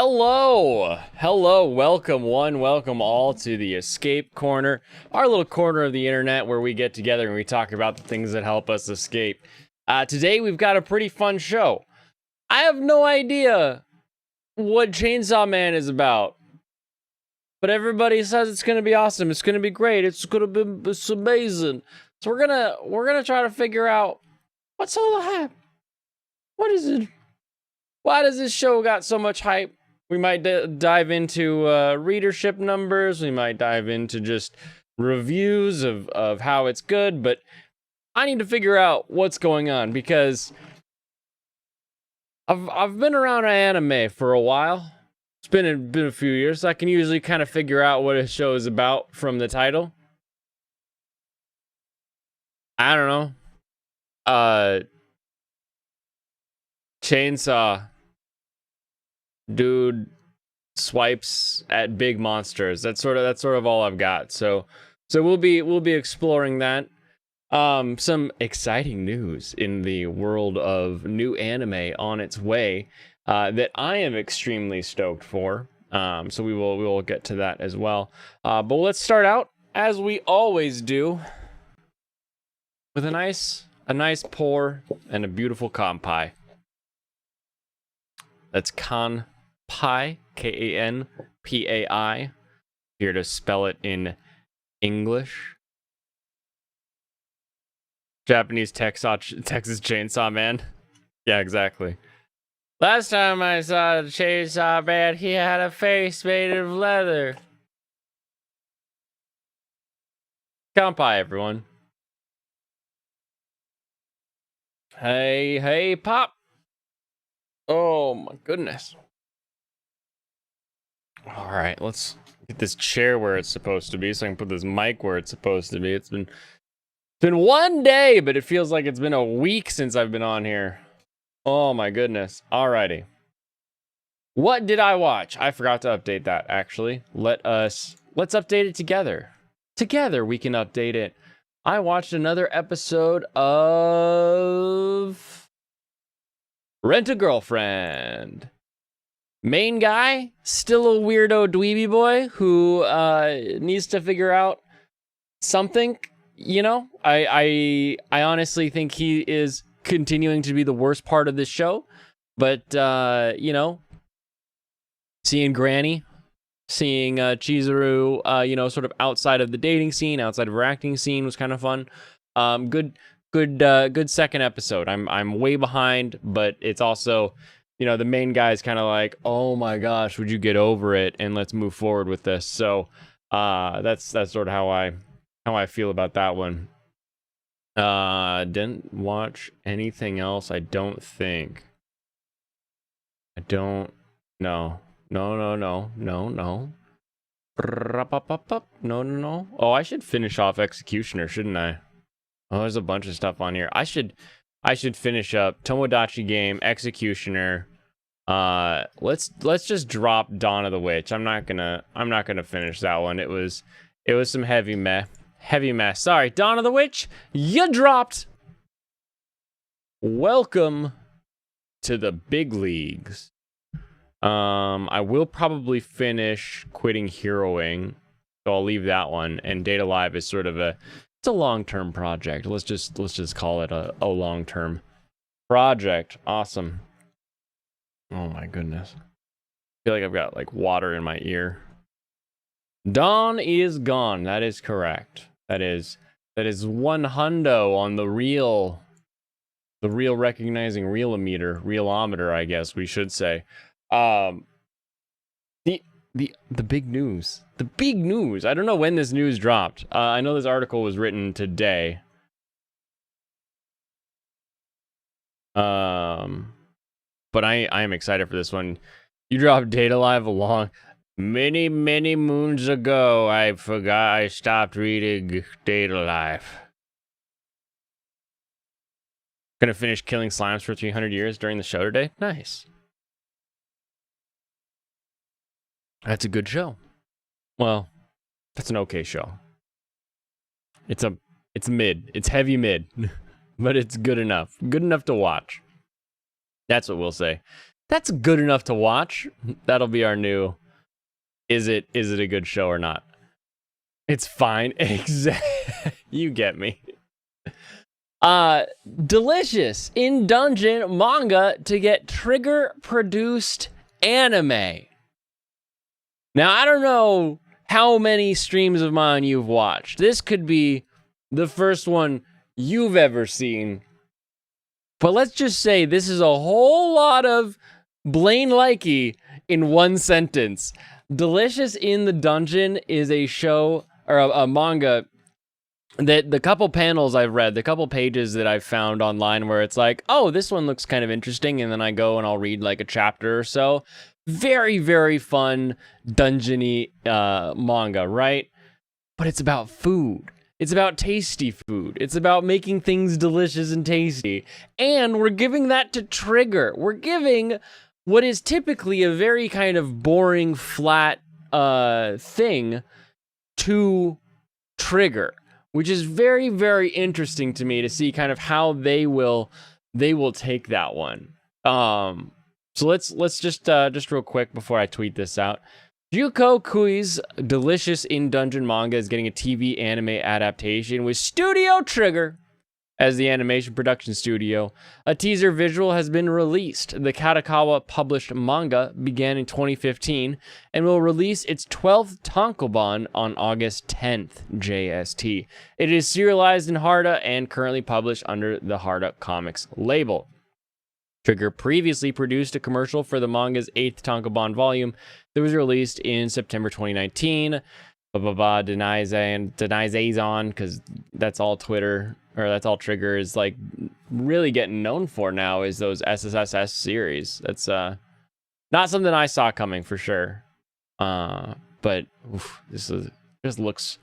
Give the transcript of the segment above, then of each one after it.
Hello, welcome one, welcome all to the Escape Corner, our little corner of the internet where we get together and we talk about the things that help us escape. Today we've got a pretty fun show. I have no idea what Chainsaw Man is about, but everybody says it's gonna be awesome. It's gonna be great. It's amazing. So we're gonna try to figure out what's all the hype. What is it? Why does this show got so much hype? We might dive into readership numbers. We might dive into just reviews of how it's good. But I need to figure out what's going on because I've been around anime for a while. It's been a few years. So I can usually kind of figure out what a show is about from the title. I don't know. Chainsaw dude swipes at big monsters. That's sort of all I've got. So we'll be exploring that. Some exciting news in the world of new anime on its way that I am extremely stoked for. So we will get to that as well. But let's start out as we always do with a nice pour and a beautiful kanpai. That's kanpai, Kanpai. Here to spell it in English. Japanese Texas Chainsaw Man. Yeah, exactly. Last time I saw the Chainsaw Man, he had a face made of leather. Kanpai, everyone. Hey, Pop. Oh my goodness. All right, let's get this chair where it's supposed to be so I can put this mic where it's supposed to be. It's been one day, but it feels like it's been a week since I've been on here. Oh my goodness. Alrighty. What did I watch? I forgot to update that actually. Let's update it together. Together we can update it. I watched another episode of Rent a Girlfriend. Main guy, still a weirdo dweeby boy who needs to figure out something. You know, I honestly think he is continuing to be the worst part of this show. But you know, seeing Granny, seeing Chizuru, you know, sort of outside of the dating scene, outside of her acting scene was kind of fun. Good second episode. I'm way behind, but it's also, you know, the main guy is kind of like, oh my gosh, would you get over it and let's move forward with this. So that's sort of how I feel about that one. Didn't watch anything else. I don't think. I don't. No. No. No. Oh, I should finish off Executioner, shouldn't I? Oh, there's a bunch of stuff on here. I should finish up Tomodachi Game, Executioner. Let's just drop Dawn of the Witch. I'm not gonna finish that one. It was some heavy mess. Sorry, Dawn of the Witch, you dropped. Welcome to the big leagues. I will probably finish Quitting Heroing, so I'll leave that one. And Date A Live is sort of it's a long-term project. Let's just call it a long-term project. Awesome. Oh my goodness. I feel like I've got like water in my ear. Dawn is gone. That is correct. That is one hundo on the real recognizing realometer, I guess we should say. The big news. The big news. I don't know when this news dropped. I know this article was written today. But I am excited for this one. You dropped Date A Live along many moons ago. I forgot I stopped reading Date A Live. Gonna finish killing slimes for 300 years during the show today. Nice. That's a good show. Well, that's an okay show. It's mid. It's heavy mid, but it's good enough. Good enough to watch. That's what we'll say. That's good enough to watch. That'll be our new, is it a good show or not? It's fine. Exactly. You get me. Delicious in Dungeon manga to get Trigger produced anime. Now, I don't know how many streams of mine you've watched. This could be the first one you've ever seen. But let's just say this is a whole lot of Blaine Likey in one sentence. Delicious in the Dungeon is a show or a manga that the couple panels I've read, the couple pages that I've found online where it's like, oh, this one looks kind of interesting. And then I go and I'll read like a chapter or so. Very, very fun dungeony manga, right? But it's about food. It's about tasty food. It's about making things delicious and tasty. And we're giving that to Trigger. We're giving what is typically a very kind of boring, flat thing to Trigger, which is very, very interesting to me to see kind of how they will take that one. So let's just real quick before I tweet this out. Juko Kui's Delicious in Dungeon manga is getting a TV anime adaptation with Studio Trigger as the animation production studio. A teaser visual has been released. The Katakawa published manga began in 2015 and will release its 12th tankobon on August 10th, JST. It is serialized in Harda and currently published under the Harda Comics label. Trigger previously produced a commercial for the manga's 8th tankobon volume that was released in September 2019. Denies-on, because that's all Twitter, or that's all Trigger is like really getting known for now, is those SSSS series. That's not something I saw coming for sure. But this looks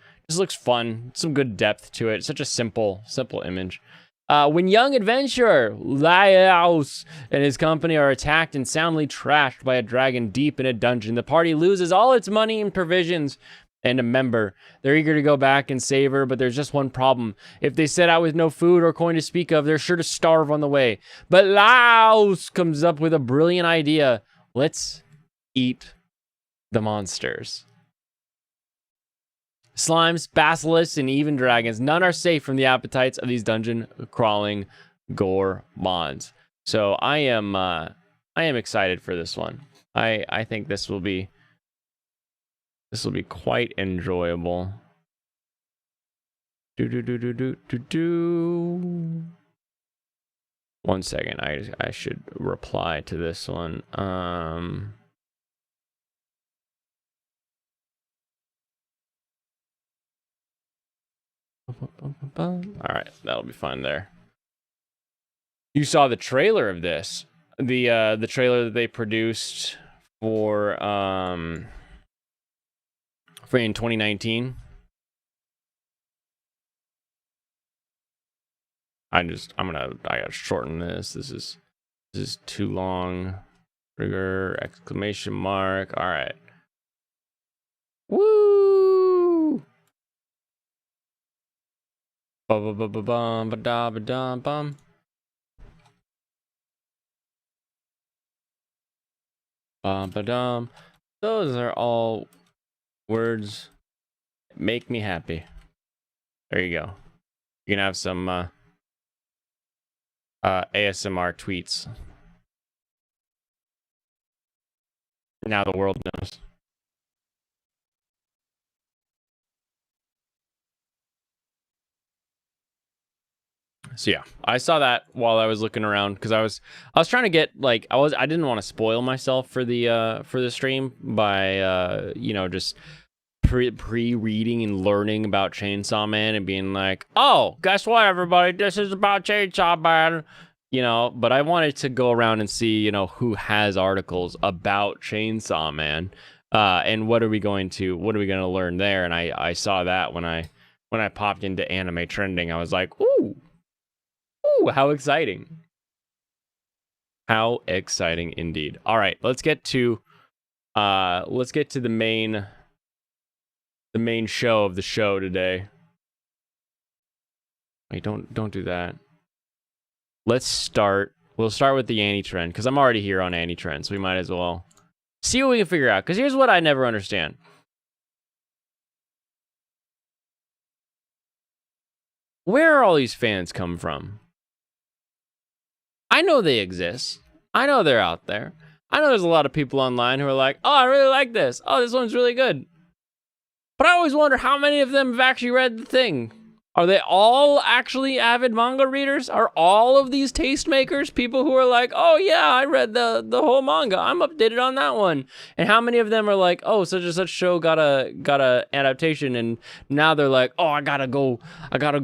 fun. Some good depth to it. Such a simple image. When young adventurer Laios and his company are attacked and soundly trashed by a dragon deep in a dungeon, the party loses all its money and provisions and a member. They're eager to go back and save her, but there's just one problem. If they set out with no food or coin to speak of, they're sure to starve on the way. But Laios comes up with a brilliant idea. Let's eat the monsters. Slimes, basilisks, and even dragons. None are safe from the appetites of these dungeon-crawling gourmands. So I am excited for this one. I think this will be quite enjoyable. One second, I should reply to this one. All right, that'll be fine there. You saw the trailer of this, the trailer that they produced for in 2019. I gotta shorten this. This is too long. Trigger exclamation mark. All right. Woo! Ba-ba-ba-ba-bum. Ba-ba-dum. Those are all words that make me happy. There you go. You can have some ASMR tweets. Now the world knows. So yeah, I saw that while I was looking around because I was trying to get like I didn't want to spoil myself for the stream by just pre-reading and learning about Chainsaw Man and being like, oh, guess what, everybody, this is about Chainsaw Man, but I wanted to go around and see who has articles about Chainsaw Man, and what are we going to learn there. And I saw that when I popped into Anime Trending. I was like, ooh, how exciting. How exciting indeed. All right, let's get to the main show of the show today. Wait, don't do that. Let's start We'll start with the Annie trend, because I'm already here on Annie trend, so we might as well see what we can figure out. Because here's what I never understand. Where are all these fans come from? I know they exist. I know they're out there. I know there's a lot of people online who are like, oh, I really like this. Oh, this one's really good. But I always wonder how many of them have actually read the thing. Are they all actually avid manga readers? Are all of these tastemakers people who are like, oh yeah, I read the whole manga, I'm updated on that one? And how many of them are like, oh, such and such show got a adaptation, and now they're like, oh, I gotta go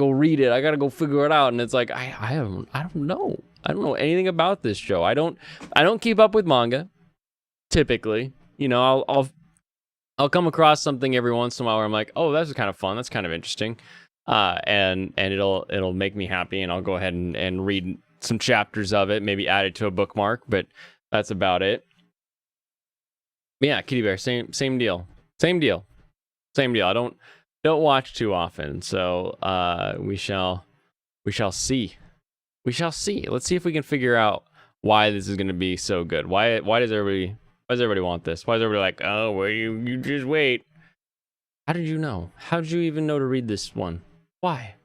read it, I gotta go figure it out. And it's like, I don't know. I don't know anything about this show. I don't keep up with manga, typically. You know, I'll come across something every once in a while where I'm like, oh, that's kind of fun, that's kind of interesting. And it'll make me happy, and I'll go ahead and read some chapters of it, maybe add it to a bookmark, but that's about it. But yeah, Kitty Bear, same deal. I don't watch too often, so we shall see. Let's see if we can figure out why this is going to be so good. Why does everybody want this? Why is everybody like, oh, well, you just wait? How did you know? How did you even know to read this one? Why?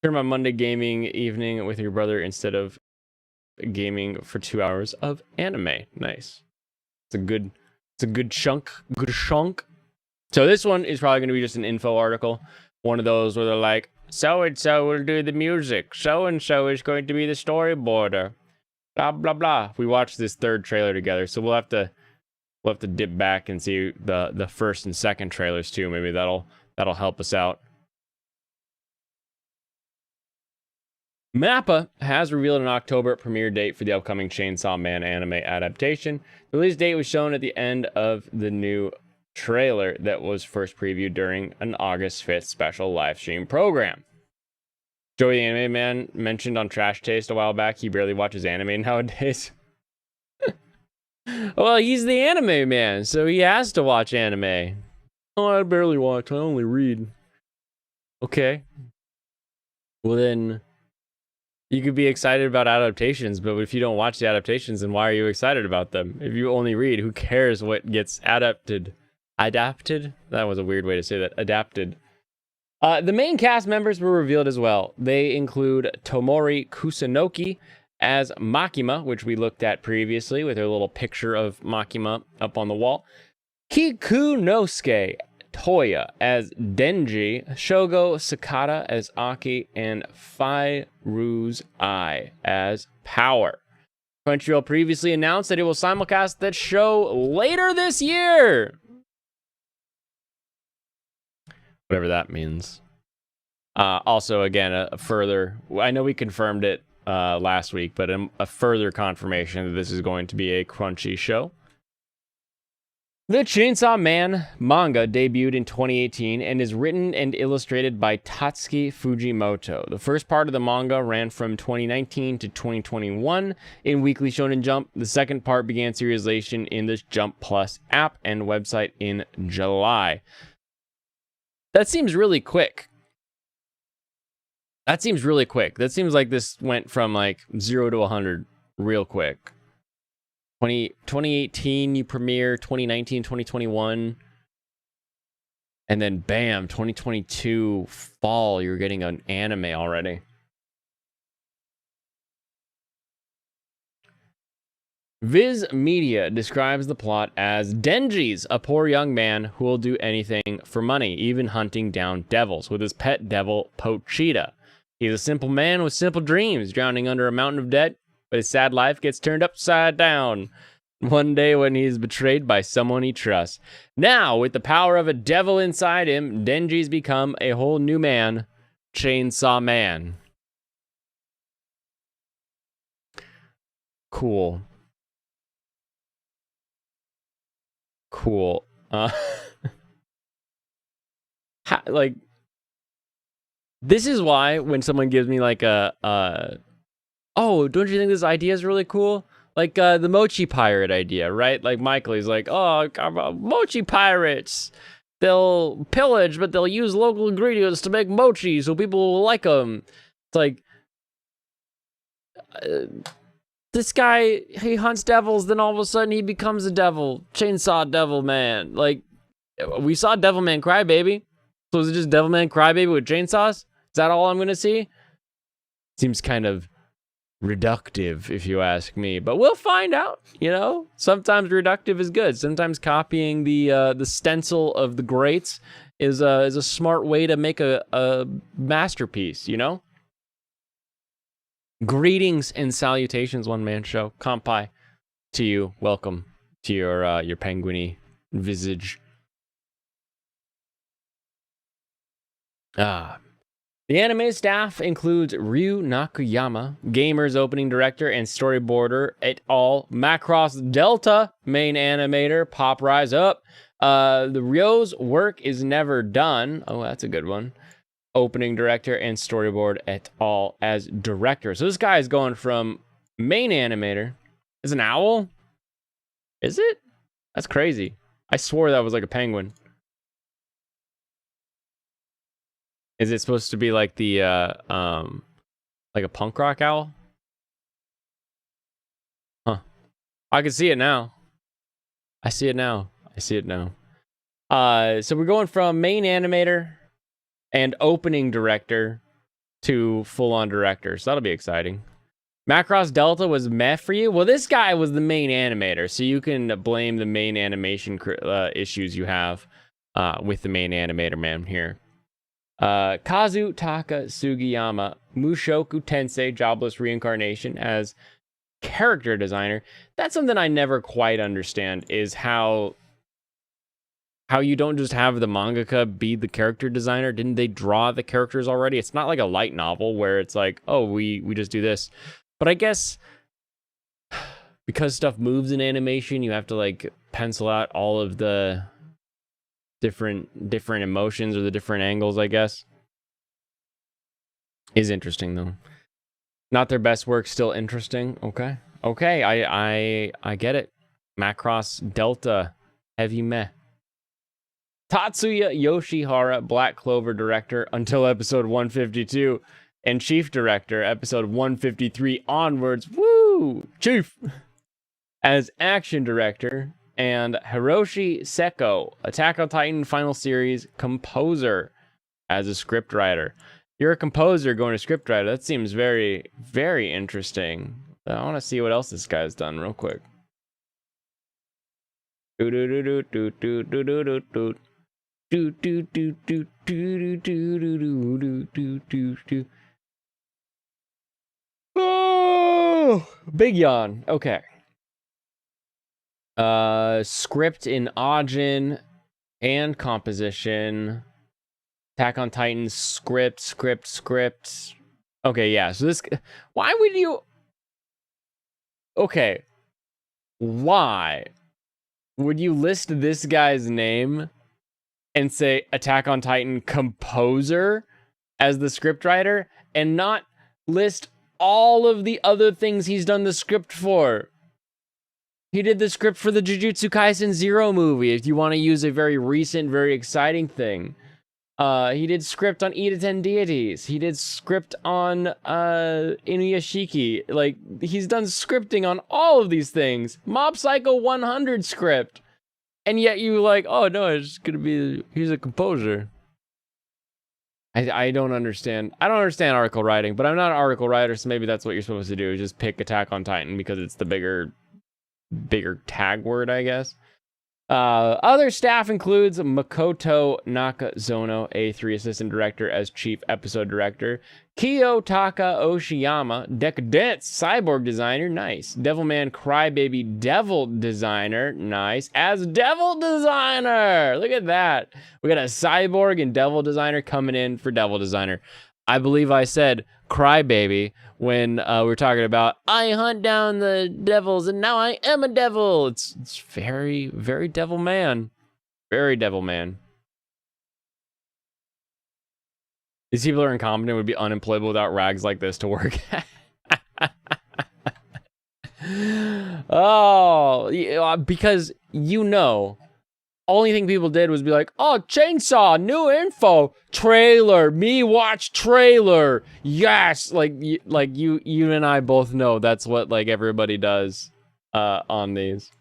Turn my Monday gaming evening with your brother instead of gaming for 2 hours of anime. Nice. It's a good chunk. So this one is probably going to be just an info article. One of those where they're like, so-and-so will do the music. So-and-so is going to be the storyboarder. Blah, blah, blah. We watched this third trailer together, so we'll have to dip back and see the first and second trailers too. Maybe that'll help us out. MAPPA has revealed an October premiere date for the upcoming Chainsaw Man anime adaptation. The release date was shown at the end of the new trailer that was first previewed during an August 5th special live stream program. Joey the Anime Man mentioned on Trash Taste a while back he barely watches anime nowadays. Well, he's the anime man, so he has to watch anime. Oh, I barely watch, I only read. Okay. Well then, you could be excited about adaptations, but if you don't watch the adaptations, then why are you excited about them? If you only read, who cares what gets adapted? Adapted? That was a weird way to say that. Adapted. The main cast members were revealed as well. They include Tomori Kusunoki as Makima, which we looked at previously with her little picture of Makima up on the wall. Kikunosuke Toya as Denji, Shogo Sakata as Aki, and Fairouz Ai as Power. Crunchyroll previously announced that it will simulcast that show later this year. Whatever that means. Also, again, a further, I know we confirmed it last week, but a further confirmation that this is going to be a Crunchy show. The Chainsaw Man manga debuted in 2018 and is written and illustrated by Tatsuki Fujimoto. The first part of the manga ran from 2019 to 2021 in Weekly Shonen Jump. The second part began serialization in the Jump Plus app and website in July. That seems really quick. That seems like this went from like 0 to 100 real quick. 2018 you premiere, 2019, 2021, and then bam, 2022 fall, you're getting an anime already. Viz Media describes the plot as Denji's a poor young man who will do anything for money, even hunting down devils with his pet devil Pochita. He's a simple man with simple dreams, drowning under a mountain of debt, but his sad life gets turned upside down one day when he is betrayed by someone he trusts. Now, with the power of a devil inside him, Denji's become a whole new man, Chainsaw Man. Cool. Like, this is why when someone gives me like oh, don't you think this idea is really cool? Like the Mochi Pirate idea, right? Like Michael, he's like, oh, Mochi Pirates. They'll pillage, but they'll use local ingredients to make mochi so people will like them. It's like, this guy, he hunts devils, then all of a sudden he becomes a devil. Chainsaw Devil Man. Like, we saw Devilman Crybaby. So is it just Devilman Crybaby with chainsaws? Is that all I'm going to see? Seems kind of reductive, if you ask me. But we'll find out, you know? Sometimes reductive is good. Sometimes copying the stencil of the greats is a smart way to make a masterpiece, you know? Greetings and salutations, One Man Show. Kampai to you. Welcome to your penguiny visage. The anime staff includes Ryu Nakayama, Gamer's opening director and storyboarder et al. Macross Delta, main animator, Pop Rise Up. The Ryo's work is never done. Oh, that's a good one. Opening director and storyboard et al. As director. So this guy is going from main animator. Is an owl? Is it? That's crazy. I swore that was like a penguin. Is it supposed to be like the like a punk rock owl? Huh. I can see it now. I see it now. So we're going from main animator and opening director to full-on director. So that'll be exciting. Macross Delta was meh for you? Well, this guy was the main animator, so you can blame the main animation issues you have with the main animator man here. Kazutaka Sugiyama, Mushoku Tensei Jobless Reincarnation as character designer. That's something I never quite understand, is how you don't just have the mangaka be the character designer. Didn't they draw the characters already? It's not like a light novel where it's like, oh, we just do this. But I guess because stuff moves in animation, you have to like pencil out all of the different emotions or the different angles, I guess. Is interesting though. Not their best work, still interesting. Okay, I get it. Macross Delta, heavy meh. Tatsuya Yoshihara, Black Clover director until episode 152, and chief director episode 153 onwards. Woo, chief. As action director. And Hiroshi Seko, Attack on Titan Final Series composer as a scriptwriter. You're a composer going to scriptwriter. That seems very, very interesting. I want to see what else this guy's done real quick. Oh, big yawn. Okay. Script in Ajin and composition. Attack on Titan script. Okay, yeah. So this, why would you? Okay, why would you list this guy's name and say Attack on Titan composer as the scriptwriter and not list all of the other things he's done the script for? He did the script for the Jujutsu Kaisen Zero movie, if you want to use a very recent, very exciting thing. He did script on Ida Ten Deities. He did script on Inuyashiki. Like, he's done scripting on all of these things. Mob Psycho 100 script. And yet you like, oh no, it's gonna be, he's a composer. I don't understand. I don't understand article writing, but I'm not an article writer, so maybe that's what you're supposed to do, is just pick Attack on Titan because it's the bigger tag word, I guess. Other staff includes Makoto Nakazono, A3 assistant director as chief episode director. Kiyotaka Oshiyama, Decadence cyborg designer, nice. Devilman Crybaby devil designer, nice. As devil designer, look at that. We got a cyborg and devil designer coming in for devil designer. I believe I said Crybaby when we were talking about I hunt down the devils and now I am a devil. It's very, very devil man. Very devil man. These people are incompetent, would be unemployable without rags like this to work. Oh, because you know only thing people did was be like, oh, Chainsaw, new info, trailer, me watch trailer, yes. Like you and I both know that's what like everybody does on these.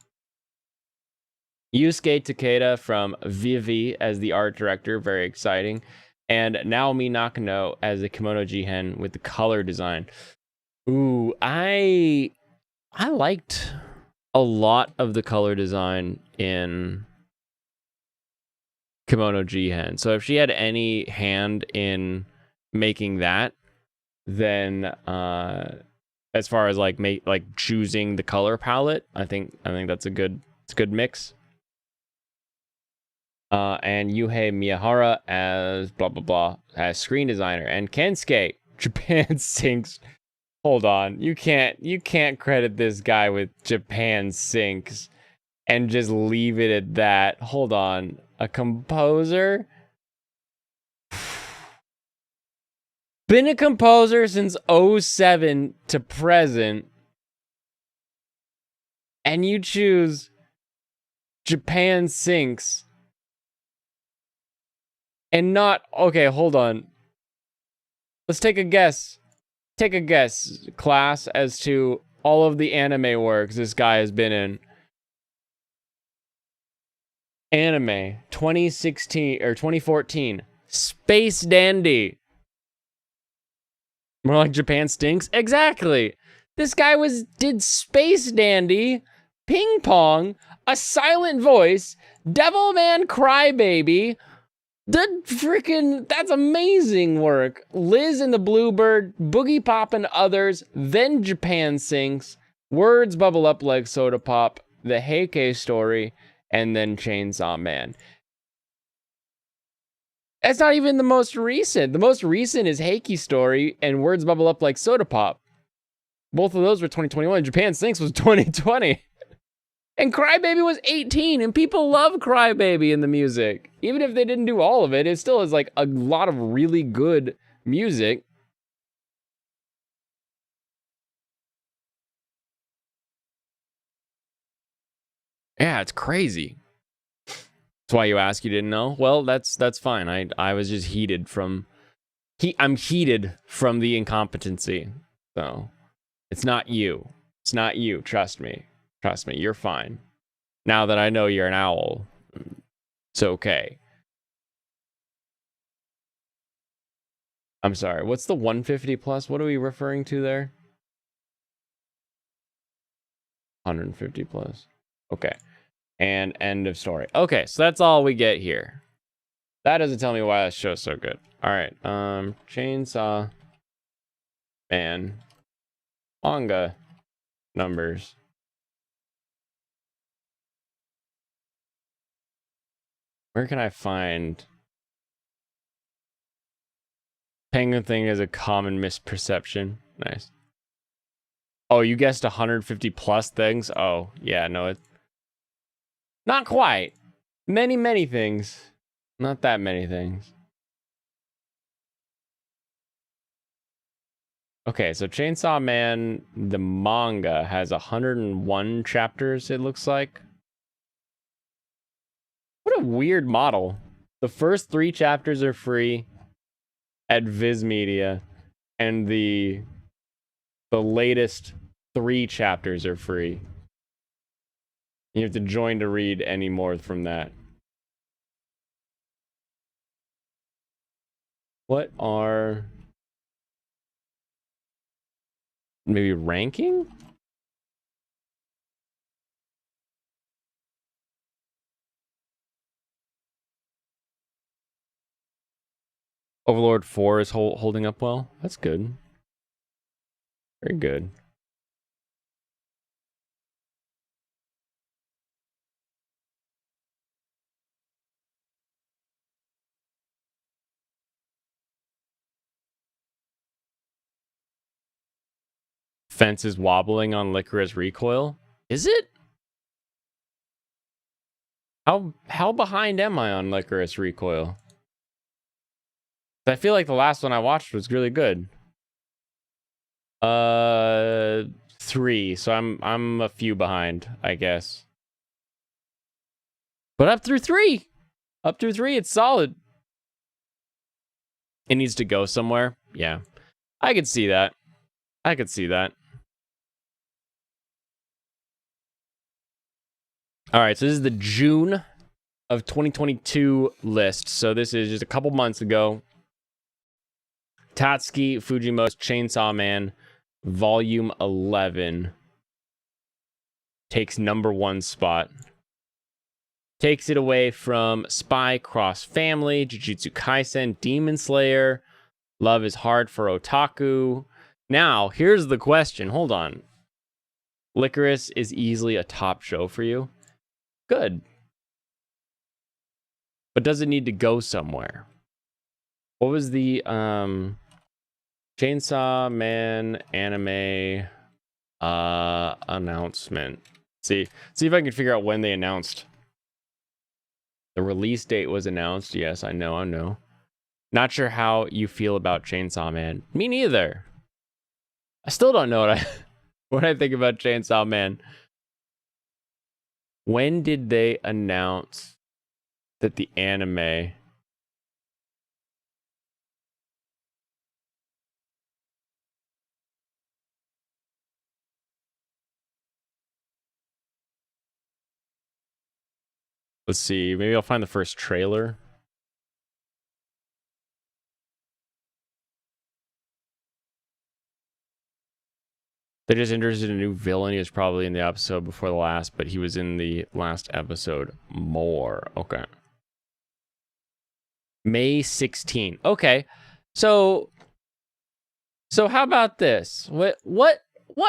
Yusuke Takeda from Vivi as the art director, very exciting. And Naomi Nakano as the Kimono Jihen with the color design. Ooh, I liked a lot of the color design in Kimono Jihen. So if she had any hand in making that, then as far as like choosing the color palette, I think that's a good mix. And Yuhei Miyahara as blah blah blah as screen designer, and Kensuke Japan Sinks. Hold on, you can't credit this guy with Japan Sinks and just leave it at that. Hold on, a composer? Been a composer since 07 to present, and you choose Japan Sinks and not... Okay, hold on. Let's take a guess. Take a guess, class, as to all of the anime works this guy has been in. Anime, 2016 or 2014. Space Dandy. More like Japan Stinks? Exactly. This guy did Space Dandy, Ping Pong, A Silent Voice, Devilman Crybaby. That's amazing work. Liz and the Bluebird, Boogie Pop and Others, then Japan Sinks, Words Bubble Up Like Soda Pop, The Heike Story, and then Chainsaw Man. That's not even the most recent. The most recent is Heike Story and Words Bubble Up Like Soda Pop. Both of those were 2021. Japan Sinks was 2020. And Crybaby was 18, and people love Crybaby in the music. Even if they didn't do all of it, it still is like a lot of really good music. Yeah, it's crazy. That's why you ask, you didn't know? Well, that's fine. I was just heated from... I'm heated from the incompetency. So, it's not you. It's not you, trust me. Trust me, you're fine. Now that I know you're an owl, it's okay. I'm sorry, what's the 150 plus? What are we referring to there? 150 plus. Okay. And end of story. Okay, so that's all we get here. That doesn't tell me why that show's so good. Alright, Chainsaw Man. Manga numbers. Where can I find... Penguin thing is a common misperception. Nice. Oh, you guessed 150 plus things? Oh, yeah, no, it's... Not quite. Many things. Not that many things. Okay, so Chainsaw Man, the manga, has 101 chapters, it looks like. What a weird model. The first 3 chapters are free at Viz Media, and the latest 3 chapters are free. You have to join to read any more from that. What are... maybe ranking? Overlord 4 is holding up well. That's good. Very good. Fence is wobbling on Licorice Recoil. Is it? How behind am I on Licorice Recoil? I feel like the last one I watched was really good. 3, so I'm a few behind, I guess. But up through 3, it's solid. It needs to go somewhere. Yeah, I could see that. I could see that. All right, so this is the June of 2022 list. So this is just a couple months ago. Tatsuki Fujimoto's Chainsaw Man, Volume 11, takes #1 spot. Takes it away from Spy Cross Family, Jujutsu Kaisen, Demon Slayer, Love is Hard for Otaku. Now, here's the question. Hold on. Licorice is easily a top show for you. Good. But does it need to go somewhere? What was the Chainsaw Man anime announcement? See if I can figure out when they announced. The release date was announced. Yes, I know. Not sure how you feel about Chainsaw Man. Me neither. I still don't know what I think about Chainsaw Man. When did they announce that the anime... Let's see. Maybe I'll find the first trailer. They just introduced a new villain. He was probably in the episode before the last, but he was in the last episode more. Okay. May 16. Okay. So how about this? What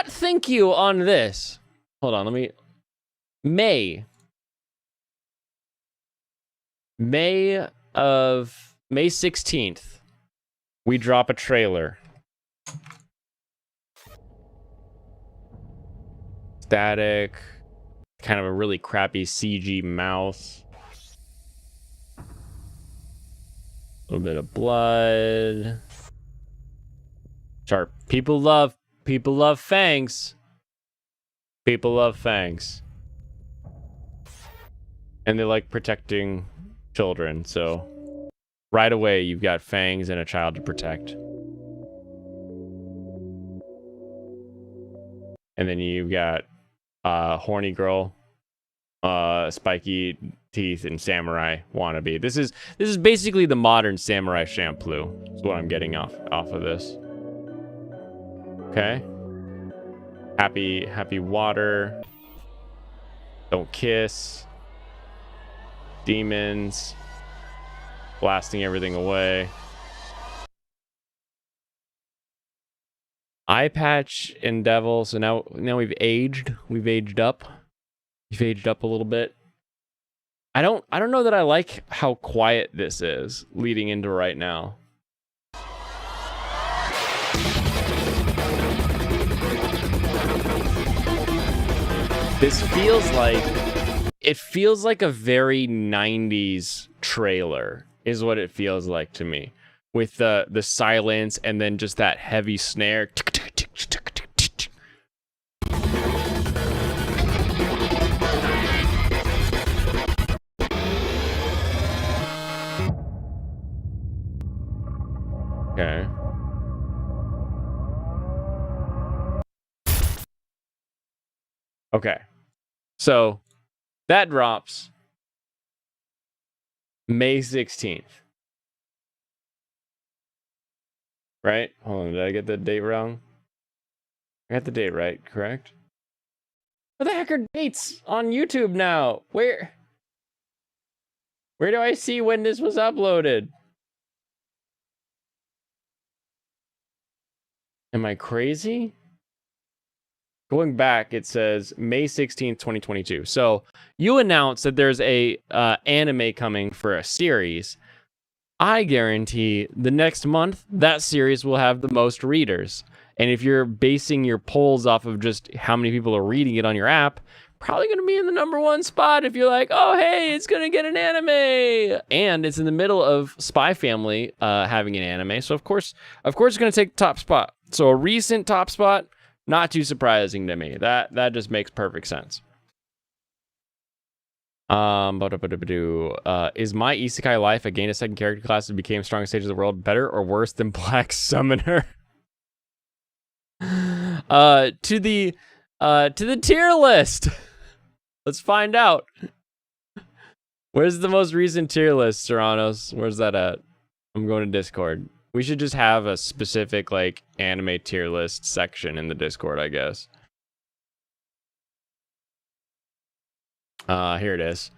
think you on this? Hold on, May 16th, we drop a trailer. Static, kind of a really crappy CG mouth. A little bit of blood. Sharp. People love fangs. People love fangs. And they like protecting children, so right away you've got fangs and a child to protect. And then you've got horny girl, spiky teeth, and samurai wannabe. This is basically the modern Samurai Champloo. Is what I'm getting off of this. Okay. Happy water. Don't kiss. Demons. Blasting everything away. Eye patch and devil. So now we've aged. We've aged up. We've aged up a little bit. I don't know that I like how quiet this is leading into right now. This feels like a very 90s trailer is what it feels like to me, with the silence and then just that heavy snare. Okay. Okay. So that drops May 16th. Right? Hold on, did I get the date wrong? I got the date right, correct? What the heck are dates on YouTube now? Where do I see when this was uploaded? Am I crazy? Going back, it says May 16th, 2022. So you announced that there's a anime coming for a series. I guarantee the next month, that series will have the most readers. And if you're basing your polls off of just how many people are reading it on your app, probably going to be in the #1 spot if you're like, oh, hey, it's going to get an anime. And it's in the middle of Spy Family having an anime. So, of course, it's going to take the top spot. So a recent top spot, not too surprising to me. That just makes perfect sense. Is my Isekai life I gained a second character class and became strongest stage of the world better or worse than Black Summoner? To the tier list. Let's find out. Where's the most recent tier list, Serranos? Where's that at? I'm going to Discord. We should just have a specific like anime tier list section in the Discord, I guess. Here it is.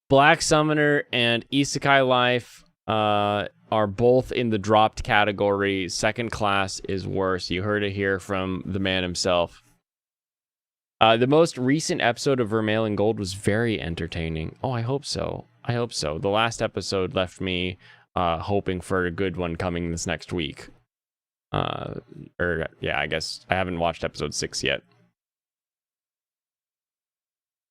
Black Summoner and Isekai Life are both in the dropped category. Second class is worse. You heard it here from the man himself. The most recent episode of Vermeil Gold was very entertaining. Oh, I hope so. I hope so. The last episode left me hoping for a good one coming this next week. Yeah, I guess I haven't watched episode 6 yet.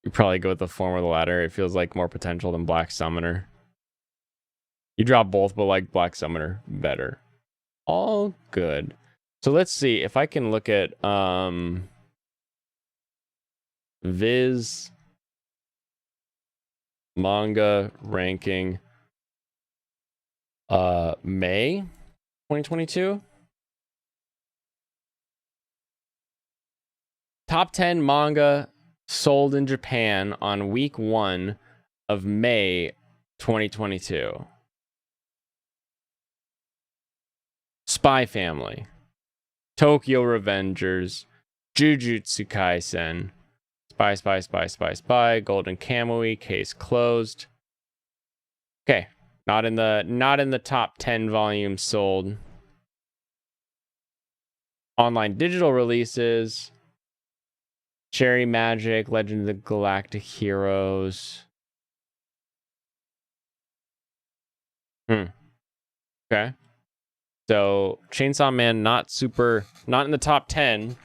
You probably go with the form of the latter. It feels like more potential than Black Summoner. You drop both, but like Black Summoner better. All good. So let's see if I can look at Viz manga ranking May 2022. Top 10 manga sold in Japan on week 1 of May 2022. Spy Family, Tokyo Revengers, Jujutsu Kaisen, Spy, Golden Kamuy, case closed. Okay, not in the top 10 volumes sold. Online digital releases: Cherry Magic, Legend of the Galactic Heroes. Okay. So Chainsaw Man not in the top 10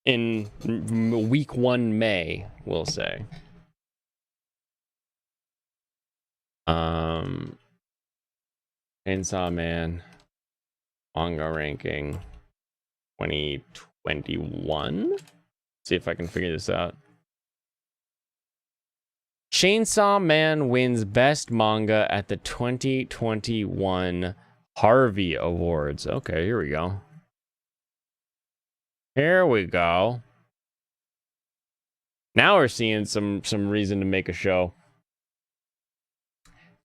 in week 1 May, we'll say. Chainsaw Man manga ranking 2021. See if I can figure this out. Chainsaw Man wins best manga at the 2021 Harvey Awards. Okay, here we go. Here we go. Now we're seeing some reason to make a show.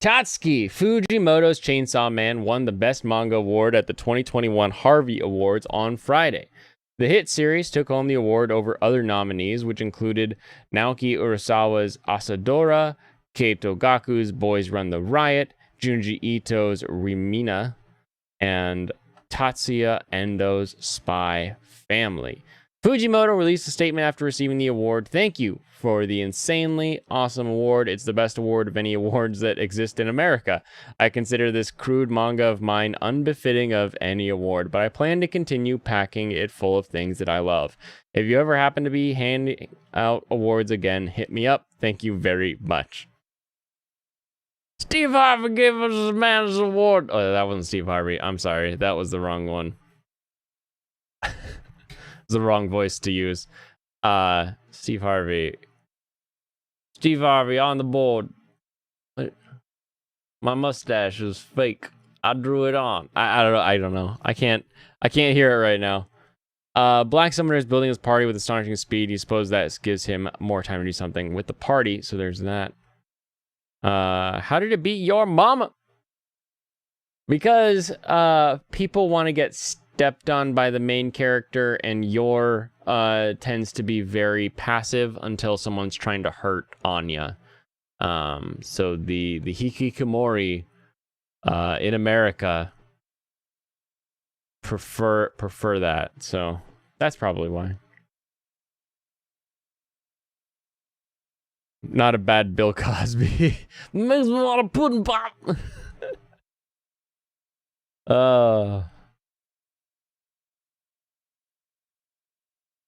Tatsuki Fujimoto's Chainsaw Man won the Best Manga Award at the 2021 Harvey Awards on Friday. The hit series took home the award over other nominees, which included Naoki Urasawa's Asadora, Keito Gaku's Boys Run the Riot, Junji Ito's Rimina, and Tatsuya Endo's Spy Family. Fujimoto released a statement after receiving the award. "Thank you for the insanely awesome award. It's the best award of any awards that exist in America. I consider this crude manga of mine unbefitting of any award, but I plan to continue packing it full of things that I love. If you ever happen to be handing out awards again, hit me up. Thank you very much." Steve Harvey gave us a man's award. Oh, that wasn't Steve Harvey. I'm sorry. That was the wrong one. It's the wrong voice to use. Steve Harvey. Steve Harvey on the board. My mustache is fake. I drew it on. I don't know. I can't hear it right now. Black Summoner is building his party with astonishing speed. You suppose that gives him more time to do something with the party, so there's that. How did it beat your mama? Because people want to get stepped on by the main character, and Yor tends to be very passive until someone's trying to hurt Anya. So the hikikomori in America prefer that. So that's probably why. Not a bad Bill Cosby. Makes me want to pudding pop.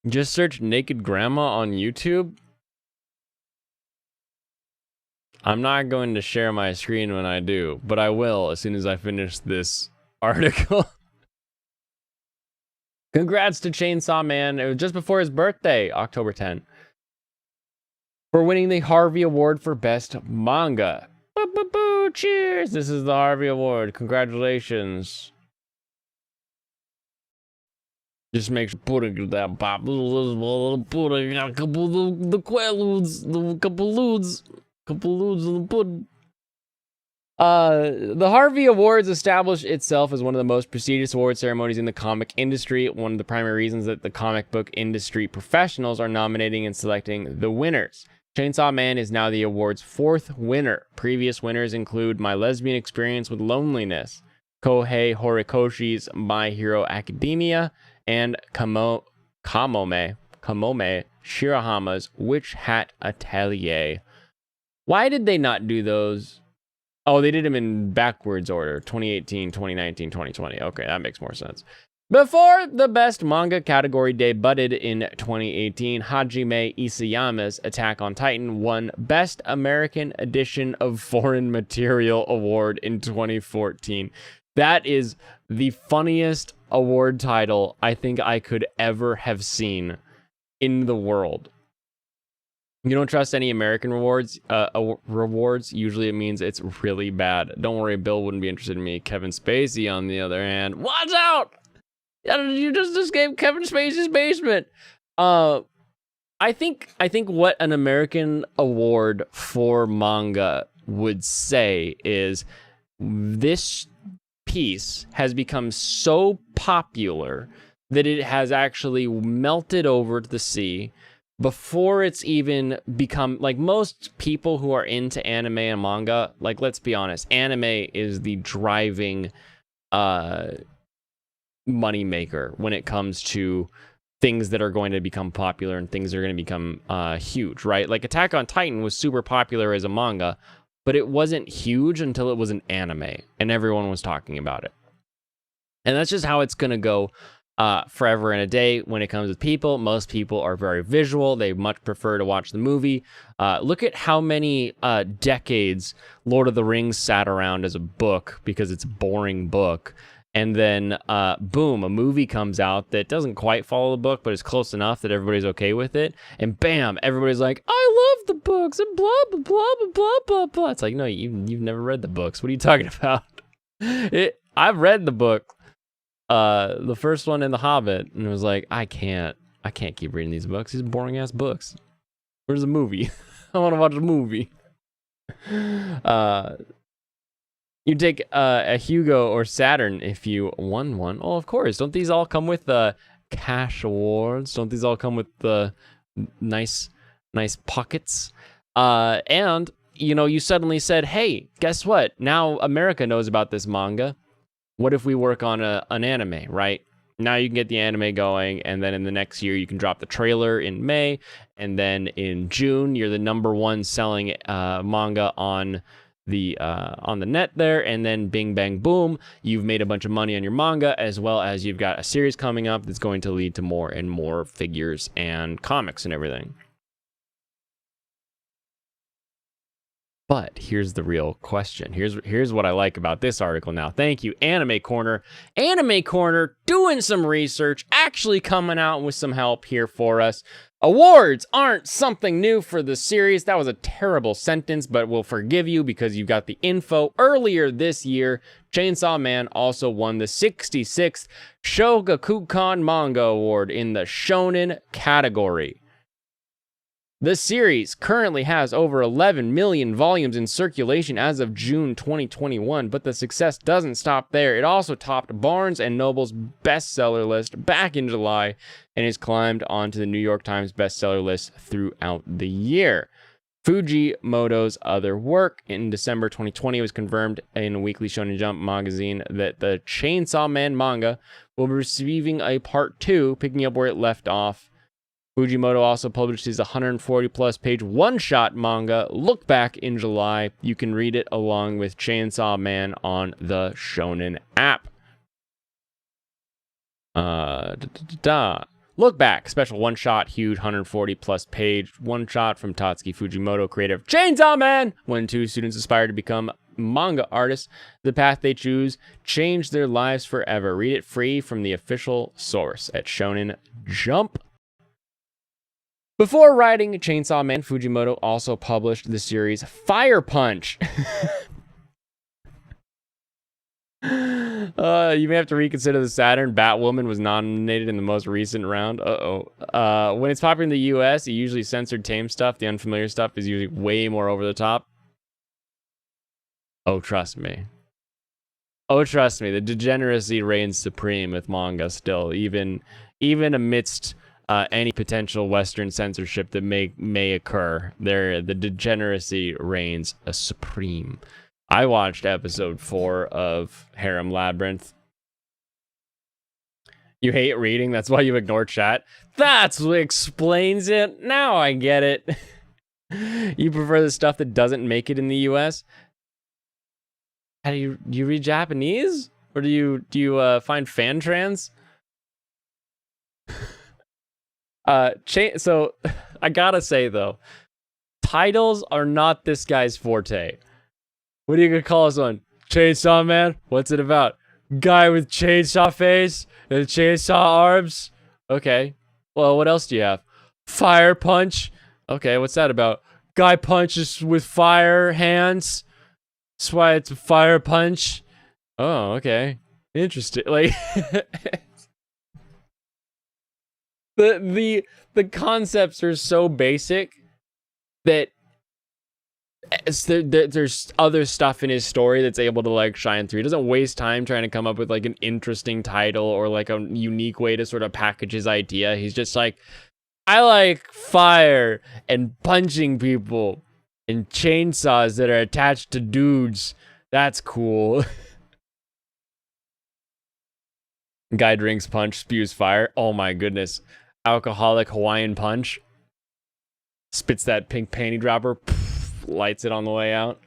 Just search naked grandma on YouTube. I'm not going to share my screen when I do, but I will as soon as I finish this article. Congrats to Chainsaw Man. It was just before his birthday, October 10, for winning the Harvey Award for Best Manga. Boo, cheers! This is the Harvey Award. Congratulations. Just make sure putting that pop, putting a couple of the quaaludes, the couple ludes in the pudding. The Harvey Awards established itself as one of the most prestigious award ceremonies in the comic industry. One of the primary reasons that the comic book industry professionals are nominating and selecting the winners. Chainsaw Man is now the award's 4th winner. Previous winners include My Lesbian Experience with Loneliness, Kohei Horikoshi's My Hero Academia, and Kamome Shirahama's Witch Hat Atelier. Why did they not do those? Oh, they did them in backwards order. 2018, 2019, 2020. Okay, that makes more sense. Before the best manga category debuted in 2018, Hajime Isayama's Attack on Titan won Best American Edition of Foreign Material Award in 2014. That is the funniest award title I think I could ever have seen in the world. You don't trust any American rewards. Usually it means it's really bad. Don't worry, Bill wouldn't be interested in me. Kevin Spacey, on the other hand, watch out! You just escaped Kevin Spacey's basement. I think what an American award for manga would say is this piece has become so popular that it has actually melted over to the sea before it's even become, like, most people who are into anime and manga, like, let's be honest, anime is the driving money maker when it comes to things that are going to become popular and things that are going to become huge, right? Like Attack on Titan was super popular as a manga, but it wasn't huge until it was an anime and everyone was talking about it. And that's just how it's going to go forever and a day when it comes with people. Most people are very visual. They much prefer to watch the movie. Look at how many decades Lord of the Rings sat around as a book because it's a boring book. And then, boom, a movie comes out that doesn't quite follow the book, but is close enough that everybody's okay with it. And bam, everybody's like, I love the books and blah, blah, blah, blah, blah, blah, blah. It's like, no, you've never read the books. What are you talking about? I've read the book, the first one in The Hobbit, and it was like, I can't keep reading these books. These boring ass books. Where's the movie? I want to watch a movie. You take a Hugo or Saturn if you won one. Oh, of course. Don't these all come with cash awards? Don't these all come with the nice pockets? And, you know, you suddenly said, hey, guess what? Now America knows about this manga. What if we work on an anime, right? Now you can get the anime going, and then in the next year you can drop the trailer in May, and then in June you're the #1 selling manga on the net there, and then bing bang boom, you've made a bunch of money on your manga, as well as you've got a series coming up that's going to lead to more and more figures and comics and everything. But here's the real question. Here's what I like about this article now. Thank you, Anime Corner. Anime Corner doing some research, actually coming out with some help here for us. Awards aren't something new for the series. That was a terrible sentence, but we'll forgive you because you got the info. Earlier this year, Chainsaw Man also won the 66th Shogakukan Manga Award in the Shonen category. The series currently has over 11 million volumes in circulation as of June 2021, but the success doesn't stop there. It also topped Barnes & Noble's bestseller list back in July and has climbed onto the New York Times bestseller list throughout the year. Fujimoto's other work in December 2020 was confirmed in Weekly Shonen Jump magazine that the Chainsaw Man manga will be receiving a part 2, picking up where it left off. Fujimoto also published his 140-plus page one-shot manga, Look Back, in July. You can read it along with Chainsaw Man on the Shonen app. Look Back, special one-shot, huge 140-plus page one-shot from Tatsuki Fujimoto, creator of Chainsaw Man, when two students aspire to become manga artists, the path they choose changed their lives forever. Read it free from the official source at Shonen Jump. Before writing Chainsaw Man, Fujimoto also published the series Fire Punch. You may have to reconsider the Saturn. Batwoman was nominated in the most recent round. When it's popular in the US, it usually censored tame stuff. The unfamiliar stuff is usually way more over the top. Oh, trust me. Oh, trust me. The degeneracy reigns supreme with manga still, even amidst any potential Western censorship that may occur. The degeneracy reigns supreme. I watched episode 4 of Harem Labyrinth. You hate reading, that's why you ignore chat. That's what explains it. Now I get it. You prefer the stuff that doesn't make it in the US? How do you read Japanese? Or do you find fan trans? So I gotta say though, titles are not this guy's forte. What are you gonna call this one? Chainsaw Man? What's it about? Guy with chainsaw face and chainsaw arms? Okay. Well, what else do you have? Fire Punch? Okay, what's that about? Guy punches with fire hands. That's why it's a Fire Punch. Oh, okay. Interesting. Like the concepts are so basic that there's other stuff in his story that's able to like shine through. He doesn't waste time trying to come up with like an interesting title or like a unique way to sort of package his idea. He's just like, I like fire and punching people and chainsaws that are attached to dudes. That's cool. Guy drinks punch, spews fire. Oh my goodness. Alcoholic Hawaiian punch. Spits that pink panty dropper. Lights it on the way out.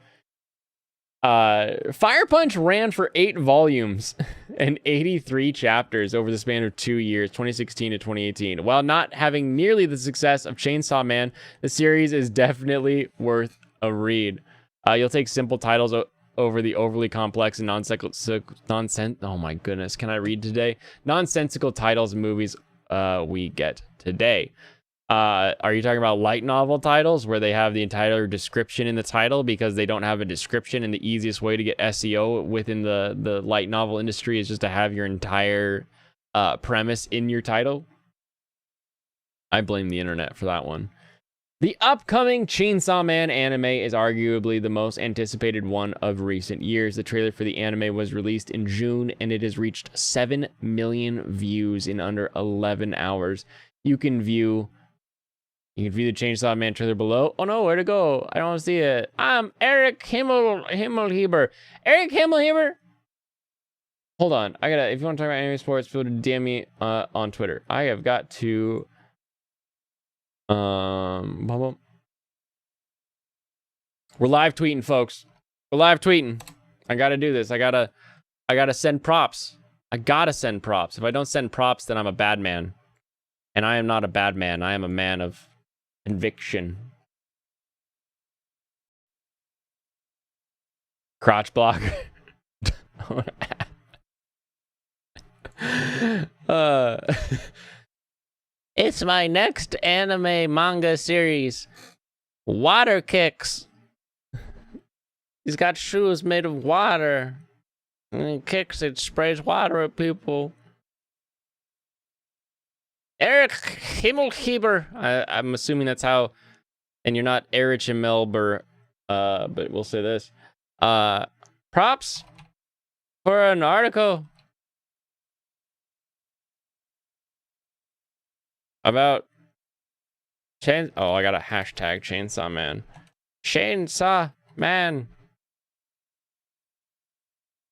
Fire Punch ran for 8 volumes and 83 chapters over the span of 2 years, 2016 to 2018. While not having nearly the success of Chainsaw Man, the series is definitely worth a read. You'll take simple titles over the overly complex and oh my goodness, can I read today? Nonsensical titles and movies we get today. Are you talking about light novel titles where they have the entire description in the title because they don't have a description, and the easiest way to get SEO within the light novel industry is just to have your entire premise in your title? I blame the internet for that one. The upcoming Chainsaw Man anime is arguably the most anticipated one of recent years. The trailer for the anime was released in June, and it has reached 7 million views in under 11 hours. You can view the Chainsaw Man trailer below. Oh no, where to go? I don't see it. I'm Eric Himmelheber. Eric Himmelheber? Hold on. If you want to talk about anime sports, feel free to DM me on Twitter. I have got to we're live tweeting, folks. We're live tweeting. I gotta do this. I gotta send props. I gotta send props. If I don't send props, then I'm a bad man. And I am not a bad man. I am a man of conviction. Crotch block. It's my next anime manga series. Water kicks. He's got shoes made of water. And he kicks it, sprays water at people. Eric Himmelheber. I'm assuming that's how, and you're not Erich Himmelber, but we'll say this. Props for an article about I got a hashtag Chainsaw Man. Chainsaw Man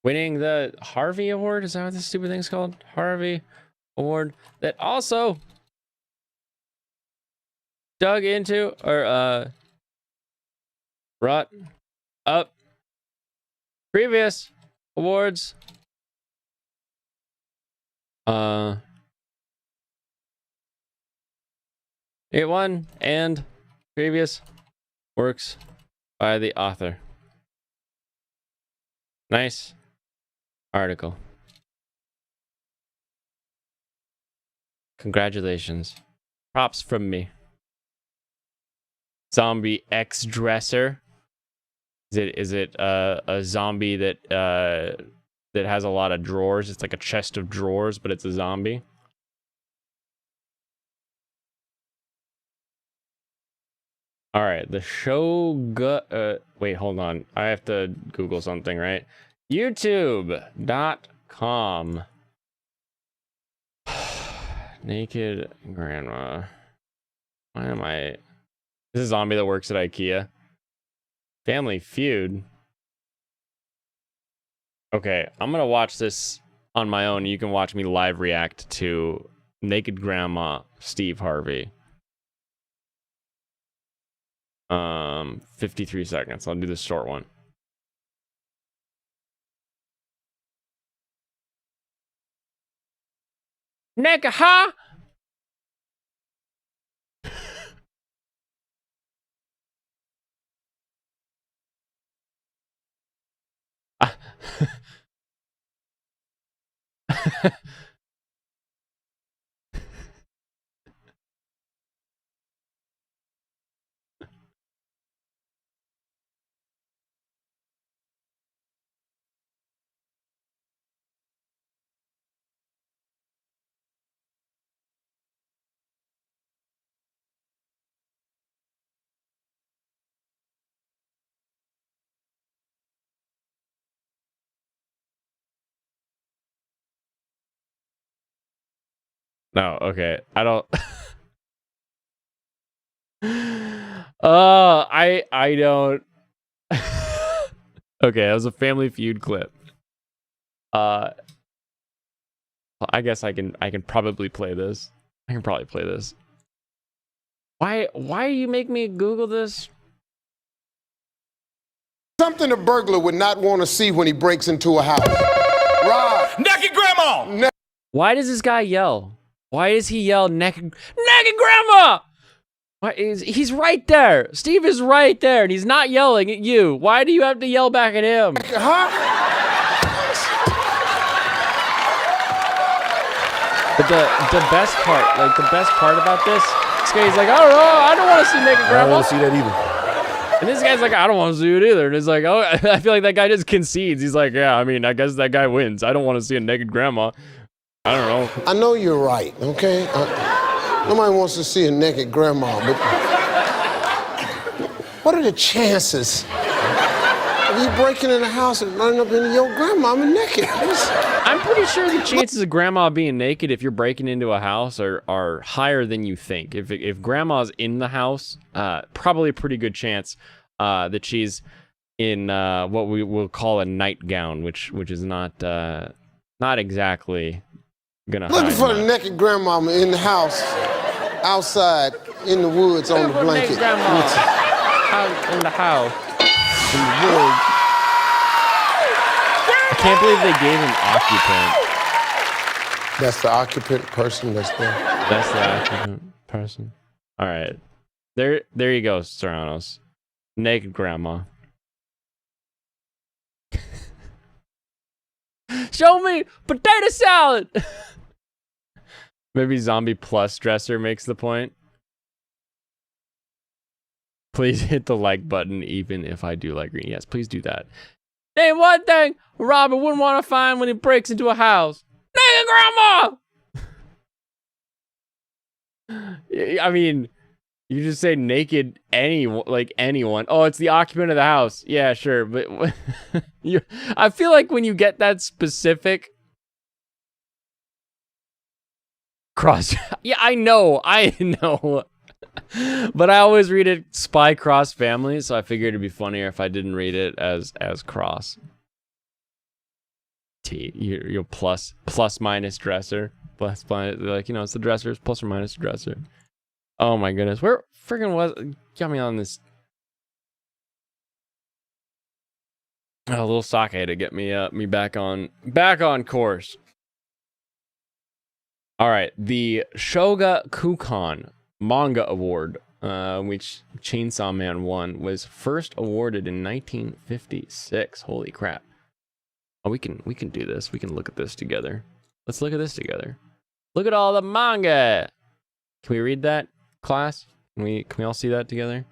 winning the Harvey Award. Is that what this stupid thing's called? Harvey Award. That also dug into or brought up previous awards. It won and previous works by the author. Nice article. Congratulations. Props from me. Zombie X Dresser. Is it a zombie that that has a lot of drawers? It's like a chest of drawers, but it's a zombie. All right, the show. Wait, hold on. I have to Google something, right? YouTube.com. Naked grandma. Why am I? This is a zombie that works at IKEA. Family Feud. Okay, I'm gonna watch this on my own. You can watch me live react to Naked Grandma Steve Harvey. 53 seconds. I'll do the short one. Naked, huh? No, okay. I don't. I don't. Okay, that was a Family Feud clip. I guess I can probably play this. I can probably play this. Why you make me Google this? Something a burglar would not want to see when he breaks into a house. Rob. Naked grandma! Why does this guy yell? Why does he yell naked grandma? Why he's right there. Steve is right there and he's not yelling at you. Why do you have to yell back at him? Huh? But the best part, like the best part about this guy's like, I don't want to see naked grandma. I don't want to see that either. And this guy's like, I don't want to see it either. And it's like, oh, I feel like that guy just concedes. He's like, yeah, I mean, I guess that guy wins. I don't want to see a naked grandma. I don't know. I know you're right, okay? Nobody wants to see a naked grandma, but what are the chances of you breaking in the house and running up into your grandmama naked? I'm pretty sure the chances of grandma being naked if you're breaking into a house are higher than you think. If grandma's in the house, probably a pretty good chance that she's in what we will call a nightgown, which is not exactly gonna Looking hide for much. the naked grandmama in the house, outside, in the woods, on the blanket. Grandma out in the house, in the woods. I can't believe they gave him occupant. That's the occupant person that's there. That's the occupant person. All right, there you go, Serranos. Naked grandma. Show me potato salad. Maybe Zombie Plus Dresser makes the point. Please hit the like button, even if I do like green. Yes, please do that. Name one thing Robert wouldn't want to find when he breaks into a house. Naked grandma. I mean, you just say naked anyone. Oh, it's the occupant of the house. Yeah, sure, but I feel like when you get that specific. Cross. Yeah, I know. But I always read it Spy Cross Family, so I figured it'd be funnier if I didn't read it as cross. Your plus minus dresser. Plus minus, like, you know, it's the dressers plus or minus dresser. Oh my goodness. Where friggin' got me on this. Oh, a little sake to get me back on course. All right, the Shoga Kukan Manga Award, which Chainsaw Man won, was first awarded in 1956. Holy crap. Oh, we can do this. We can look at this together. Let's look at this together. Look at all the manga. Can we read that, class? Can we all see that together?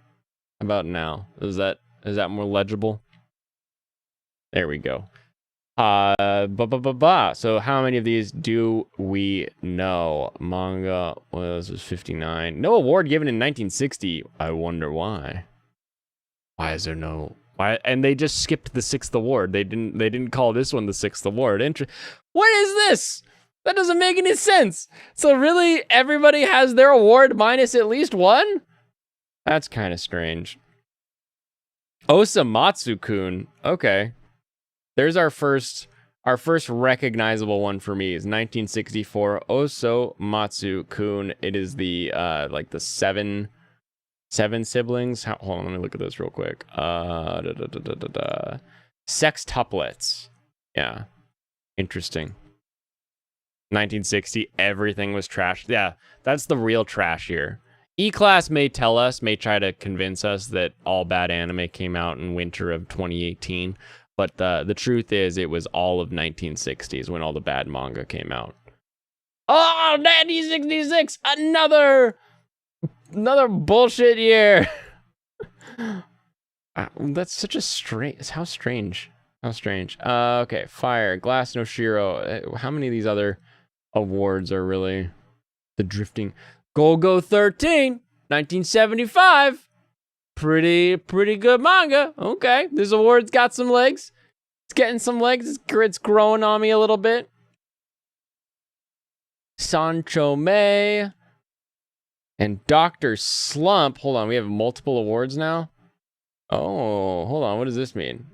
How about now? Is that more legible? There we go. So how many of these do we know? Manga was 59. No award given in 1960. I wonder why. Why is there no? Why? And they just skipped the 6th award. They didn't call this one the 6th award. What is this? That doesn't make any sense. So really, everybody has their award minus at least one? That's kind of strange. Osamatsu-kun. Okay. There's our first recognizable one for me is 1964 Osamatsu-kun. It is the like the seven siblings. Hold on, let me look at this real quick. Sextuplets. Yeah. Interesting. 1960, everything was trash. Yeah, that's the real trash here. E-Class may try to convince us that all bad anime came out in winter of 2018, but the truth is it was all of 1960s when all the bad manga came out. Oh, 1966, another bullshit year. That's such a strange. How strange. Okay, Fire, Glass no Shiro. How many of these other awards are really the drifting? Go 13, 1975. Pretty good manga. Okay, this award's got some legs. It's getting some legs. It's growing on me a little bit. Sancho May and Dr. Slump. Hold on, we have multiple awards now. Oh, hold on. What does this mean?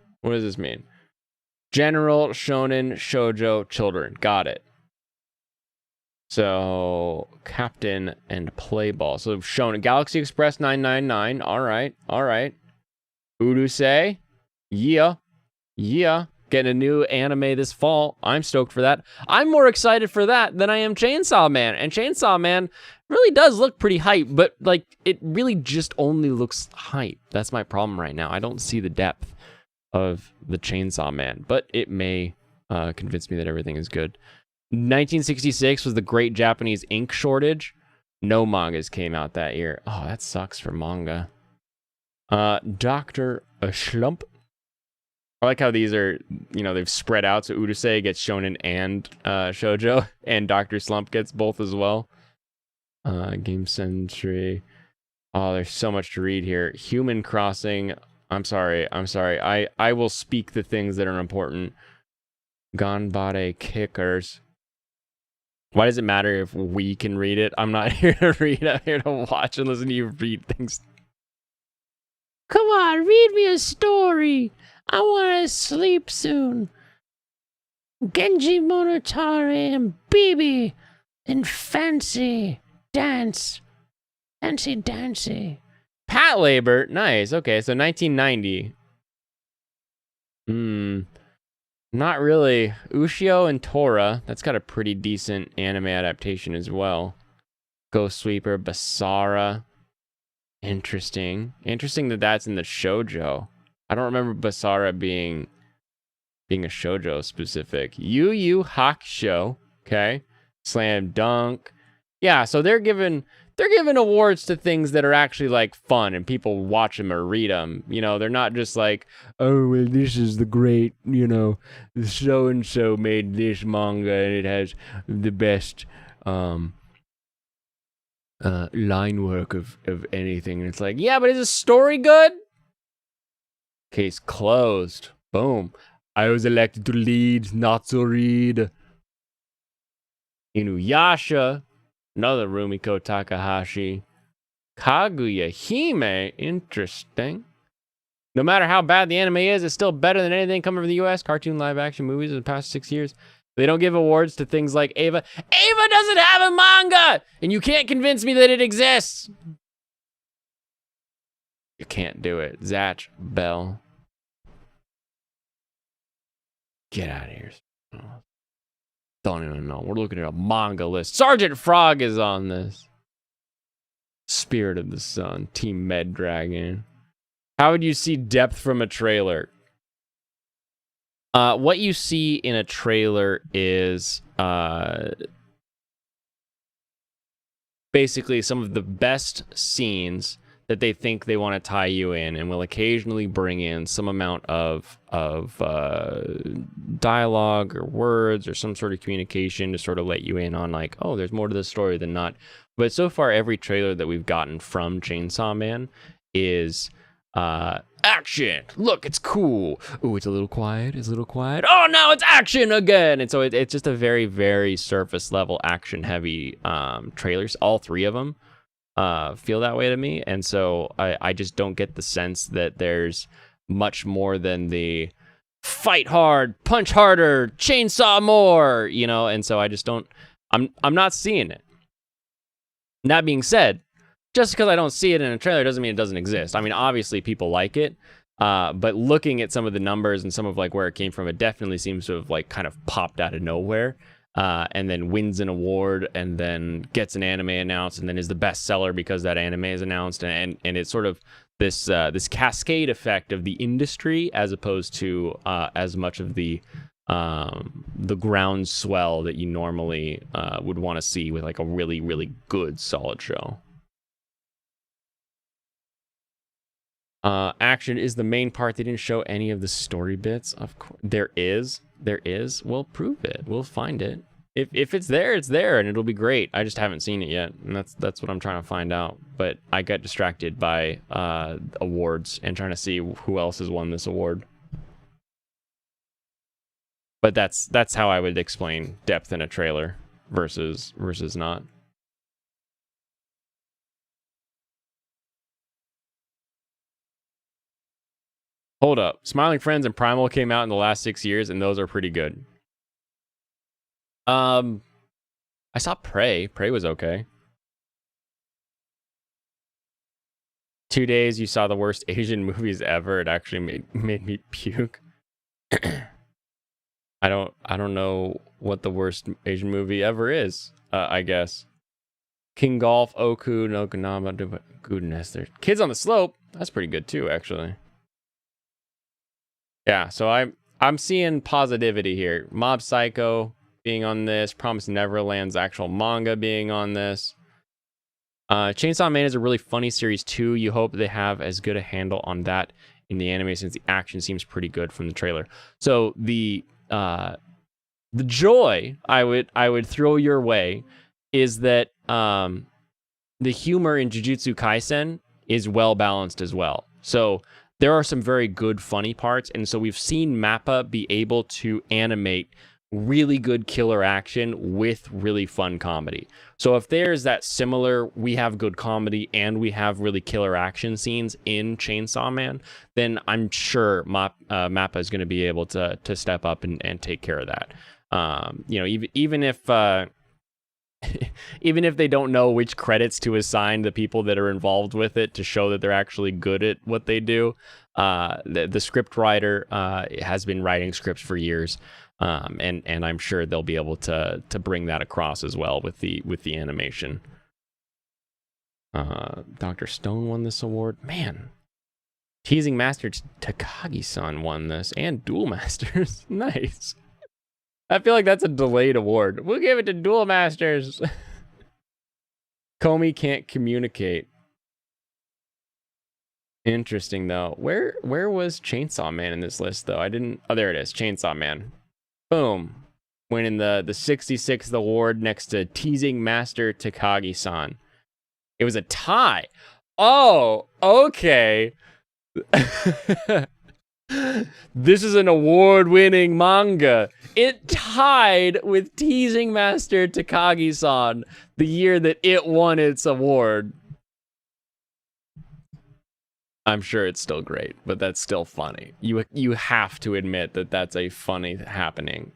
General Shonen Shoujo Children. Got it. So, Captain and Playball. So, Shonen Galaxy Express 999. All right. Urusei. Yeah. Getting a new anime this fall. I'm stoked for that. I'm more excited for that than I am Chainsaw Man. And Chainsaw Man really does look pretty hype, but like it really just only looks hype. That's my problem right now. I don't see the depth of the Chainsaw Man, but it may convince me that everything is good. 1966 was the Great Japanese Ink Shortage. No mangas came out that year. Oh, that sucks for manga. Dr. Slump. I like how these are, they've spread out. So Urusei gets shonen and shoujo, and Dr. Slump gets both as well. Game Century. Oh, there's so much to read here. Human Crossing. I'm sorry. I will speak the things that are important. Ganbare Kickers. Why does it matter if we can read it? I'm not here to read. I'm here to watch and listen to you read things. Come on, read me a story. I want to sleep soon. Genji Monogatari and Bibi and Fancy Dance. Fancy Dancy. Patlabor. Nice. Okay, so 1990. Not really. Ushio and Tora. That's got a pretty decent anime adaptation as well. Ghost Sweeper, Basara. Interesting that that's in the shoujo. I don't remember Basara being a shoujo specific. Yu Yu Hakusho. Okay. Slam Dunk. Yeah, so they're giving awards to things that are actually like fun and people watch them or read them. They're not just like, oh, well, this is the great, so and so made this manga and it has the best line work of anything. And it's like, yeah, but is the story good? Case closed. Boom. I was elected to lead, not to read. Inuyasha. Another Rumiko Takahashi. Kaguya Hime. Interesting. No matter how bad the anime is, it's still better than anything coming from the US. Cartoon live action movies in the past 6 years. They don't give awards to things like Eva. Eva doesn't have a manga! And you can't convince me that it exists. You can't do it. Zatch Bell. Get out of here. Don't even know. We're looking at a manga list. Sergeant Frog is on this. Spirit of the Sun. Team Med Dragon. How would you see depth from a trailer? What you see in a trailer is basically some of the best scenes that they think they want to tie you in, and will occasionally bring in some amount of dialogue or words or some sort of communication to sort of let you in on like, oh, there's more to this story than not. But so far, every trailer that we've gotten from Chainsaw Man is action. Look, it's cool. Ooh, it's a little quiet. It's a little quiet. Oh, now it's action again. And so it's just a very, very surface level action heavy trailers. All three of them feel that way to me. And so I just don't get the sense that there's much more than the fight hard, punch harder, chainsaw more, you know. And so I just don't, I'm not seeing it. That being said, just because I don't see it in a trailer doesn't mean it doesn't exist. I mean, obviously people like it, but looking at some of the numbers and some of like where it came from, it definitely seems to have like kind of popped out of nowhere, and then wins an award, and then gets an anime announced, and then is the bestseller because that anime is announced, and it's sort of this cascade effect of the industry as opposed to as much of the groundswell that you normally would want to see with like a really, really good solid show. Action is the main part. They didn't show any of the story bits. Of course, there is. We'll prove it. We'll find it. If it's there, it's there, and it'll be great. I just haven't seen it yet, and that's what I'm trying to find out. But I got distracted by awards and trying to see who else has won this award. But that's how I would explain depth in a trailer versus not. Hold up. Smiling Friends and Primal came out in the last 6 years, and those are pretty good. I saw Prey. Prey was okay. 2 days, you saw the worst Asian movies ever. It actually made me puke. I don't know what the worst Asian movie ever is. I guess King Golf, Oku, no Ganama, goodness. There's Kids on the Slope. That's pretty good too, actually. Yeah, so I'm seeing positivity here. Mob Psycho being on this, Promised Neverland's actual manga being on this. Chainsaw Man is a really funny series too. You hope they have as good a handle on that in the anime, since the action seems pretty good from the trailer. So the joy I would throw your way is that the humor in Jujutsu Kaisen is well balanced as well. So there are some very good funny parts, and so we've seen Mappa be able to animate really good killer action with really fun comedy. So if there's that similar, we have good comedy and we have really killer action scenes in Chainsaw Man, then I'm sure Mappa is going to be able to step up and take care of that. You know, even if even if they don't know which credits to assign the people that are involved with it to show that they're actually good at what they do, the script writer has been writing scripts for years, and I'm sure they'll be able to bring that across as well with the animation. Dr. Stone won this award. Man, Teasing Master Takagi-san won this, and Duel Masters. Nice. I feel like that's a delayed award. We'll give it to Duel Masters. Comey can't communicate. Interesting, though. Where was Chainsaw Man in this list, though? I didn't... Oh, there it is. Chainsaw Man. Boom. Winning the 66th award next to Teasing Master Takagi-san. It was a tie. Oh, okay. This is an award-winning manga. It tied with Teasing Master Takagi-san the year that it won its award. I'm sure it's still great, but that's still funny. You have to admit that that's a funny happening.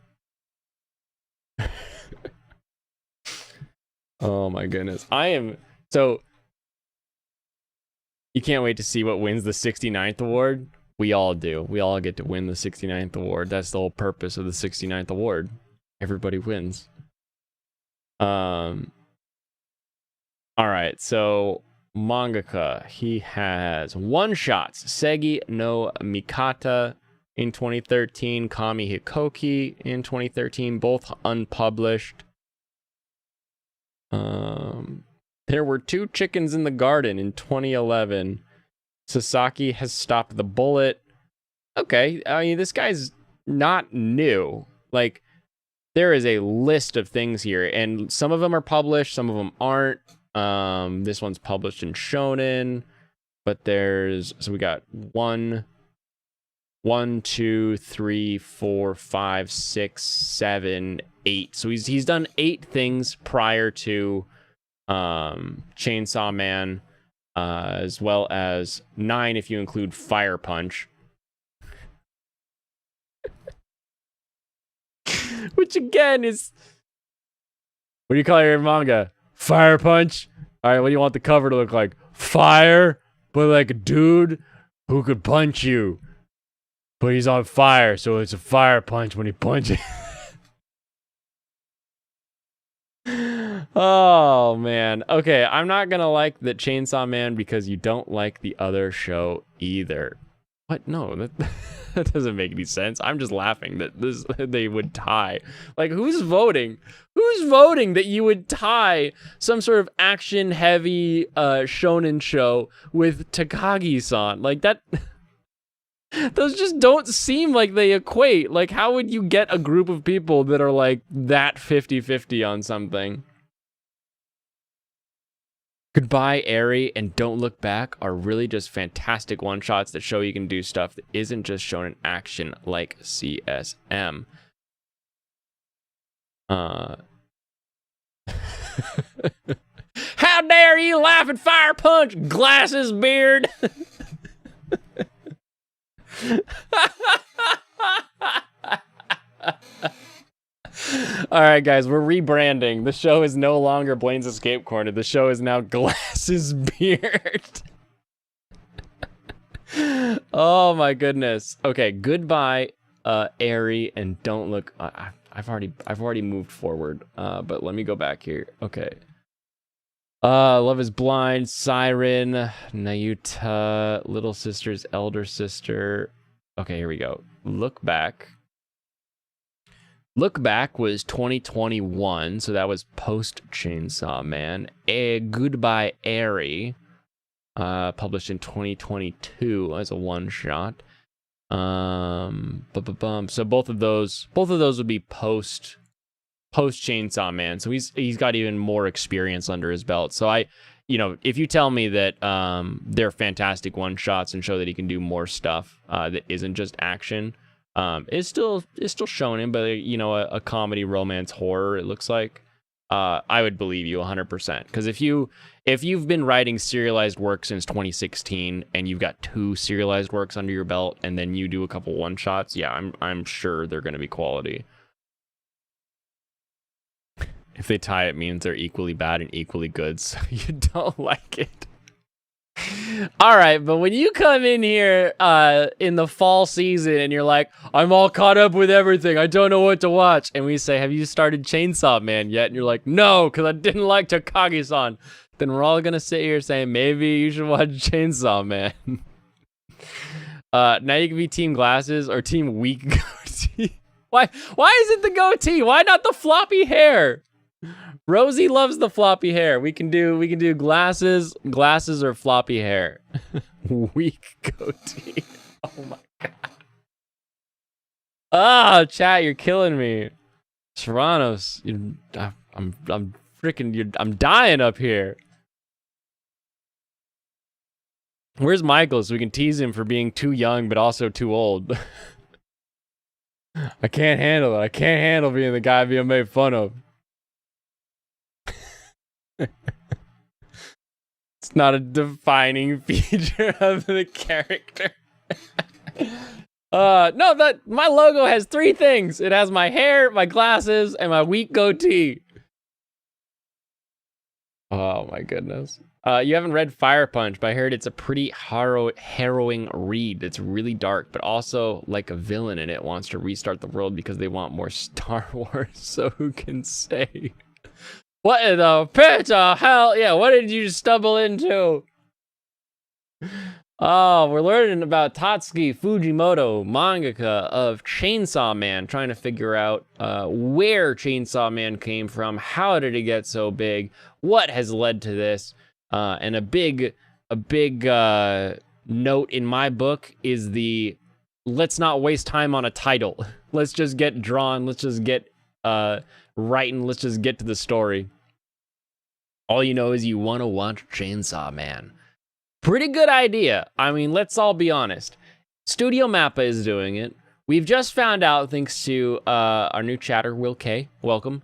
Oh my goodness. So you can't wait to see what wins the 69th award. We all do. We all get to win the 69th award. That's the whole purpose of the 69th award. Everybody wins. All right, so mangaka, he has one shots. Segi no Mikata in 2013, Kami Hikoki in 2013, both unpublished. There were 2 Chickens in the Garden in 2011. Sasaki Has Stopped the Bullet. Okay, I mean, this guy's not new. Like, there is a list of things here, and some of them are published, some of them aren't. This one's published in Shonen, but so we got 1, 2, 3, 4, 5, 6, 7, 8. So he's done 8 things prior to Chainsaw Man, as well as 9 if you include Fire Punch. Which again is, what do you call your manga? Fire Punch? All right, what do you want the cover to look like? Fire, but like a dude who could punch you, but he's on fire, so it's a fire punch when he punches. Oh man. Okay, I'm not gonna like the Chainsaw Man because you don't like the other show either. What? No, that doesn't make any sense. I'm just laughing that they would tie. Like, who's voting? Who's voting that you would tie some sort of action-heavy shonen show with Takagi-san? Like, that... Those just don't seem like they equate. Like, how would you get a group of people that are, like, that 50-50 on something? Goodbye, Eri, and Don't Look Back are really just fantastic one-shots that show you can do stuff that isn't just shown in action like CSM. How dare you laugh at Fire Punch, Glasses Beard? All right, guys, we're rebranding. The show is no longer Blaine's Escape Corner. The show is now Glasses Beard. Oh my goodness. Okay, goodbye, Eri, and Don't Look. I've already moved forward. But let me go back here. Okay. Love Is Blind, Siren, Nayuta, Little Sister's Elder Sister. Okay, here we go. Look Back. Look Back was 2021, so that was post Chainsaw Man. Goodbye, Eri, published in 2022 as a one-shot. So both of those would be post Chainsaw Man. So he's got even more experience under his belt. So if you tell me that they're fantastic one-shots and show that he can do more stuff that isn't just action. It's still shonen, but a comedy, romance, horror. It looks like I would believe you 100%. Because if you've been writing serialized work since 2016 and you've got 2 serialized works under your belt, and then you do a couple one shots, yeah, I'm sure they're going to be quality. If they tie, it means they're equally bad and equally good, so you don't like it. All right, but when you come in here in the fall season and you're like, I'm all caught up with everything, I don't know what to watch, and we say, have you started Chainsaw Man yet? And you're like, no, because I didn't like Takagi-san. Then we're all gonna sit here saying, maybe you should watch Chainsaw Man. Now you can be Team Glasses or Team Weak Goatee. Why is it the goatee? Why not the floppy hair? Rosie loves the floppy hair. We can do glasses or floppy hair. Weak goatee. Oh my god. Ah, chat, you're killing me. Serranos, I'm freaking, I'm dying up here. Where's Michael so we can tease him for being too young but also too old? I can't handle it. I can't handle being the guy being made fun of. It's not a defining feature of the character. No, that my logo has 3 things. It has my hair, my glasses, and my weak goatee. Oh my goodness. You haven't read Fire Punch, but I heard it's a pretty harrowing read. It's really dark, but also like a villain in it wants to restart the world because they want more Star Wars. So who can say? What in the pit of hell? Yeah, what did you stumble into? Oh, we're learning about Tatsuki Fujimoto, mangaka of Chainsaw Man, trying to figure out where Chainsaw Man came from, how did it get so big, what has led to this, and a big note in my book is the let's not waste time on a title. Let's just get drawn. Let's just get writing. Let's just get to the story. All you know is you want to watch Chainsaw Man. Pretty good idea. I mean, let's all be honest. Studio Mappa is doing it. We've just found out, thanks to our new chatter, Will K. Welcome.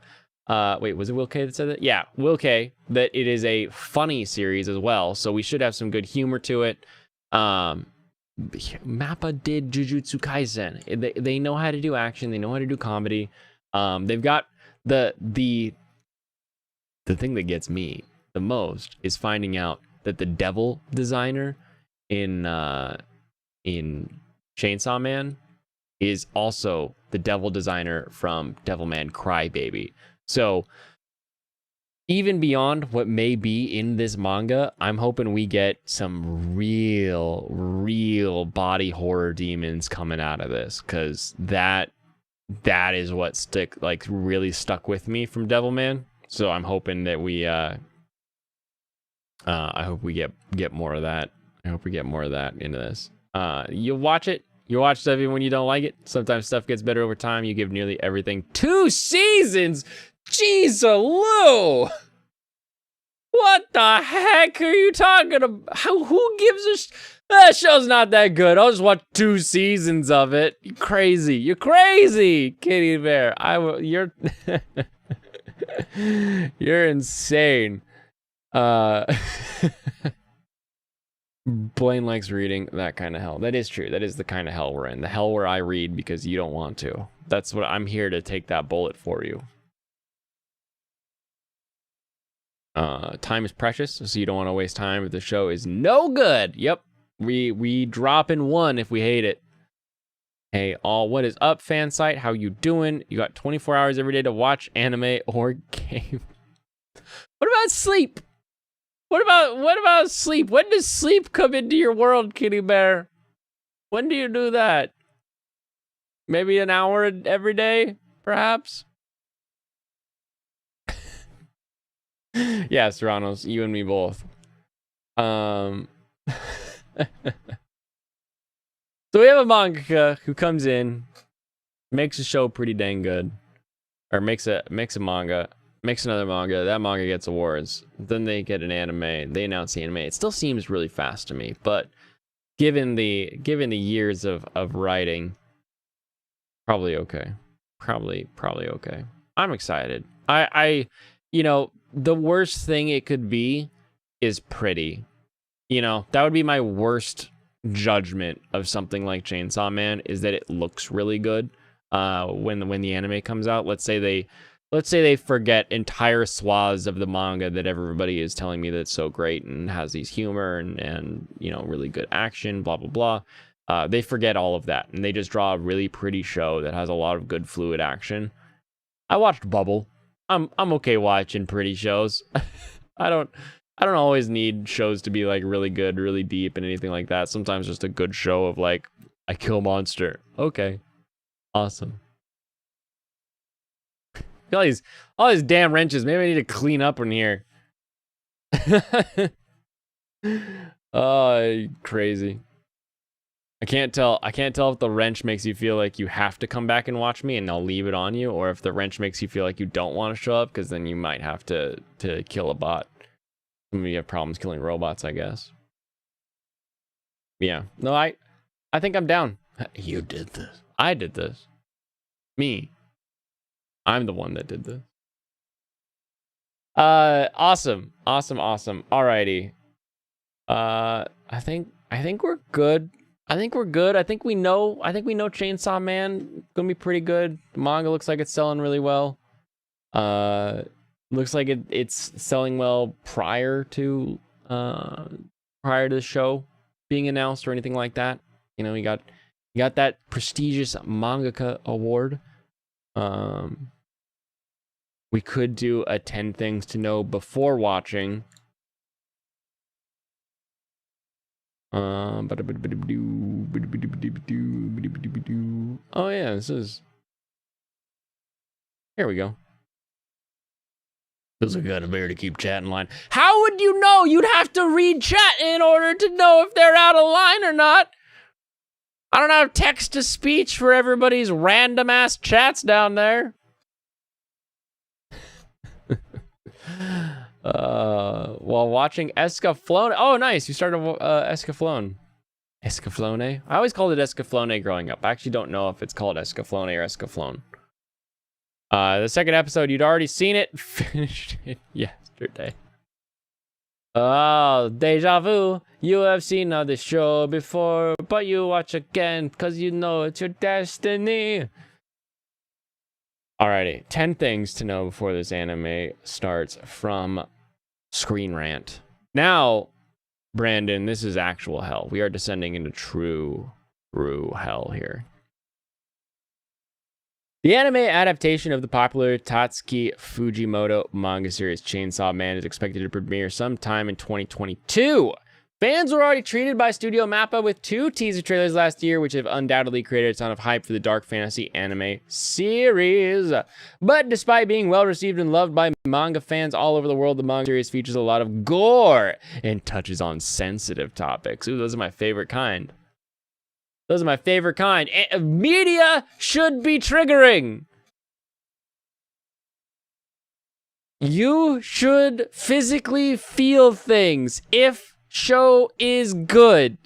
Wait, was it Will K that said that? Yeah, Will K. That it is a funny series as well, so we should have some good humor to it. Mappa did Jujutsu Kaisen. They know how to do action. They know how to do comedy. They've got the thing that gets me the most is finding out that the devil designer in Chainsaw Man is also the devil designer from Devilman Crybaby. So even beyond what may be in this manga, I'm hoping we get some real body horror demons coming out of this, because that is what really stuck with me from Devilman. So I'm hoping that we I hope we get more of that. I hope we get more of that into this. You'll watch it. You watch stuff even when you don't like it. Sometimes stuff gets better over time. You give nearly everything 2 seasons. Jeez, Lou. What the heck are you talking about? Who gives a that show's not that good. I'll just watch 2 seasons of it. You're crazy. You're crazy, Kitty Bear. You're you're insane. Blaine likes reading that kind of hell. That is true. That is the kind of hell we're in. The hell where I read because you don't want to. That's what I'm here to take that bullet for you. Time is precious, so you don't want to waste time if the show is no good. Yep. We drop in 1 if we hate it. Hey, all, what is up, fan site? How you doing? You got 24 hours every day to watch anime or game. What about sleep? What about sleep? When does sleep come into your world, Kitty Bear? When do you do that? Maybe an hour every day, perhaps? Yeah, Serranos, you and me both. So we have a mangaka who comes in, makes a show pretty dang good, or makes a manga, makes another manga. That manga gets awards. Then they get an anime. They announce the anime. It still seems really fast to me, but given the years of writing, probably okay. Probably okay. I'm excited. I you know, the worst thing it could be is pretty. You know, that would be my worst judgment of something like Chainsaw Man, is that it looks really good when the anime comes out. Let's say they forget entire swaths of the manga that everybody is telling me that's so great and has these humor and you know, really good action, blah blah blah. They forget all of that and they just draw a really pretty show that has a lot of good fluid action. I watched Bubble. I'm okay watching pretty shows. I don't always need shows to be like really good, really deep and anything like that. Sometimes just a good show of like, I kill monster. Okay. Awesome. All these damn wrenches. Maybe I need to clean up in here. Oh, crazy. I can't tell if the wrench makes you feel like you have to come back and watch me and I'll leave it on you, or if the wrench makes you feel like you don't want to show up, because then you might have to kill a bot. Some of you have problems killing robots, I guess. Yeah. No, I think I'm down. You did this. I did this. Me. I'm the one that did this. Awesome. Alrighty. I think we're good. I think we know Chainsaw Man gonna be pretty good. The manga looks like it's selling really well. Looks like it's selling well prior to the show being announced or anything like that. You know, you got that prestigious mangaka award. We could do a 10 things to know before watching. Oh yeah, this is. Here we go. Feels like I got a bear to keep chat in line. How would you know? You'd have to read chat in order to know if they're out of line or not. I don't have text to speech for everybody's random ass chats down there. While watching Escaflowne. Oh, nice. You started Escaflowne. Escaflowne? I always called it Escaflowne growing up. I actually don't know if it's called Escaflowne or Escaflowne. The second episode, you'd already seen it. Finished it yesterday. Oh, deja vu. You have seen the show before, but you watch again because you know it's your destiny. Alrighty, 10 things to know before this anime starts from Screen Rant. Now, Brandon, this is actual hell. We are descending into true hell here. The anime adaptation of the popular Tatsuki Fujimoto manga series Chainsaw Man is expected to premiere sometime in 2022. Fans were already treated by Studio Mappa with 2 teaser trailers last year, which have undoubtedly created a ton of hype for the dark fantasy anime series. But despite being well received and loved by manga fans all over the world, the manga series features a lot of gore and touches on sensitive topics. Ooh, those are my favorite kind. Those are my favorite kind. Media should be triggering. You should physically feel things if show is good.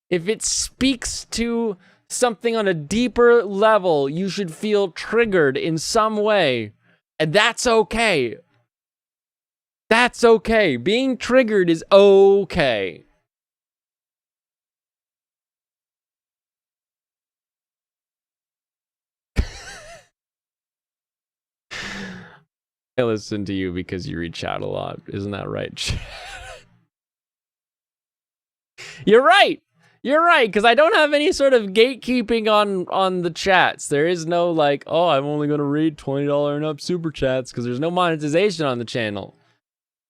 If it speaks to something on a deeper level, you should feel triggered in some way. And that's okay. That's okay. Being triggered is okay. I listen to you because you read chat a lot. Isn't that right? You're right. You're right, because I don't have any sort of gatekeeping on the chats. There is no like, oh, I'm only going to read $20 and up super chats because there's no monetization on the channel.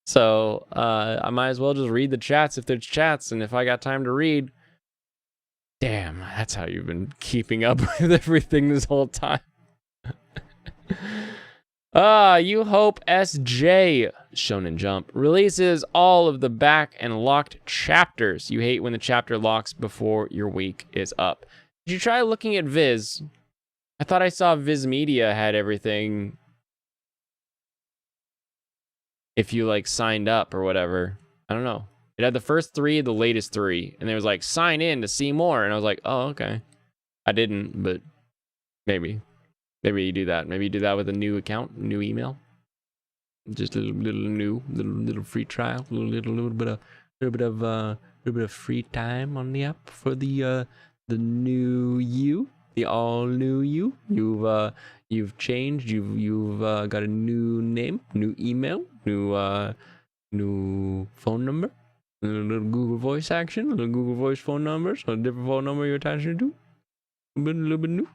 So I might as well just read the chats if there's chats, and if I got time to read. Damn, that's how you've been keeping up with everything this whole time. You Hope SJ Shonen Jump releases all of the back and locked chapters. You hate when the chapter locks before your week is up. Did you try looking at Viz? I thought I saw Viz Media had everything if you like signed up or whatever. I don't know. It had the first 3, the latest 3, and there was like sign in to see more, and I was like, oh, okay. I didn't, but maybe you do that. Maybe you do that with a new account, new email. Just a little free trial, little bit of free time on the app for the new you, the all new you. You've changed. You've got a new name, new email, new phone number, a little Google Voice action, a little Google Voice phone number, so a different phone number you're attaching it to. A little bit new.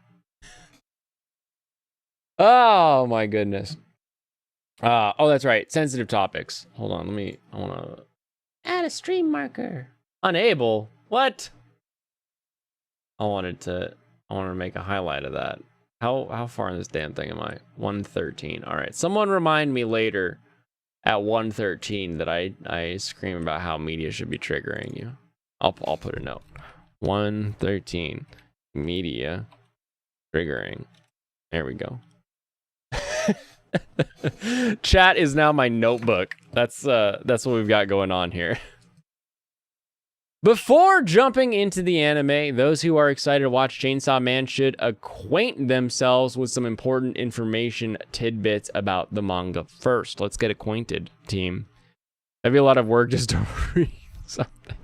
Oh my goodness. Oh, that's right. Sensitive topics. Hold on, I want to add a stream marker. Unable. What? I wanted to make a highlight of that. How far in this damn thing am I? 113. All right. Someone remind me later at 113 that I scream about how media should be triggering you. I'll put a note. 113 media triggering. There we go. Chat is now my notebook. That's what we've got going on here. Before jumping into the anime, those who are excited to watch Chainsaw Man should acquaint themselves with some important information tidbits about the manga first. Let's get acquainted, team. That'd be a lot of work just to read something.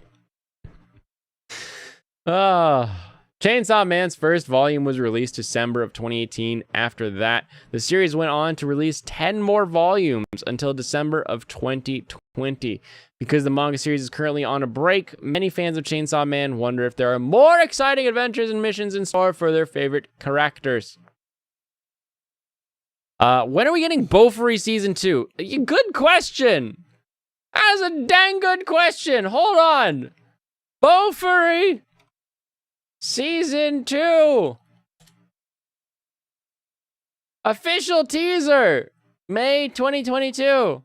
Chainsaw Man's first volume was released December of 2018. After that, the series went on to release 10 more volumes until December of 2020. Because the manga series is currently on a break, many fans of Chainsaw Man wonder if there are more exciting adventures and missions in store for their favorite characters. When are we getting Bofuri Season 2? Good question! That's a dang good question! Hold on! Bofuri Season 2. Official teaser. May 2022.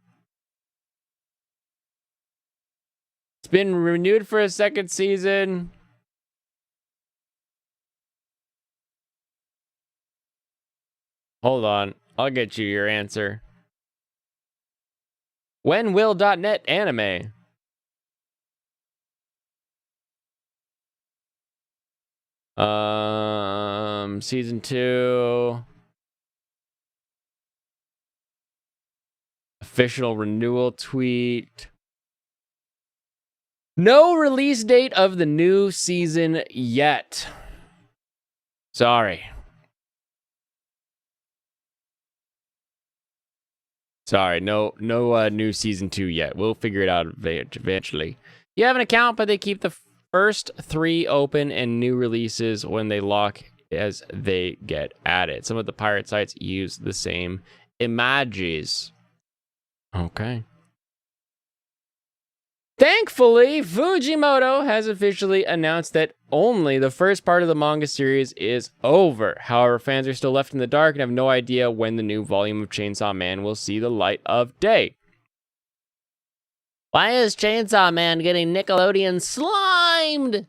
It's been renewed for a second season. Hold on. I'll get you your answer. When will .net anime? Season 2. Official renewal tweet. No release date of the new season yet. Sorry. No new season 2 yet. We'll figure it out eventually. You have an account, but they keep the first 3 open and new releases when they lock as they get added. Some of the pirate sites use the same emojis. Okay. Thankfully, Fujimoto has officially announced that only the first part of the manga series is over. However, fans are still left in the dark and have no idea when the new volume of Chainsaw Man will see the light of day. Why is Chainsaw Man getting Nickelodeon slimed?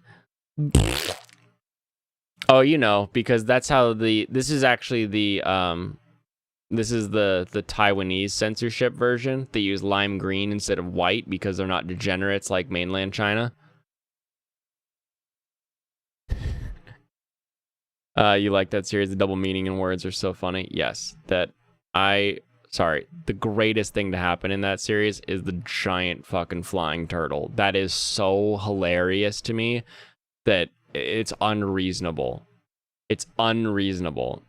Oh, you know, because that's how this is actually the Taiwanese censorship version. They use lime green instead of white because they're not degenerates like mainland China. You like that series? The double meaning in words are so funny. Yes, the greatest thing to happen in that series is the giant fucking flying turtle. That is so hilarious to me that it's unreasonable. It's unreasonable.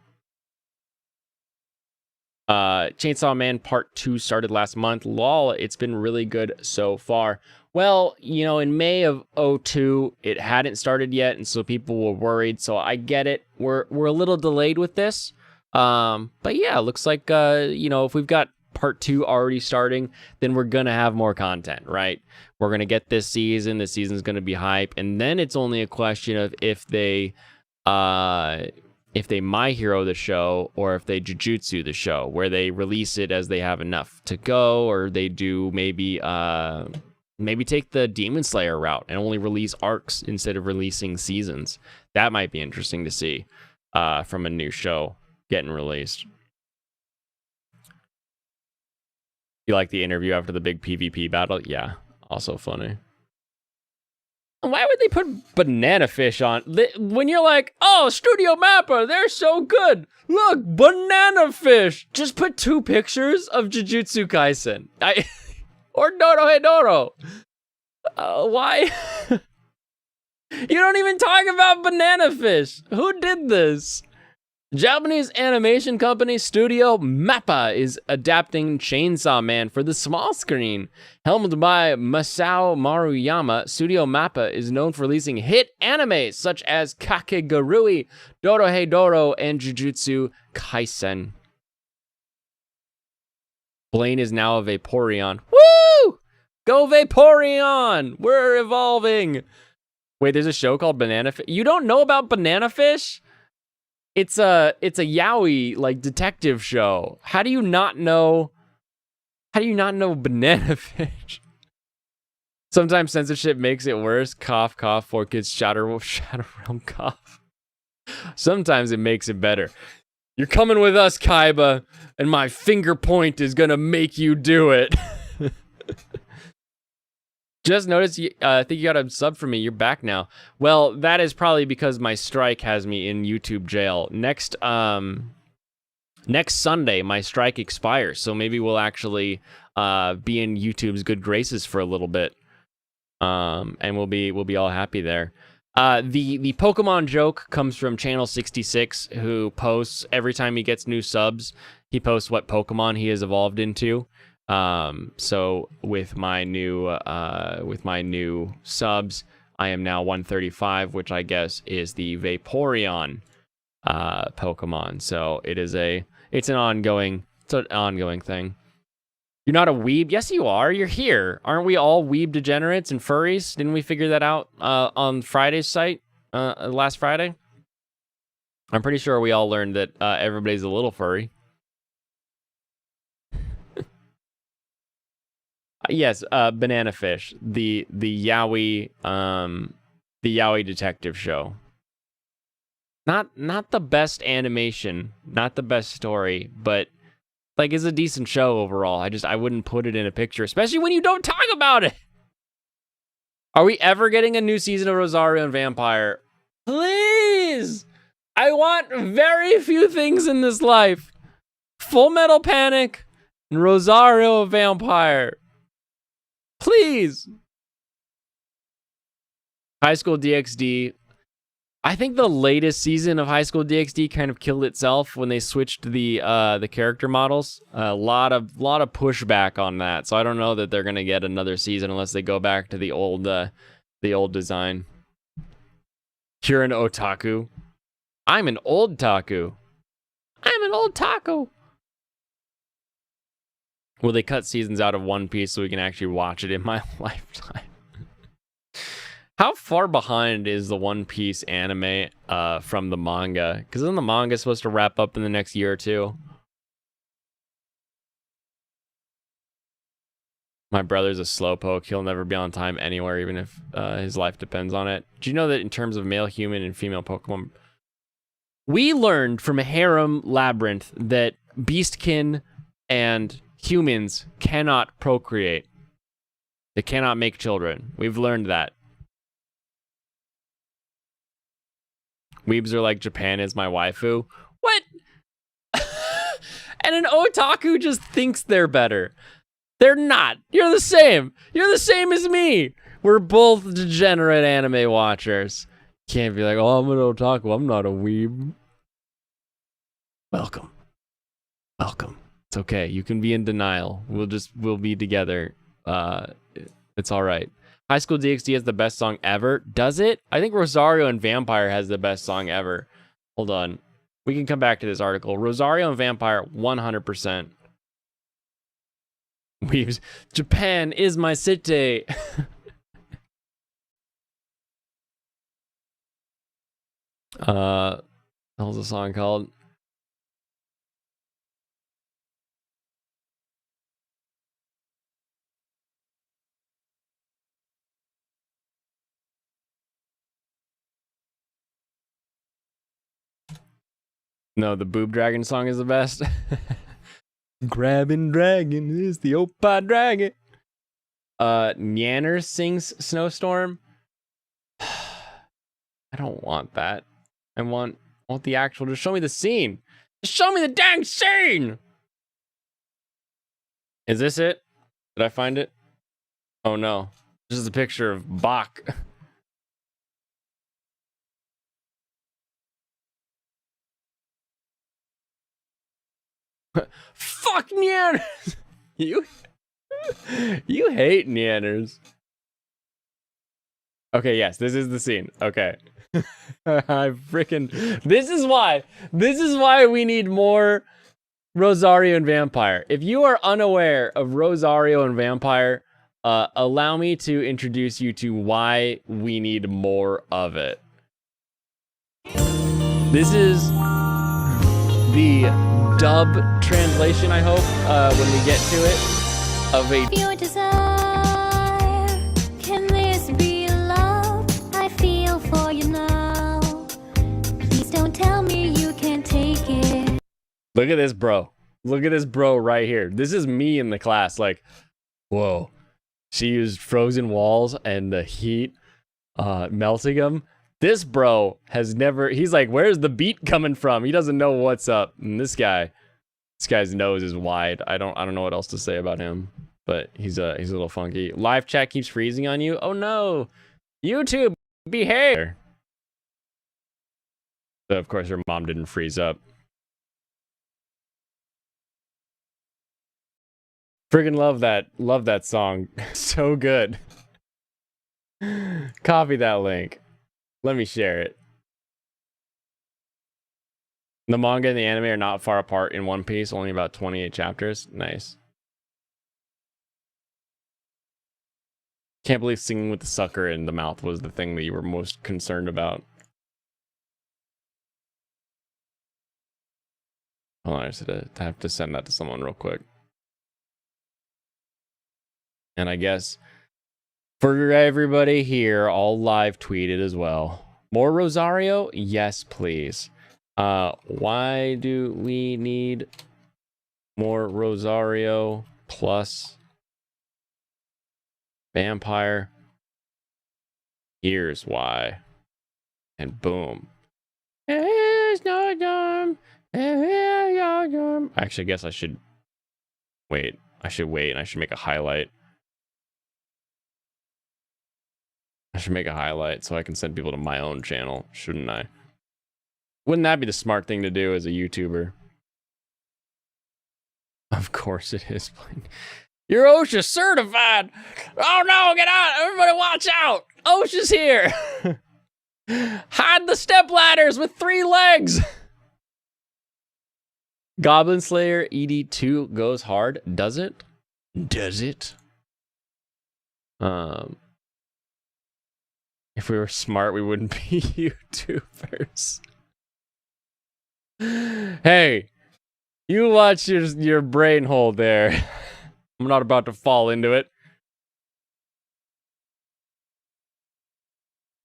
Chainsaw Man Part 2 started last month. Lol, it's been really good so far. Well, you know, in May of 2002, it hadn't started yet, and so people were worried, so I get it. We're a little delayed with this. But yeah, it looks like, you know, if we've got Part 2 already starting, then we're gonna have more content, right? We're gonna get this season. The season's gonna be hype, and then it's only a question of if they My Hero the show or if they Jujutsu the show, where they release it as they have enough to go, or they do maybe take the Demon Slayer route and only release arcs instead of releasing seasons. That might be interesting to see from a new show getting released. You like the interview after the big PvP battle? Yeah, also funny. Why would they put Banana Fish on? When you're like, oh, Studio Mappa, they're so good. Look, Banana Fish. Just put 2 pictures of Jujutsu Kaisen. Or Dorohedoro. Why? You don't even talk about Banana Fish. Who did this? Japanese animation company Studio Mappa is adapting Chainsaw Man for the small screen. Helmed by Masao Maruyama, Studio Mappa is known for releasing hit animes such as Kakegurui, Dorohedoro, and Jujutsu Kaisen. Blaine is now a Vaporeon. Woo! Go Vaporeon! We're evolving! Wait, there's a show called Banana Fish? You don't know about Banana Fish? It's a yaoi like detective show. How do you not know Banana Fish? Sometimes censorship makes it worse. Cough, cough, 4 kids, Shadow Realm cough. Sometimes it makes it better. You're coming with us, Kaiba, and my finger point is gonna make you do it. Just noticed, I think you got a sub for me. You're back now. Well, that is probably because my strike has me in YouTube jail. Next Sunday, my strike expires, so maybe we'll actually be in YouTube's good graces for a little bit, and we'll be all happy there. The Pokemon joke comes from Channel 66, who posts every time he gets new subs. He posts what Pokemon he has evolved into. So with my new subs, I am now 135, which I guess is the Vaporeon Pokemon. So it's an ongoing thing. You're not a weeb? Yes, you are. You're here. Aren't we all weeb degenerates and furries? Didn't we figure that out on Friday's site last Friday? I'm pretty sure we all learned that everybody's a little furry. Yes, Banana Fish, the Yaoi detective show. Not the best animation, not the best story, but like it's a decent show overall. I wouldn't put it in a picture, especially when you don't talk about it. Are we ever getting a new season of Rosario and Vampire? Please! I want very few things in this life. Full Metal Panic and Rosario and Vampire. Please. High School DxD. I think the latest season of High School DxD kind of killed itself when they switched the character models. A lot of pushback on that. So I don't know that they're gonna get another season unless they go back to the old design. You're an otaku. I'm an old taku. I'm an old taku. Will they cut seasons out of One Piece so we can actually watch it in my lifetime? How far behind is the One Piece anime from the manga? Because then the manga is supposed to wrap up in the next year or two. My brother's a slowpoke. He'll never be on time anywhere, even if his life depends on it. Do you know that in terms of male human and female Pokemon, we learned from Harem Labyrinth that Beastkin and humans cannot procreate. They cannot make children. We've learned that. Weebs are like, Japan is my waifu. What? And an otaku just thinks they're better. They're not. You're the same. You're the same as me. We're both degenerate anime watchers. Can't be like, oh, I'm an otaku. I'm not a weeb. Welcome. Welcome. It's okay. You can be in denial. We'll be together. It's all right. High School DxD has the best song ever. Does it? I think Rosario and Vampire has the best song ever. Hold on. We can come back to this article. Rosario and Vampire, 100%. Weaves. Japan is my city. What was the song called? No, the Boob Dragon song is the best. Grabbing Dragon is the Oppa Dragon. Nanners sings Snowstorm. I don't want that. I want the actual. Just show me the scene. Just show me the dang scene. Is this it? Did I find it? Oh no. This is a picture of Bach. Fuck Neanners! You hate Neanners. Okay, yes, this is the scene. Okay. I freaking this is why we need more Rosario and Vampire. If you are unaware of Rosario and Vampire, allow me to introduce you to why we need more of it. This is the dub translation, I hope, when we get to it, of a Your desire, can this be love? I feel for you now. Please don't tell me you can't take it. Look at this bro. Look at this bro right here. This is me in the class, like, whoa. She used frozen walls and the heat melting them. This bro has never, he's like, where's the beat coming from? He doesn't know what's up. And this guy's nose is wide. I don't know what else to say about him, but he's a little funky. Live chat keeps freezing on you. Oh no. YouTube, behave. So of course her mom didn't freeze up. Friggin' love that song. So good. Copy that link. Let me share it. The manga and the anime are not far apart in One Piece, only about 28 chapters. Nice. Can't believe singing with the sucker in the mouth was the thing that you were most concerned about. Hold on, I just have to send that to someone real quick. And I guess for everybody here, I'll live tweet it as well. More Rosario? Yes, please. Why do we need more Rosario plus vampire? Here's why. And boom. It's no dumb. Actually, I guess I should wait. I should wait and I should make a highlight. I should make a highlight so I can send people to my own channel, shouldn't I? Wouldn't that be the smart thing to do as a YouTuber? Of course it is. You're OSHA certified! Oh no, get out! Everybody watch out! OSHA's here! Hide the step ladders with 3 legs! Goblin Slayer ED2 goes hard. Does it? Does it? If we were smart, we wouldn't be YouTubers. Hey, you watch your brain hole there. I'm not about to fall into it.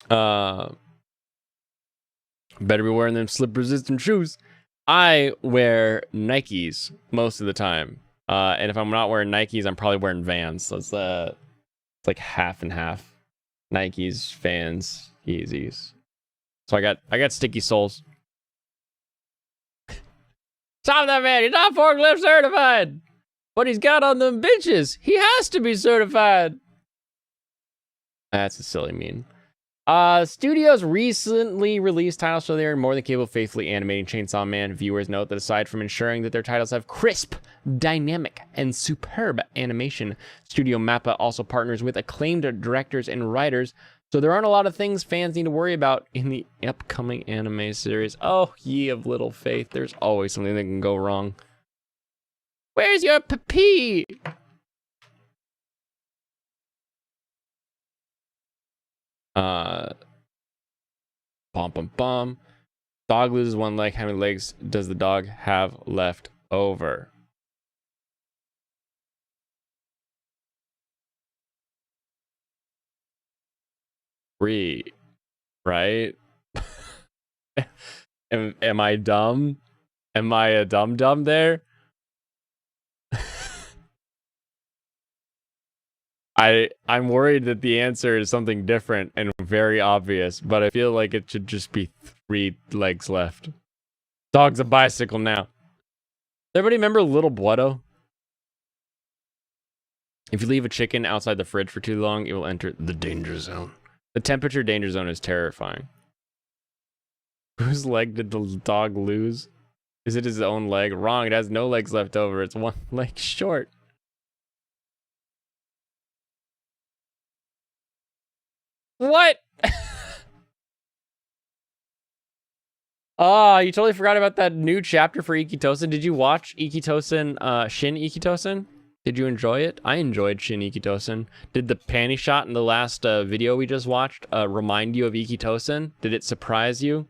Better be wearing them slip-resistant shoes. I wear Nikes most of the time. And if I'm not wearing Nikes, I'm probably wearing Vans. So it's like half and half. Nikes, Vans, Yeezys. So I got sticky soles. Stop that man! He's not forklift certified! But he's got on them benches! He has to be certified! That's a silly meme. Studios recently released titles so they are more than capable of faithfully animating Chainsaw Man. Viewers note that aside from ensuring that their titles have crisp, dynamic, and superb animation, Studio Mappa also partners with acclaimed directors and writers, so there aren't a lot of things fans need to worry about in the upcoming anime series. Oh, ye of little faith, there's always something that can go wrong. Where's your pee? Bum. Dog loses 1 leg. How many legs does the dog have left over? Three, right? Am I dumb? Am I a dumb there? I'm worried that the answer is something different and very obvious, but I feel like it should just be 3 legs left. Dog's a bicycle now. Everybody remember Little Bloodo? If you leave a chicken outside the fridge for too long, it will enter the danger zone. The temperature danger zone is terrifying. Whose leg did the dog lose? Is it his own leg? Wrong, it has no legs left over. It's 1 leg short. What? Oh, you totally forgot about that new chapter for Ikitosen. Did you watch Ikitosen, Shin Ikitosen? Did you enjoy it? I enjoyed Shin Ikitosen. Did the panty shot in the last video we just watched remind you of Ikitosen? Did it surprise you?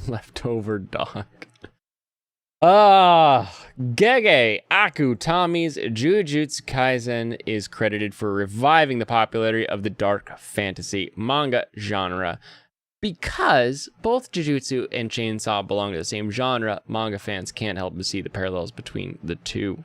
Leftover dog. Gege Akutami's Jujutsu Kaisen is credited for reviving the popularity of the dark fantasy manga genre. Because both Jujutsu and Chainsaw belong to the same genre, manga fans can't help but see the parallels between the two.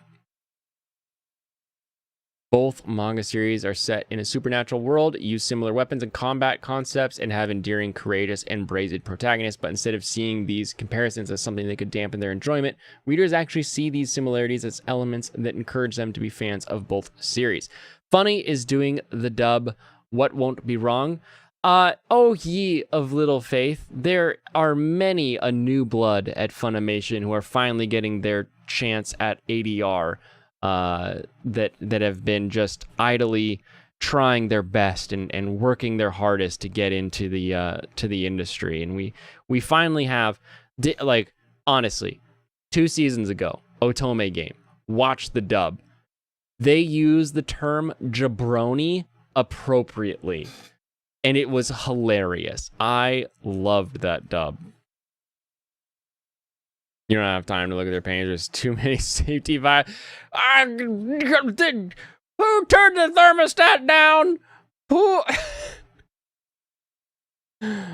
Both manga series are set in a supernatural world, use similar weapons and combat concepts, and have endearing, courageous, and brazen protagonists, but instead of seeing these comparisons as something that could dampen their enjoyment, readers actually see these similarities as elements that encourage them to be fans of both series. Funny is doing the dub What Won't Be Wrong. Oh ye of little faith, there are many a new blood at Funimation who are finally getting their chance at ADR. That have been just idly trying their best and working their hardest to get into the industry, and we finally have, like, honestly, 2 seasons ago, Otome Game, watch the dub. they use the term jabroni appropriately, and it was hilarious. I loved that dub. You don't have time to look at their page. There's too many safety vibes. Who turned the thermostat down? Who?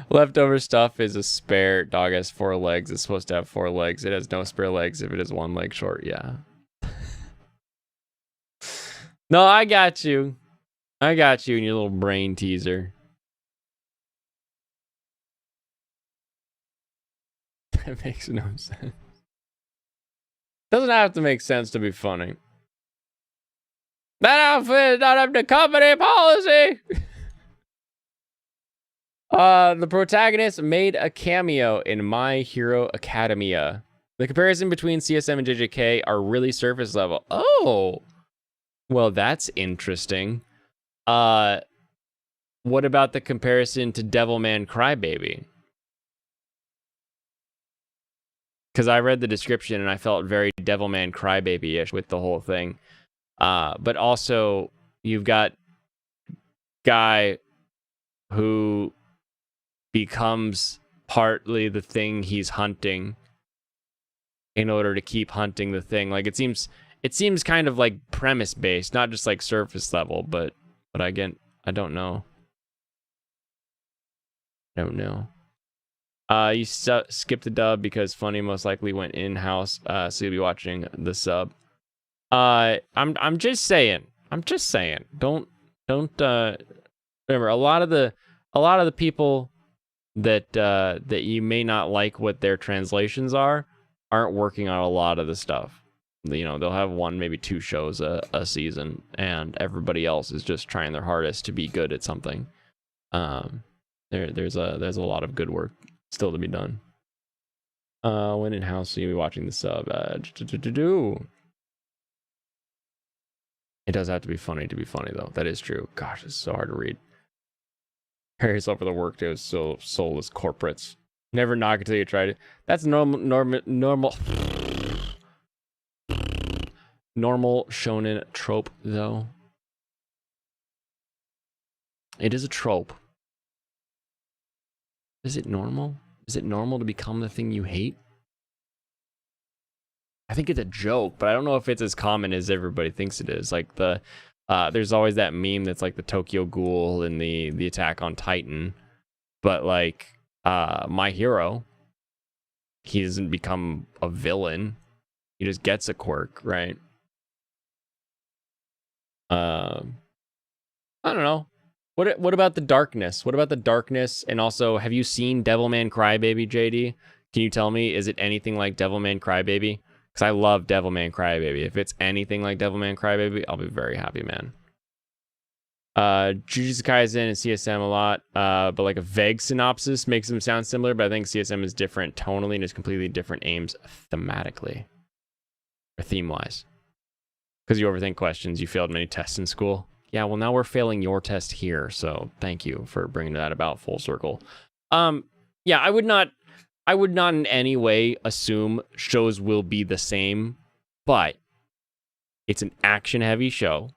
Leftover stuff is a spare. Dog has 4 legs. It's supposed to have 4 legs. It has no spare legs if it is 1 leg short. Yeah. No, I got you. I got you in your little brain teaser. That makes no sense. Doesn't have to make sense to be funny. That outfit is not up to company policy. The protagonist made a cameo in My Hero Academia. The comparison between CSM and JJK are really surface level. Oh, well, that's interesting. What about the comparison to Devilman Crybaby? Because I read the description and I felt very Devilman Crybaby-ish with the whole thing. But also, you've got guy who becomes partly the thing he's hunting in order to keep hunting the thing. Like, it seems kind of like premise based, not just like surface level. But again, I don't know. You skipped the dub because Funny most likely went in-house, so you'll be watching the sub. I'm just saying. Don't remember, a lot of the people that you may not like what their translations aren't working on a lot of the stuff. You know, they'll have 1, maybe 2 shows a season, and everybody else is just trying their hardest to be good at something. There's a lot of good work still to be done. When in house, so you'll be watching the sub. It does have to be funny though. That is true. Gosh, it's so hard to read. Prepare yourself for the workday with soulless corporates. Never knock until you tried it. That's normal shonen trope though. It is a trope. Is it normal? Is it normal to become the thing you hate? I think it's a joke, but I don't know if it's as common as everybody thinks it is. Like there's always that meme that's like the Tokyo Ghoul and the Attack on Titan. But like My Hero, he doesn't become a villain. He just gets a quirk, right? I don't know. What about the darkness? What about the darkness? And also, have you seen Devilman Crybaby, JD? Can you tell me, is it anything like Devilman Crybaby? Because I love Devilman Crybaby. If it's anything like Devilman Crybaby, I'll be very happy, man. Jujutsu Kaisen and CSM a lot, but like a vague synopsis makes them sound similar, but I think CSM is different tonally and is completely different aims thematically. Or theme-wise. Because you overthink questions, you failed many tests in school. Yeah, well, now we're failing your test here, so thank you for bringing that about full circle. Yeah, I would not in any way assume shows will be the same, but it's an action-heavy show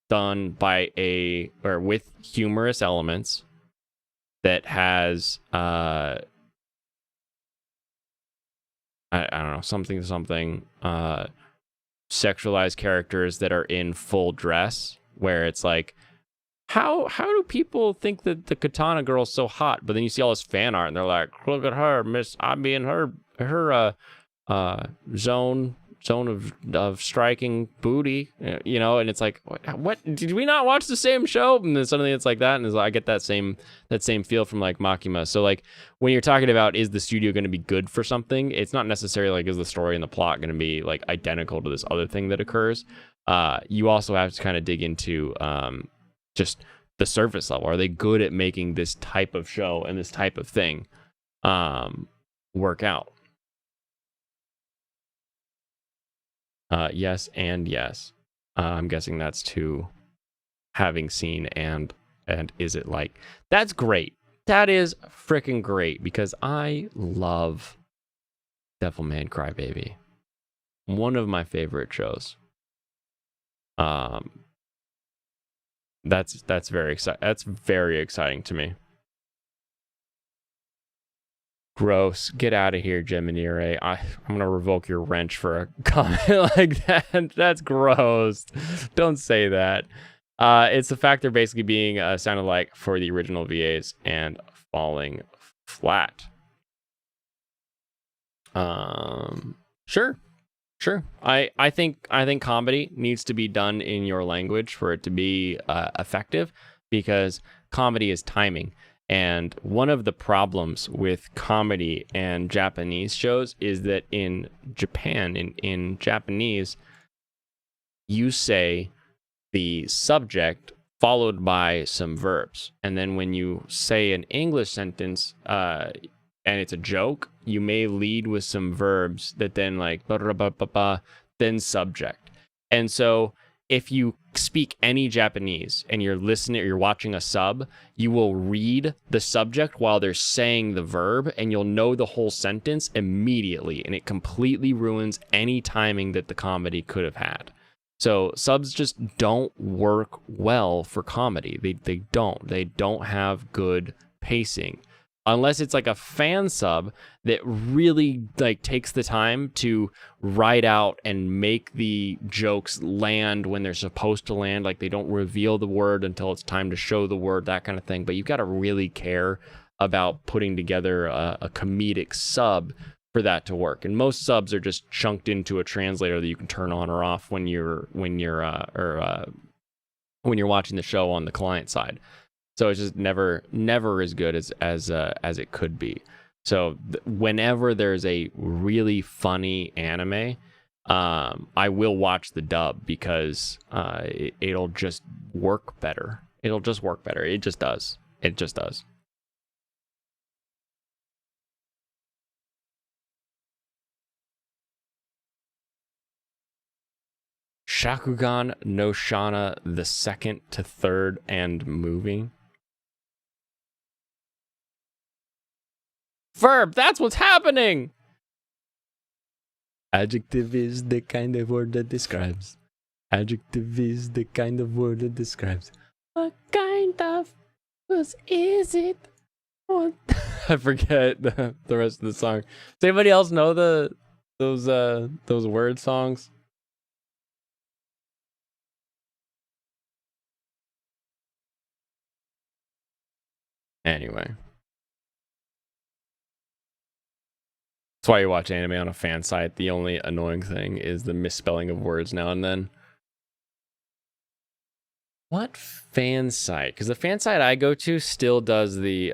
done by with humorous elements that has I don't know, something sexualized characters that are in full dress, where it's like, how do people think that the Katana girl's so hot? But then you see all this fan art and they're like, look at her, Miss, I be in her zone of striking booty, you know. And it's like, what did we not watch the same show? And then suddenly it's like that, and I get that same feel from like Makima. So like when you're talking about, is the studio going to be good for something, it's not necessarily like, is the story and the plot going to be like identical to this other thing that occurs. You also have to kind of dig into just the surface level. Are they good at making this type of show and this type of thing work out? Yes and yes. I'm guessing that's to having seen and is it like. That's great. That is freaking great, because I love Devilman Crybaby. One of my favorite shows. Um, that's very exciting. That's very exciting to me. Gross. Get out of here, Geminire. I'm gonna revoke your wrench for a comment like that. That's gross. Don't say that. It's the fact they're basically being sounded like for the original VAs and falling flat. Sure. I think comedy needs to be done in your language for it to be effective, because comedy is timing. And one of the problems with comedy and Japanese shows is that in Japan, in Japanese, you say the subject followed by some verbs. And then when you say an English sentence and it's a joke, you may lead with some verbs that then like, then subject. And so if you speak any Japanese and you're listening or you're watching a sub, you will read the subject while they're saying the verb, and you'll know the whole sentence immediately, and it completely ruins any timing that the comedy could have had. So subs just don't work well for comedy. They don't have good pacing. Unless it's like a fan sub that really like takes the time to write out and make the jokes land when they're supposed to land. Like they don't reveal the word until it's time to show the word, that kind of thing. But you've got to really care about putting together a comedic sub for that to work. And most subs are just chunked into a translator that you can turn on or off when you're watching the show on the client side. So it's just never as good as it could be. So whenever there's a really funny anime, I will watch the dub because it'll just work better. It'll just work better. It just does. It just does. Shakugan no Shana, the second to third and moving. Verb, that's what's happening. Adjective is the kind of word that describes. Adjective is the kind of word that describes. What kind of was is it? What? I forget the rest of the song. Does anybody else know those word songs? Anyway. That's why you watch anime on a fan site. The only annoying thing is the misspelling of words now and then. What fan site? Because the fan site I go to still does the,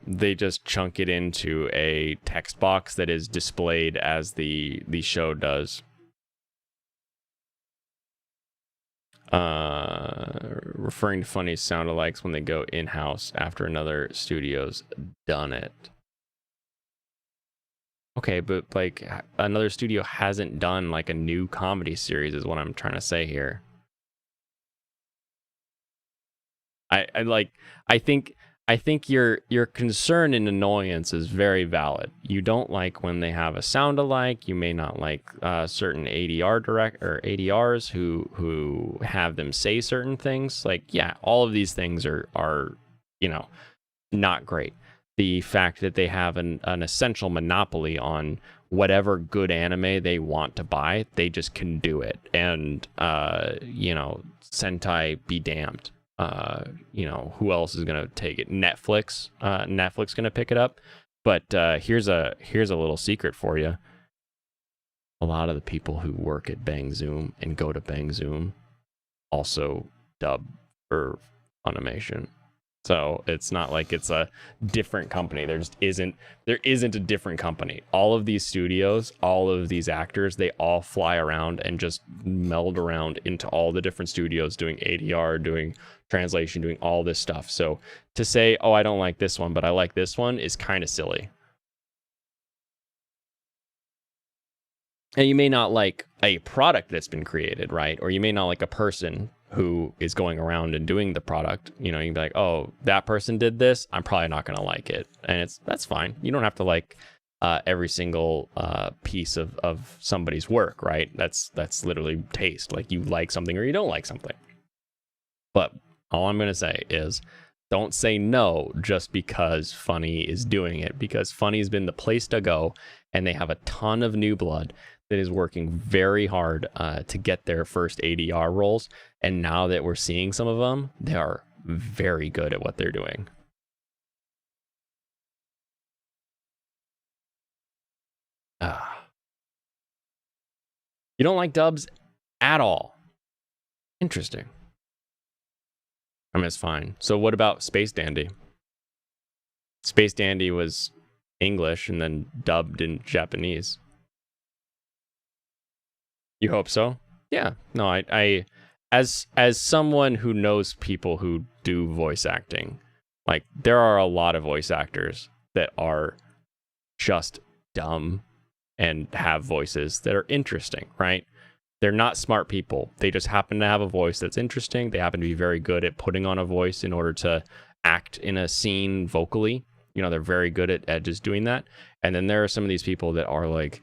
they just chunk it into a text box that is displayed as the show does. Referring to funny sound-alikes when they go in-house after another studio's done it. Okay, but like another studio hasn't done like a new comedy series is what I'm trying to say here. I think your concern and annoyance is very valid. You don't like when they have a sound alike. You may not like certain ADRs who have them say certain things. Like, yeah, all of these things are not great. The fact that they have an essential monopoly on whatever good anime they want to buy, they just can do it. And Sentai be damned. Who else is gonna take it? Netflix gonna pick it up. But here's a little secret for you. A lot of the people who work at Bang Zoom and go to Bang Zoom also dub for Funimation. So it's not like it's a different company. There isn't a different company. All of these studios, all of these actors, they all fly around and just meld around into all the different studios doing ADR, doing translation, doing all this stuff. So to say, oh, I don't like this one, but I like this one is kind of silly. And you may not like a product that's been created, right? Or you may not like a person who is going around and doing the product. You can be like, oh, that person did this, I'm probably not going to like it. And that's fine. You don't have to like every single piece of somebody's work, right? That's literally taste. Like, you like something or you don't like something. But all I'm gonna say is, don't say no just because Funny is doing it, because Funny's been the place to go, and they have a ton of new blood that is working very hard to get their first ADR roles. And now that we're seeing some of them, they are very good at what they're doing. You don't like dubs at all. Interesting. I mean, it's fine. So what about Space Dandy? Space Dandy was English and then dubbed in Japanese. You hope so? Yeah. No, I as someone who knows people who do voice acting, like, there are a lot of voice actors that are just dumb and have voices that are interesting, right? They're not smart people. They just happen to have a voice that's interesting. They happen to be very good at putting on a voice in order to act in a scene vocally. You know, they're very good at just doing that. And then there are some of these people that are like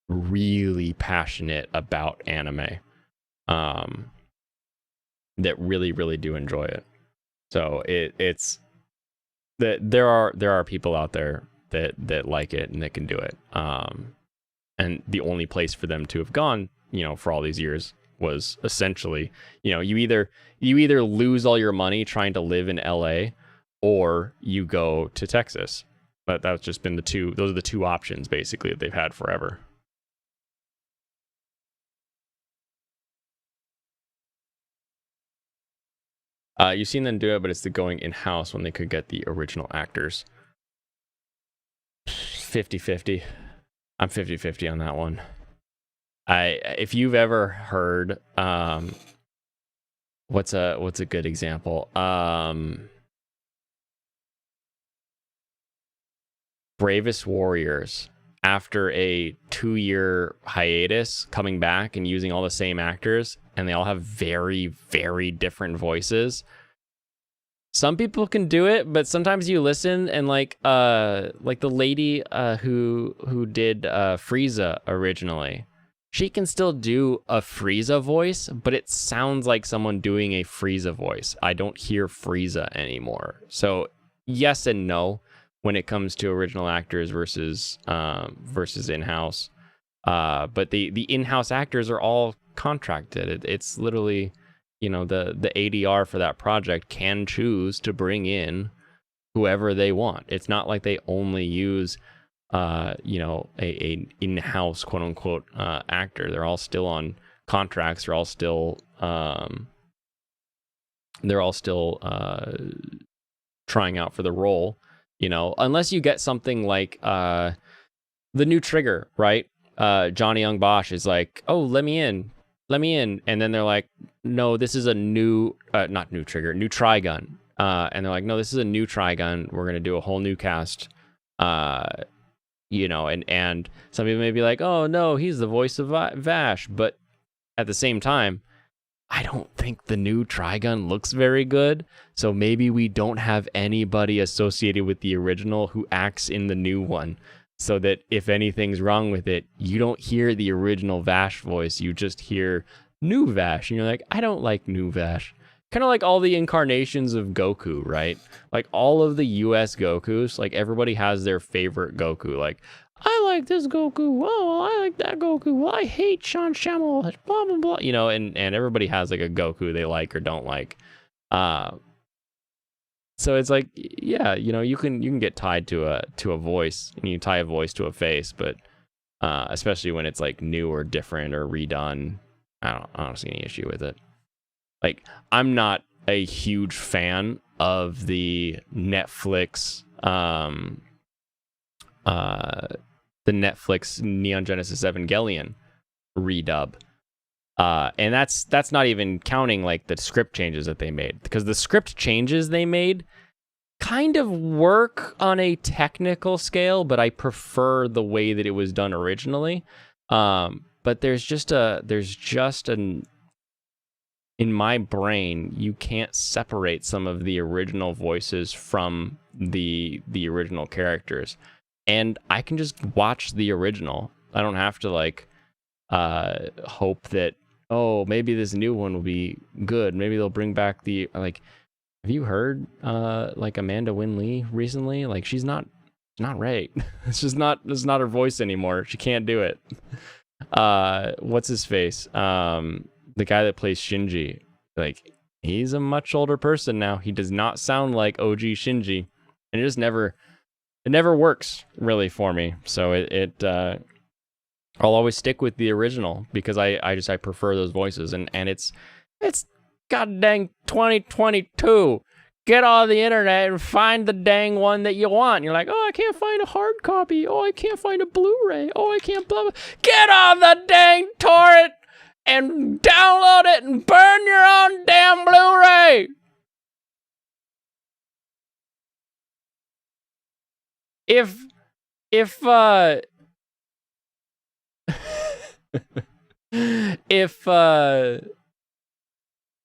really passionate about anime, that really, really do enjoy it. So it's that there are people out there that like it and that can do it. And the only place for them to have gone, you know, for all these years was essentially, you know, you either lose all your money trying to live in LA or you go to Texas. But that's just been those are the two options basically that they've had forever. You've seen them do it, but it's the going in-house when they could get the original actors. 50-50. I'm 50-50 on that one. If you've ever heard, what's a good example? Bravest Warriors, after a 2-year hiatus, coming back and using all the same actors, and they all have very, very different voices. Some people can do it, but sometimes you listen and like the lady who did Frieza originally, she can still do a Frieza voice, but it sounds like someone doing a Frieza voice. I don't hear Frieza anymore. So yes and no when it comes to original actors versus in-house. But the in-house actors are all contracted. It's literally, you know, the ADR for that project can choose to bring in whoever they want. It's not like they only use you know, a in-house quote unquote actor. They're all still on contracts. They're all still trying out for the role, you know, unless you get something like the new Trigger, right? Johnny Young Bosch is like, oh, let me in. And then they're like, no, this is a new, not new Trigger, new Trigun. And they're like, no, this is a new Trigun. We're going to do a whole new cast. You know, and some people may be like, oh no, he's the voice of Vash. But at the same time, I don't think the new Trigun looks very good. So maybe we don't have anybody associated with the original who acts in the new one. So that if anything's wrong with it, you don't hear the original Vash voice. You just hear new Vash. And you're like, I don't like new Vash. Kind of like all the incarnations of Goku, right? Like all of the US Gokus, like everybody has their favorite Goku. Like, I like this Goku. Oh, I like that Goku. Well, I hate Sean Shamel. Blah, blah, blah. You know, and everybody has like a Goku they like or don't like. So it's like, yeah, you know, you can get tied to a voice, and you tie a voice to a face, but especially when it's like new or different or redone, I don't see any issue with it. Like, I'm not a huge fan of the Netflix Neon Genesis Evangelion redub. And that's not even counting like the script changes that they made, because the script changes they made kind of work on a technical scale, but I prefer the way that it was done originally. But there's just an in my brain, you can't separate some of the original voices from the original characters. and I can just watch the original. I don't have to like hope that, oh, maybe this new one will be good. Maybe they'll bring back the like. Have you heard like Amanda Wynn Lee recently? Like she's not right. It's not her voice anymore. She can't do it. What's his face? The guy that plays Shinji, like he's a much older person now. He does not sound like OG Shinji, and it never works really for me. So I'll always stick with the original because I prefer those voices, and it's god dang 2022. Get on the internet and find the dang one that you want. You're like, oh, I can't find a hard copy. Oh, I can't find a Blu-ray. Oh, I can't blah blah. Get on the dang torrent and download it and burn your own damn Blu-ray.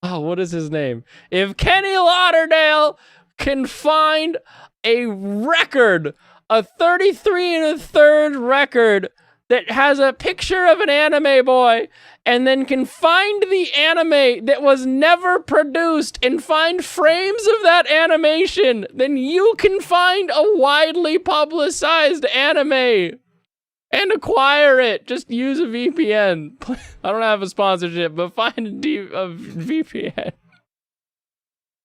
Oh, what is his name? If Kenny Lauderdale can find a record, a 33 1/3 record that has a picture of an anime boy, and then can find the anime that was never produced and find frames of that animation, then you can find a widely publicized anime and acquire it. Just use a VPN. I don't have a sponsorship, but find a VPN.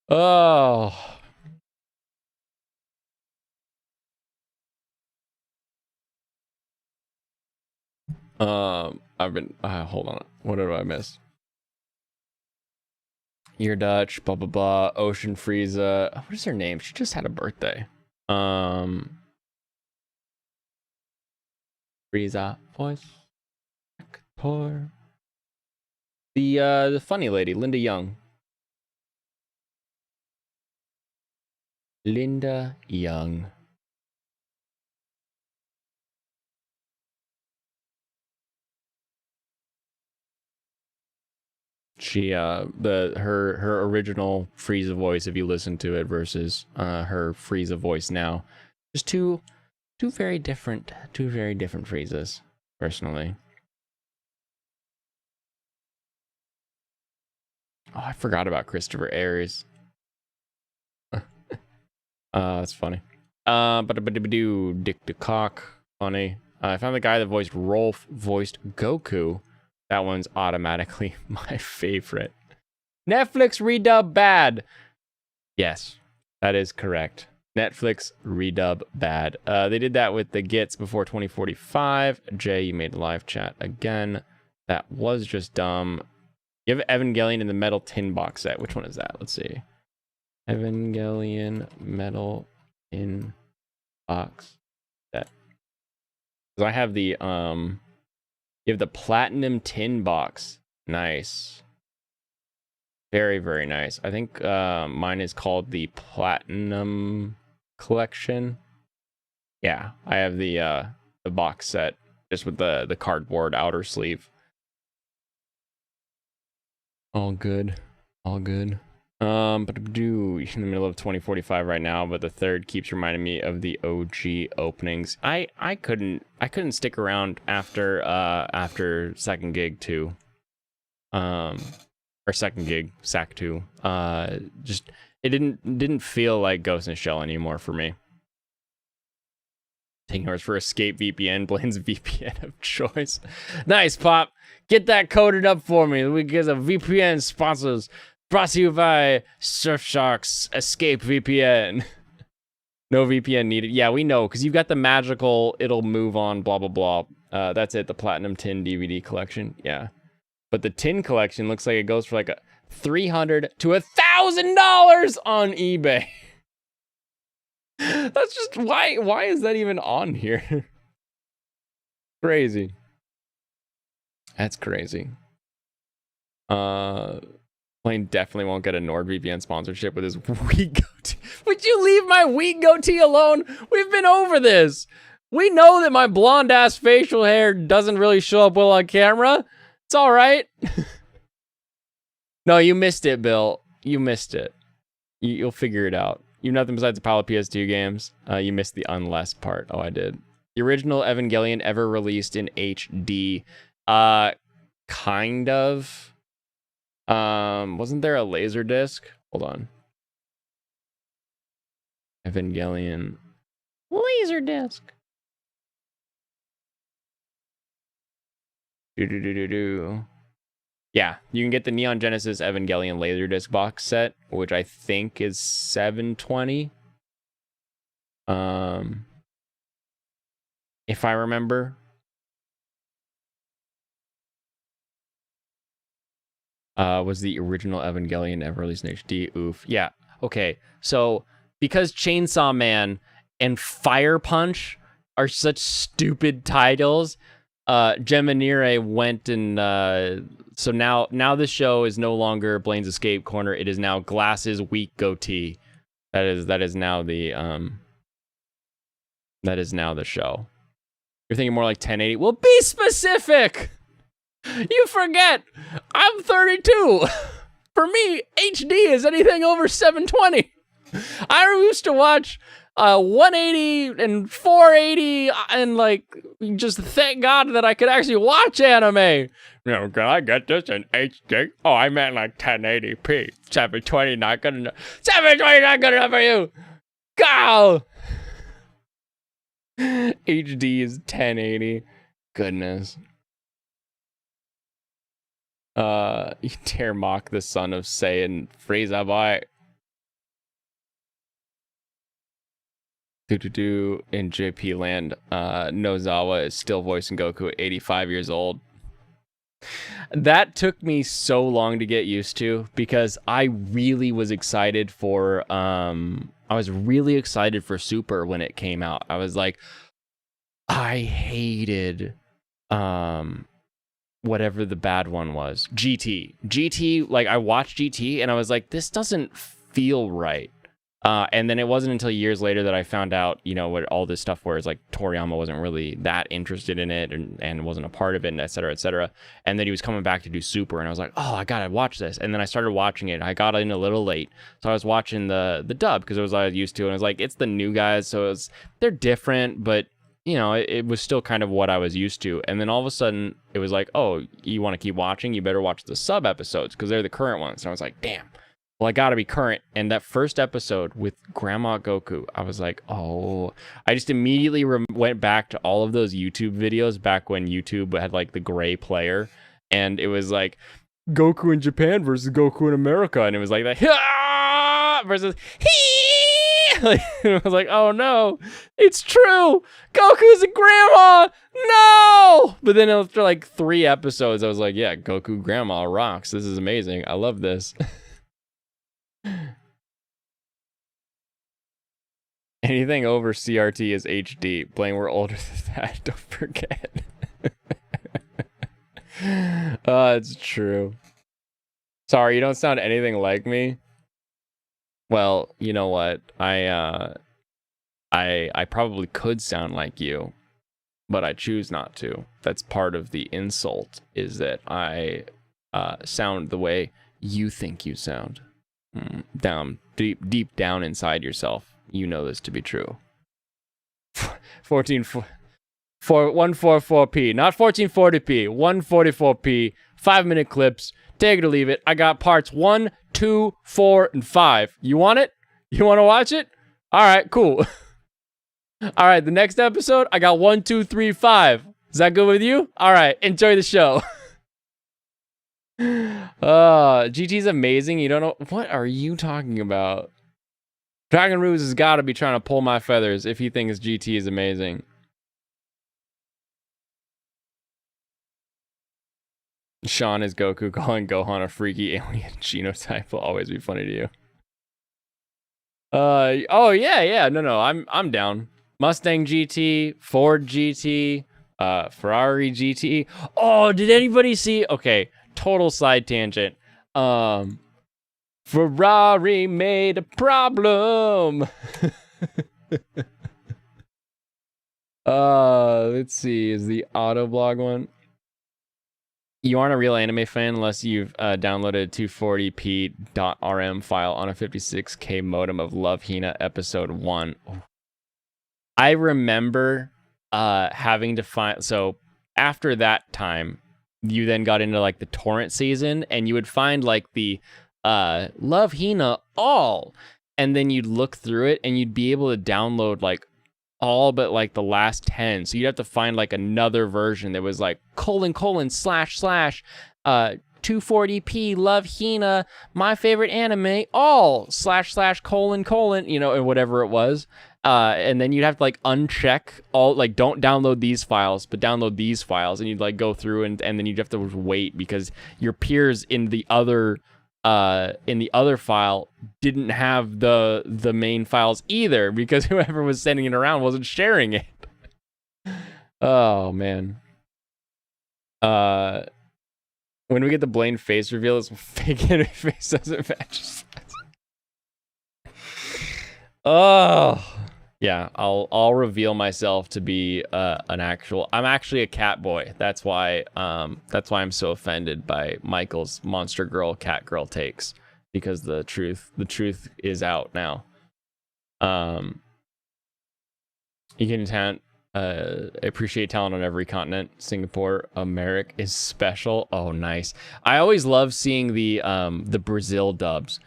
Oh. I've been, hold on. What did I miss? You're Dutch, blah, blah, blah. Ocean Frieza. What is her name? She just had a birthday. Frieza voice actor. The funny lady, Linda Young. Linda Young. She her original Frieza voice, if you listen to it, versus her Frieza voice now, just two very different Friezas, personally. Oh, I forgot about Christopher Ayres. That's funny. Dick the Cock, funny. I found the guy that voiced Rolf voiced Goku. That one's automatically my favorite. Netflix redub bad. Yes, that is correct. Netflix redub bad. They did that with the Gits before 2045. Jay, you made the live chat again. That was just dumb. You have Evangelion in the metal tin box set. Which one is that? Let's see. Evangelion metal tin box set. So I have the you have the platinum tin box. Nice. Very, very nice. I think mine is called the Platinum Collection. Yeah, I have the box set just with the cardboard outer sleeve. All good. All good. But in the middle of 2045 right now, but the third keeps reminding me of the OG openings. I couldn't stick around after Second Gig 2. Or Second Gig, SAC 2. Just it didn't feel like Ghost in the Shell anymore for me. Taking orders for Escape VPN, Blaine's VPN of choice. Nice, Pop. Get that coded up for me. We get a VPN sponsors. Brought to you by Surfshark's Escape VPN. No VPN needed. Yeah, we know, because you've got the magical, it'll move on, blah, blah, blah. That's it, the Platinum Tin DVD collection. Yeah. But the tin collection looks like it goes for like $300 to $1,000 on eBay. That's just, why is that even on here? Crazy. That's crazy. Blaine definitely won't get a NordVPN sponsorship with his weak goatee. Would you leave my weak goatee alone? We've been over this. We know that my blonde ass facial hair doesn't really show up well on camera. It's all right. No, you missed it, Bill. You missed it. You'll figure it out. You nothing besides a pile of PS2 games. You missed the unless part. Oh, I did. The original Evangelion ever released in HD. Kind of. Wasn't there a laser disc? Hold on. Evangelion laser disc. Yeah, you can get the Neon Genesis Evangelion Laserdisc box set, which I think is $720. If I remember. Was the original Evangelion ever released in HD? Oof. Yeah. Okay. So because Chainsaw Man and Fire Punch are such stupid titles, Geminire went and so now this show is no longer Blaine's Escape Corner. It is now Glasses Weak Goatee. That is now the show. You're thinking more like 1080. Well, be specific. You forget. I'm 32. For me, HD is anything over 720. I used to watch 180 and 480 and like just thank God that I could actually watch anime. Can I get this in HD? Oh, I meant like 1080p. 720 not good enough. 720 not good enough for you. Go. HD is 1080. Goodness. You dare mock the son of Saiyan, Frieza boy. In JP Land, Nozawa is still voicing Goku at 85 years old. That took me so long to get used to because I really was excited for Super when it came out. I was like, I hated whatever the bad one was. GT, like I watched GT and I was like, this doesn't feel right. And then it wasn't until years later that I found out, what all this stuff was like Toriyama wasn't really that interested in it and wasn't a part of it, and et cetera, et cetera. And then he was coming back to do Super, and I was like, oh, I gotta watch this. And then I started watching it. I got in a little late, so I was watching the dub because it was what I was used to, and I was like, it's the new guys, so they're different, but it was still kind of what I was used to. And then all of a sudden, it was like, oh, you want to keep watching? You better watch the sub episodes because they're the current ones. And I was like, damn. Well, I gotta be current. And that first episode with Grandma Goku, I was like, oh, I just immediately went back to all of those YouTube videos back when YouTube had like the gray player. And it was like Goku in Japan versus Goku in America. And it was like that versus I was like, oh no, it's true. Goku's a grandma. No. But then after like 3 episodes, I was like, yeah, Goku grandma rocks. This is amazing. I love this. Anything over CRT is HD. Blaine, we're older than that. Don't forget. It's true. Sorry, you don't sound anything like me. Well, you know what? I probably could sound like you, but I choose not to. That's part of the insult, is that I sound the way you think you sound. Deep down inside yourself, you know this to be true. 144p, not 1440p, 144p, 5-minute clips. Take it or leave it. I got parts 1, 2, 4, and 5. You want it? You want to watch it? All right, cool. All right, the next episode, I got 1, 2, 3, 5. Is that good with you? All right, enjoy the show. GT's amazing. You don't know. What are you talking about? Dragon Ruse has got to be trying to pull my feathers if he thinks GT is amazing. Sean is Goku calling Gohan a freaky alien genotype will always be funny to you. Oh yeah. No, I'm down. Mustang GT, Ford GT, Ferrari GT. Oh, did anybody see? Okay, total side tangent. Ferrari made a problem. Let's see, is the Autoblog one? You aren't a real anime fan unless you've downloaded a 240p.rm file on a 56k modem of Love Hina episode 1. I remember having to find... So after that time, you then got into like the torrent season, and you would find like the Love Hina all, and then you'd look through it and you'd be able to download like all but like the last 10. So you'd have to find like another version that was like : / 240p Love Hina, my favorite anime, all / you know, or whatever it was. And then you'd have to like uncheck all, like, don't download these files, but download these files. And you'd like go through and then you'd have to wait because your peers in the other file didn't have the main files either, because whoever was sending it around wasn't sharing it. Oh man. When we get the Blaine face reveal, this fake anime face doesn't match. Oh yeah, I'll reveal myself to be I'm actually a cat boy. That's why I'm so offended by Michael's monster girl cat girl takes, because the truth is out now. You can appreciate talent on every continent. Singapore, America is special. Oh, nice. I always love seeing the Brazil dubs.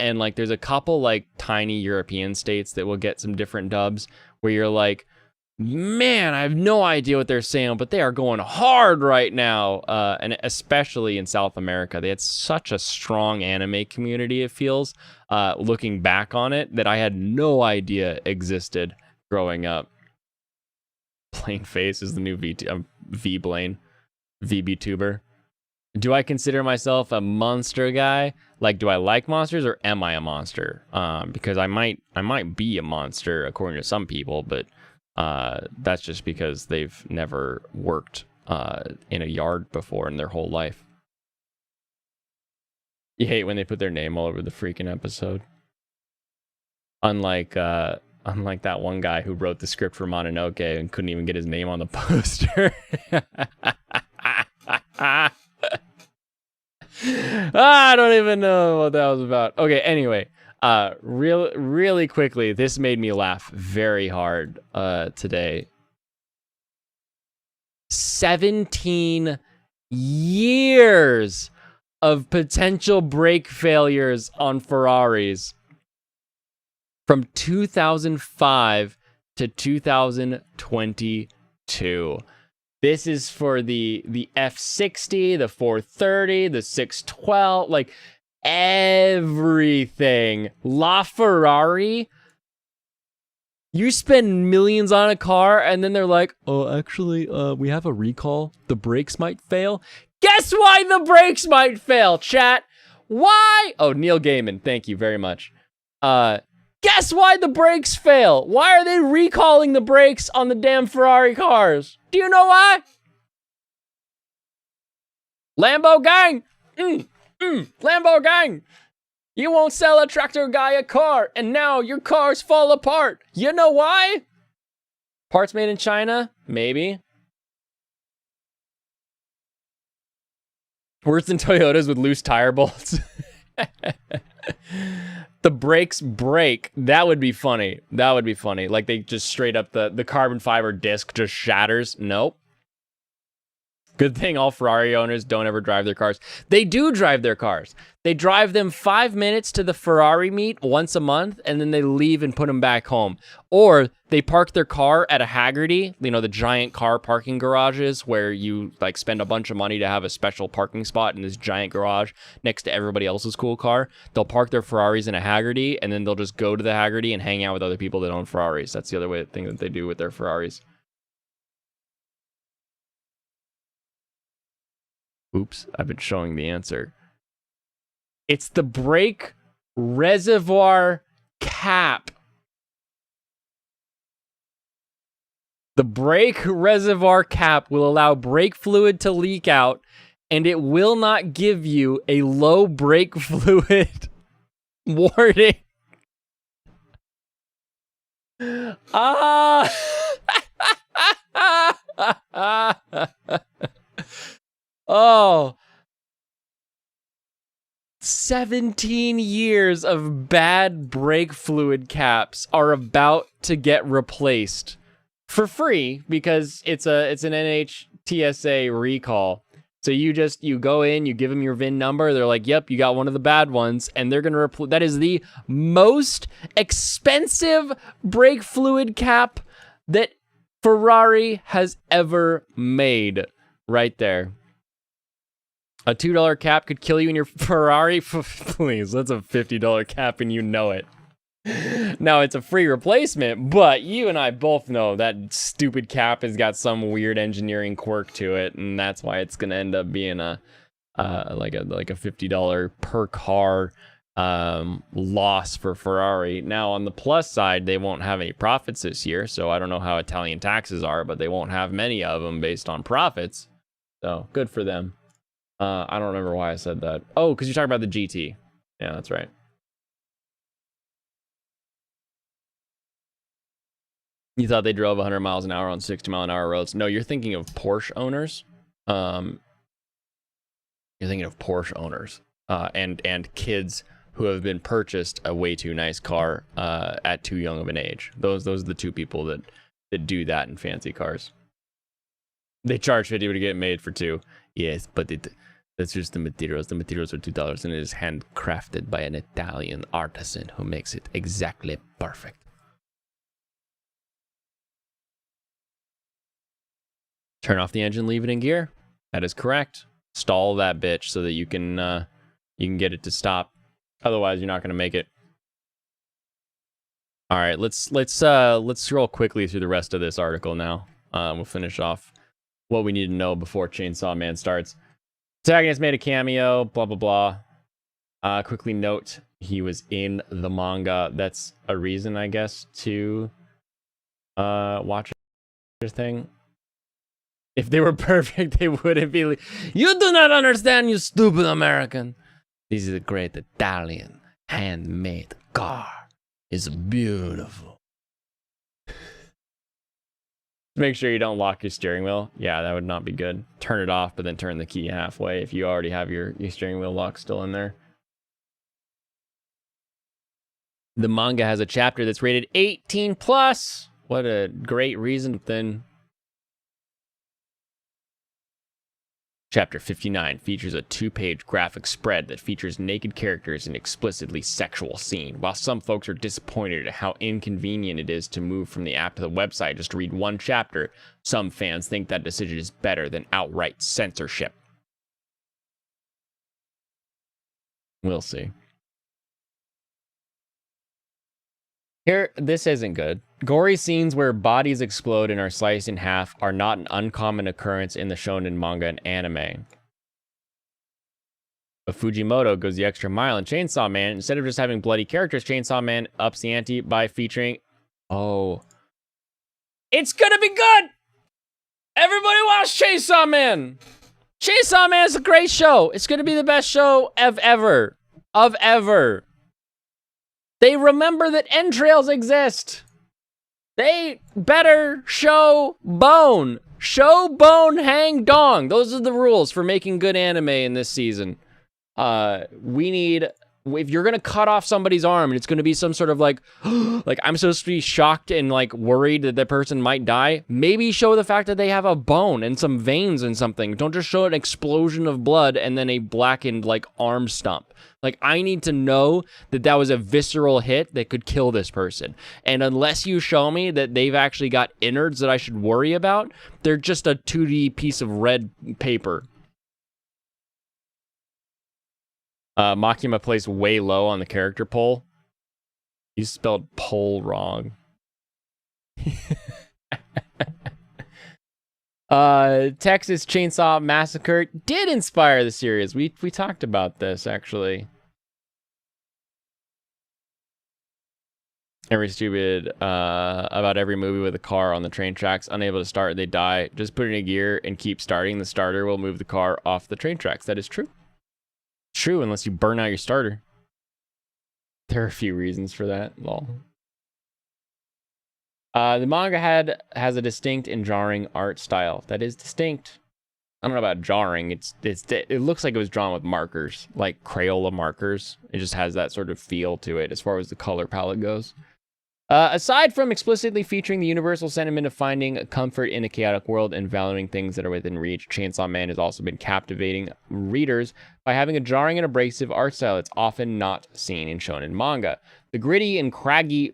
And like there's a couple like tiny European states that will get some different dubs where you're like, man, I have no idea what they're saying, but they are going hard right now. And especially in South America, they had such a strong anime community, it feels, looking back on it, that I had no idea existed growing up. Blaine Face is the new V-Blaine, VBtuber. Do I consider myself a monster guy? Like, do I like monsters, or am I a monster? Because I might be a monster according to some people, but that's just because they've never worked in a yard before in their whole life. You hate when they put their name all over the freaking episode. Unlike that one guy who wrote the script for Mononoke and couldn't even get his name on the poster. I don't even know what that was about. Okay, anyway, really quickly, this made me laugh very hard today. 17 years of potential brake failures on Ferraris from 2005 to 2022. This is for the F60, the 430, the 612, like everything. LaFerrari, you spend millions on a car and then they're like, oh, actually, we have a recall. The brakes might fail. Guess why the brakes might fail, chat? Why? Oh, Neil Gaiman, thank you very much. Guess why the brakes fail? Why are they recalling the brakes on the damn Ferrari cars? Do you know why? Lambo gang! Lambo gang! You won't sell a tractor guy a car, and now your cars fall apart. You know why? Parts made in China? Maybe. Worse than Toyotas with loose tire bolts. The brakes break. That would be funny. That would be funny. Like they just straight up the carbon fiber disc just shatters. Nope. Good thing all Ferrari owners don't ever drive their cars. They do drive their cars. They drive them 5 minutes to the Ferrari meet once a month, and then they leave and put them back home. Or they park their car at a Haggerty, you know, the giant car parking garages where you like spend a bunch of money to have a special parking spot in this giant garage next to everybody else's cool car. They'll park their Ferraris in a Haggerty, and then they'll just go to the Haggerty and hang out with other people that own Ferraris. That's the other thing that they do with their Ferraris. Oops, I've been showing the answer. It's the brake reservoir cap. The brake reservoir cap will allow brake fluid to leak out, and it will not give you a low brake fluid warning. Ah! Oh, 17 years of bad brake fluid caps are about to get replaced for free because it's an NHTSA recall. So you go in, you give them your VIN number. They're like, "Yep, you got one of the bad ones," and they're gonna that is the most expensive brake fluid cap that Ferrari has ever made. Right there. A $2 cap could kill you in your Ferrari? Please, that's a $50 cap and you know it. Now, it's a free replacement, but you and I both know that stupid cap has got some weird engineering quirk to it, and that's why it's going to end up being like a $50 per car loss for Ferrari. Now, on the plus side, they won't have any profits this year, so I don't know how Italian taxes are, but they won't have many of them based on profits. So, good for them. I don't remember why I said that. Oh, because you're talking about the GT. Yeah, that's right. You thought they drove 100 miles an hour on 60-mile-an-hour roads. No, you're thinking of Porsche owners. You're thinking of Porsche owners and kids who have been purchased a way too nice car at too young of an age. Those are the two people that do that in fancy cars. They charge $50 to get made for $2. Yes, but that's just the materials. The materials are $2, and it is handcrafted by an Italian artisan who makes it exactly perfect. Turn off the engine, leave it in gear. That is correct. Stall that bitch so that you can get it to stop. Otherwise, you're not going to make it. All right, let's scroll quickly through the rest of this article now. We'll finish off what we need to know before Chainsaw Man starts. Protagonist made a cameo, blah, blah, blah. Quickly note, he was in the manga. That's a reason, I guess, to watch this thing. If they were perfect, they wouldn't be like, "You do not understand, you stupid American. This is a great Italian handmade car. It's beautiful." Make sure you don't lock your steering wheel. Yeah, that would not be good. Turn it off, but then turn the key halfway if you already have your steering wheel lock still in there. The manga has a chapter that's rated 18+. What a great reason then. Chapter 59 features a 2-page graphic spread that features naked characters in explicitly sexual scene. While some folks are disappointed at how inconvenient it is to move from the app to the website just to read one chapter, some fans think that decision is better than outright censorship. We'll see. Here, this isn't good. Gory scenes where bodies explode and are sliced in half are not an uncommon occurrence in the shonen manga and anime. But Fujimoto goes the extra mile in Chainsaw Man. Instead of just having bloody characters, Chainsaw Man ups the ante by featuring... Oh. It's gonna be good! Everybody watch Chainsaw Man! Chainsaw Man is a great show! It's gonna be the best show of ever. They remember that entrails exist. They better show bone. Show bone, hang dong. Those are the rules for making good anime in this season. We need, if you're gonna cut off somebody's arm and it's gonna be some sort of like I'm supposed to be shocked and like worried that the person might die, maybe show the fact that they have a bone and some veins and something. Don't just show an explosion of blood and then a blackened like arm stump. Like, I need to know that that was a visceral hit that could kill this person. And unless you show me that they've actually got innards that I should worry about, they're just a 2D piece of red paper. Makima placed way low on the character poll. You spelled poll wrong. Texas Chainsaw Massacre did inspire the series. We talked about this, actually. Every stupid about every movie with a car on the train tracks, unable to start, they die. Just put it in a gear and keep starting. The starter will move the car off the train tracks. That is true. True, unless you burn out your starter. There are a few reasons for that. Lol. The manga has a distinct and jarring art style. That is distinct. I don't know about jarring. It looks like it was drawn with markers, like Crayola markers. It just has that sort of feel to it as far as the color palette goes. Aside from explicitly featuring the universal sentiment of finding comfort in a chaotic world and valuing things that are within reach, Chainsaw Man has also been captivating readers by having a jarring and abrasive art style that's often not seen in shonen manga. The gritty and craggy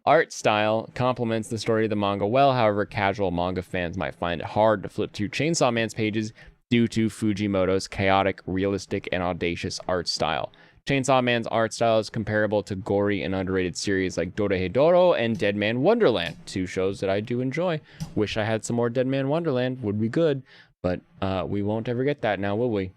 art style complements the story of the manga well. However, casual manga fans might find it hard to flip through Chainsaw Man's pages due to Fujimoto's chaotic, realistic, and audacious art style. Chainsaw Man's art style is comparable to gory and underrated series like Dorohedoro and Dead Man Wonderland, two shows that I do enjoy. Wish I had some more Dead Man Wonderland, would be good, but we won't ever get that now, will we?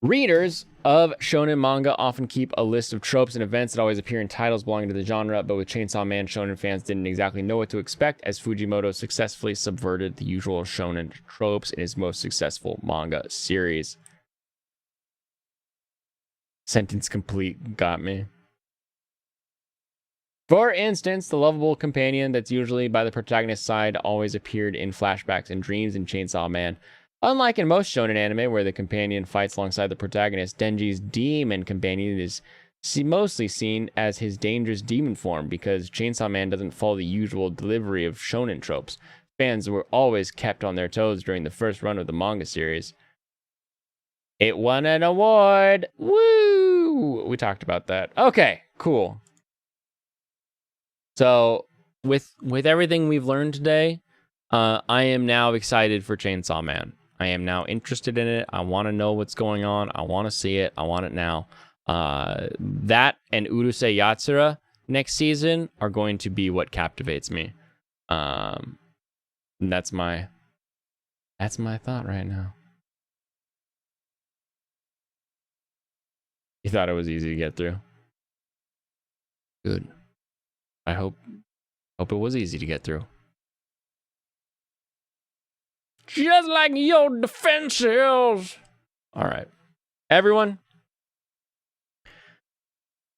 Readers of shonen manga often keep a list of tropes and events that always appear in titles belonging to the genre, but with Chainsaw Man, shonen fans didn't exactly know what to expect, as Fujimoto successfully subverted the usual shonen tropes in his most successful manga series. Sentence complete got me. For instance, the lovable companion that's usually by the protagonist's side always appeared in flashbacks and dreams in Chainsaw Man. Unlike in most shonen anime where the companion fights alongside the protagonist, Denji's demon companion is mostly seen as his dangerous demon form because Chainsaw Man doesn't follow the usual delivery of shonen tropes. Fans were always kept on their toes during the first run of the manga series. It won an award. Woo! We talked about that. Okay, cool. So, with everything we've learned today, I am now excited for Chainsaw Man. I am now interested in it. I want to know what's going on. I want to see it. I want it now. That and Urusei Yatsura next season are going to be what captivates me. That's my thought right now. You thought it was easy to get through? Good. I hope it was easy to get through. Just like your defenses. All right. Everyone,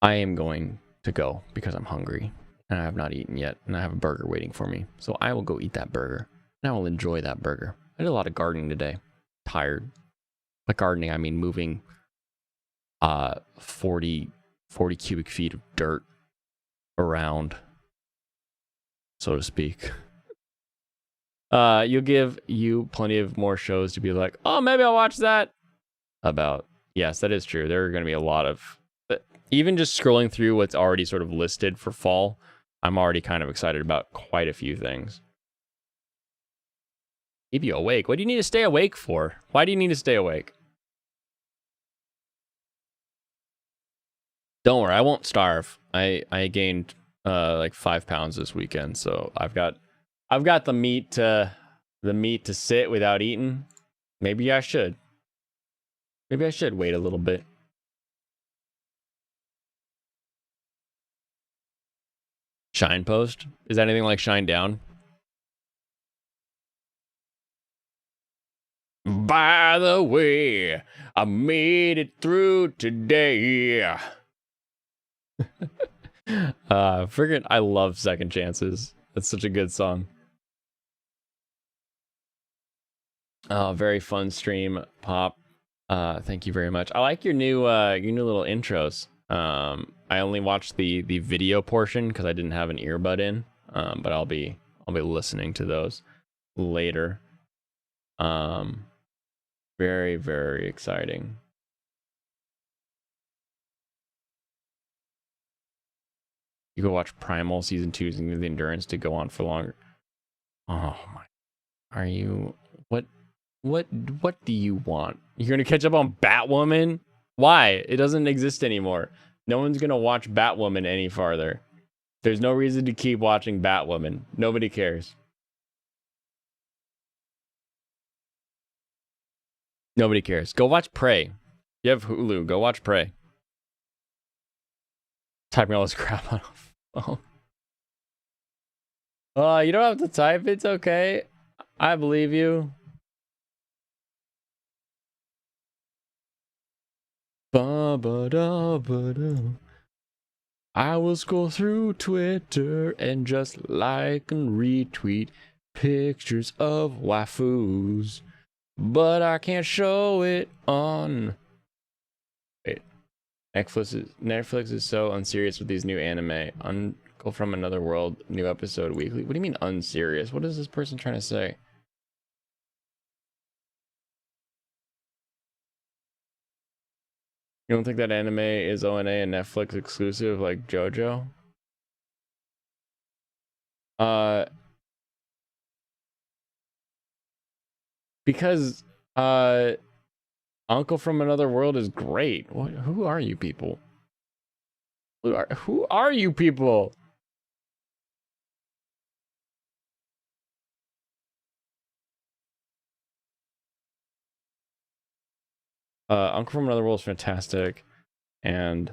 I am going to go because I'm hungry and I have not eaten yet and I have a burger waiting for me. So I will go eat that burger and I will enjoy that burger. I did a lot of gardening today. Tired. By gardening, I mean moving 40 cubic feet of dirt around, so to speak. You'll give you plenty of more shows to be like, oh, maybe I'll watch that. Yes, that is true. There are going to be a lot of, even just scrolling through what's already sort of listed for fall, I'm already kind of excited about quite a few things. Keep you awake. What do you need to stay awake for? Why do you need to stay awake? Don't worry, I won't starve. I gained like 5 pounds this weekend, so I've got the meat to sit without eating. Maybe I should wait a little bit. Shine post? Is that anything like Shine Down? By the way, I made it through today. Friggin' I love Second Chances. That's such a good song. Very fun stream, Pop. Thank you very much. I like your new little intros. I only watched the video portion because I didn't have an earbud in. But I'll be listening to those later. Very, very exciting. You go watch Primal Season 2 using the endurance to go on for longer. Oh my. Are you... What do you want? You're going to catch up on Batwoman? Why? It doesn't exist anymore. No one's going to watch Batwoman any farther. There's no reason to keep watching Batwoman. Nobody cares. Nobody cares. Go watch Prey. You have Hulu. Go watch Prey. Typing all this crap on a phone. You don't have to type. It's okay. I believe you. I will scroll through Twitter and just like and retweet pictures of waifus, but I can't show it on. Wait, Netflix is so unserious with these new anime. Uncle from Another World, new episode weekly. What do you mean unserious? What is this person trying to say? You don't think that anime is ONA and Netflix exclusive like JoJo? Because Uncle from Another World is great. Who are you people? Who are you people? Uncle from Another World is fantastic, and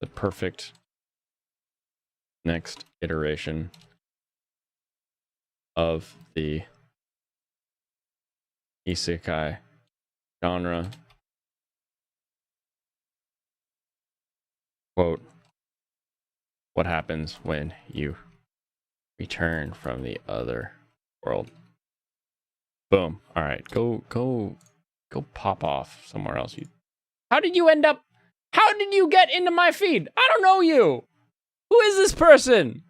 the perfect next iteration of the isekai genre. Quote, what happens when you return from the other world? Boom. All right, go pop off somewhere else. How did you get into my feed? I don't know you. Who is this person?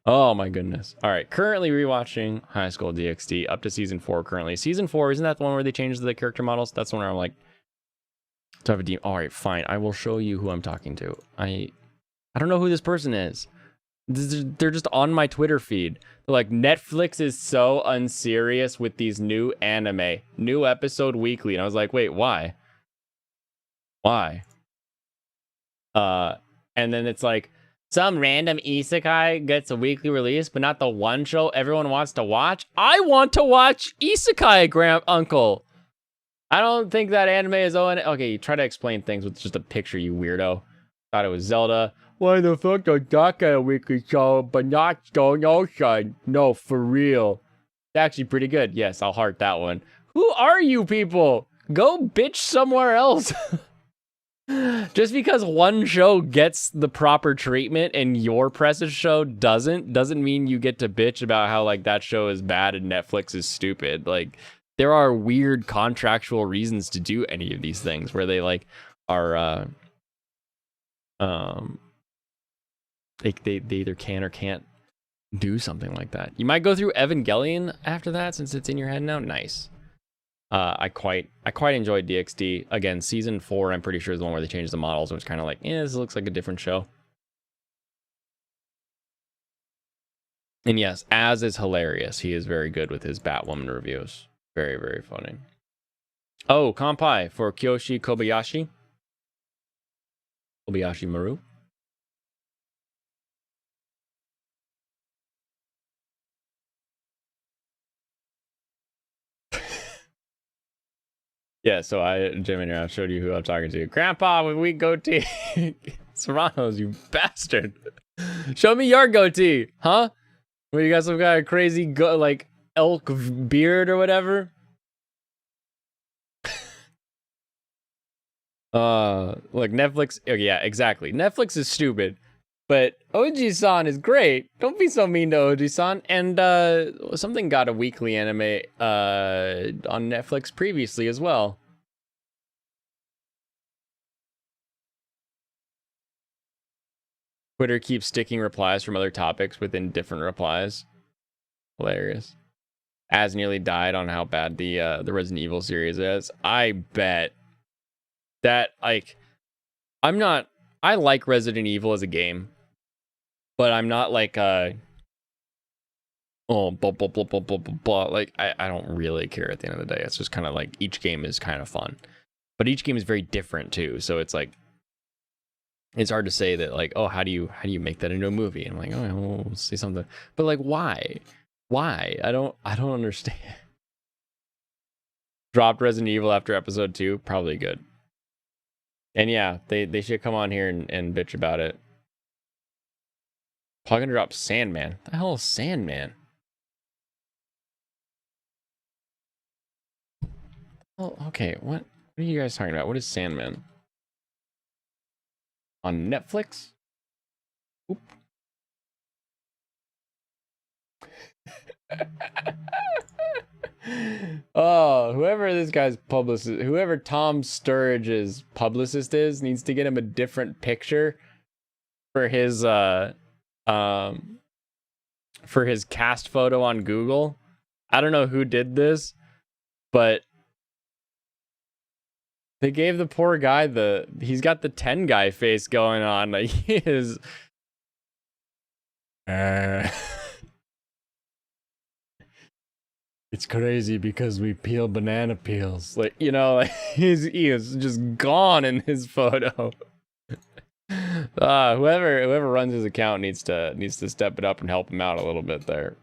Oh my goodness. All right, currently rewatching High School DxD up to season 4 currently. Season 4, isn't that the one where they changed the character models? That's the one where I'm like, to have a demon. All right, fine. I will show you who I'm talking to. I don't know who this person is. They're just on my Twitter feed. They're like, Netflix is so unserious with these new anime, new episode weekly. And I was like, wait, why? Why? And then it's like, some random isekai gets a weekly release, but not the one show everyone wants to watch. I want to watch isekai, uncle. I don't think that anime is okay, you try to explain things with just a picture, you weirdo. Thought it was Zelda. Why the fuck does that get a weekly show, but not Stone Ocean? No, for real. It's actually pretty good. Yes, I'll heart that one. Who are you people? Go bitch somewhere else. Just because one show gets the proper treatment and your precious show doesn't mean you get to bitch about how like that show is bad and Netflix is stupid. Like, there are weird contractual reasons to do any of these things where they like are they either can or can't do something like that. You might go through Evangelion after that since it's in your head now. Nice. I quite enjoyed DxD. Again, season 4 I'm pretty sure is the one where they changed the models and it's kind of like, this looks like a different show. And yes, Az is hilarious. He is very good with his Batwoman reviews. Very, very funny. Oh, Kampai for Kyoshi Kobayashi. Kobayashi Maru. Yeah, so Jimmy, I showed you who I'm talking to. Grandpa with weak goatee. Serranos, you bastard. Show me your goatee, huh? Well, you got some kind of crazy like elk beard or whatever. Look, Netflix. Oh, yeah, exactly. Netflix is stupid, but Oji-san is great. Don't be so mean to Oji-san. And something got a weekly anime on Netflix previously as well. Twitter keeps sticking replies from other topics within different replies. Hilarious. Az nearly died on how bad the Resident Evil series is. I bet that, like, I like Resident Evil as a game, but I'm not like blah, blah, blah, blah, blah, blah, blah. Like, I don't really care at the end of the day. It's just kind of like each game is kind of fun, but each game is very different too. So it's like, it's hard to say that, like, oh, how do you make that into a movie? And I'm like, oh, we'll see something, but like, why? I don't understand. Dropped Resident Evil after episode 2, probably good. And yeah, they should come on here and bitch about it. Probably gonna drop Sandman. The hell is Sandman? Oh, okay. What are you guys talking about? What is Sandman? On Netflix? Oop. Oh, whoever this guy's publicist, whoever Tom Sturridge's publicist is, needs to get him a different picture for his cast photo on Google. I don't know who did this, but they gave the poor guy he's got the 10 guy face going on. Like he is it's crazy because we peel banana peels. Like, you know, like he is just gone in his photo. Whoever runs his account needs to step it up and help him out a little bit there.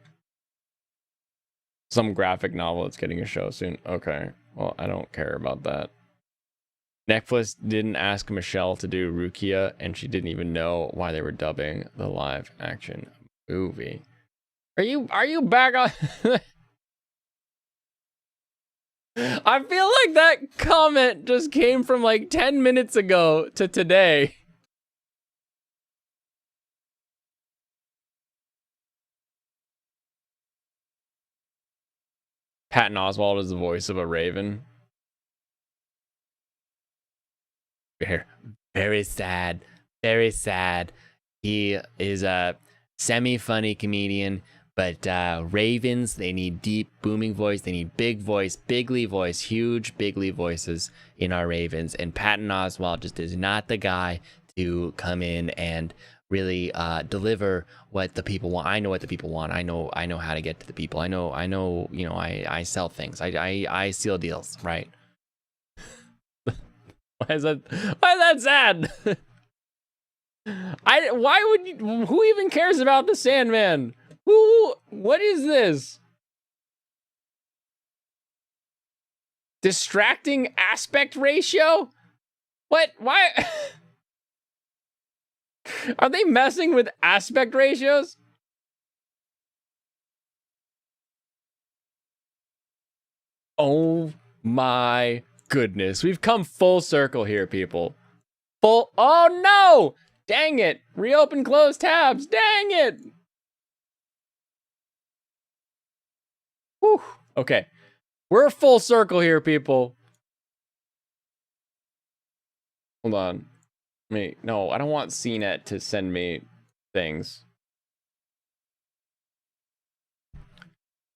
Some graphic novel that's getting a show soon. Okay. Well, I don't care about that. Netflix didn't ask Michelle to do Rukia, and she didn't even know why they were dubbing the live action movie. Are you back on? I feel like that comment just came from like 10 minutes ago to today. Patton Oswalt is the voice of a raven. Very sad. Very sad. He is a semi-funny comedian, but ravens, they need deep, booming voice. They need big voice, bigly voice, huge, bigly voices in our ravens. And Patton Oswalt just is not the guy to come in and really deliver what the people want. I know what the people want. I know how to get to the people. I know, you know, I sell things. I seal deals, right? Why is that sad? Who even cares about the Sandman? What is this? Distracting aspect ratio? What? Why? Are they messing with aspect ratios? Oh my goodness. We've come full circle here, people. Oh no! Dang it. Reopen closed tabs. Dang it. Whew. Okay. We're full circle here, people. Hold on. No, I don't want CNET to send me things.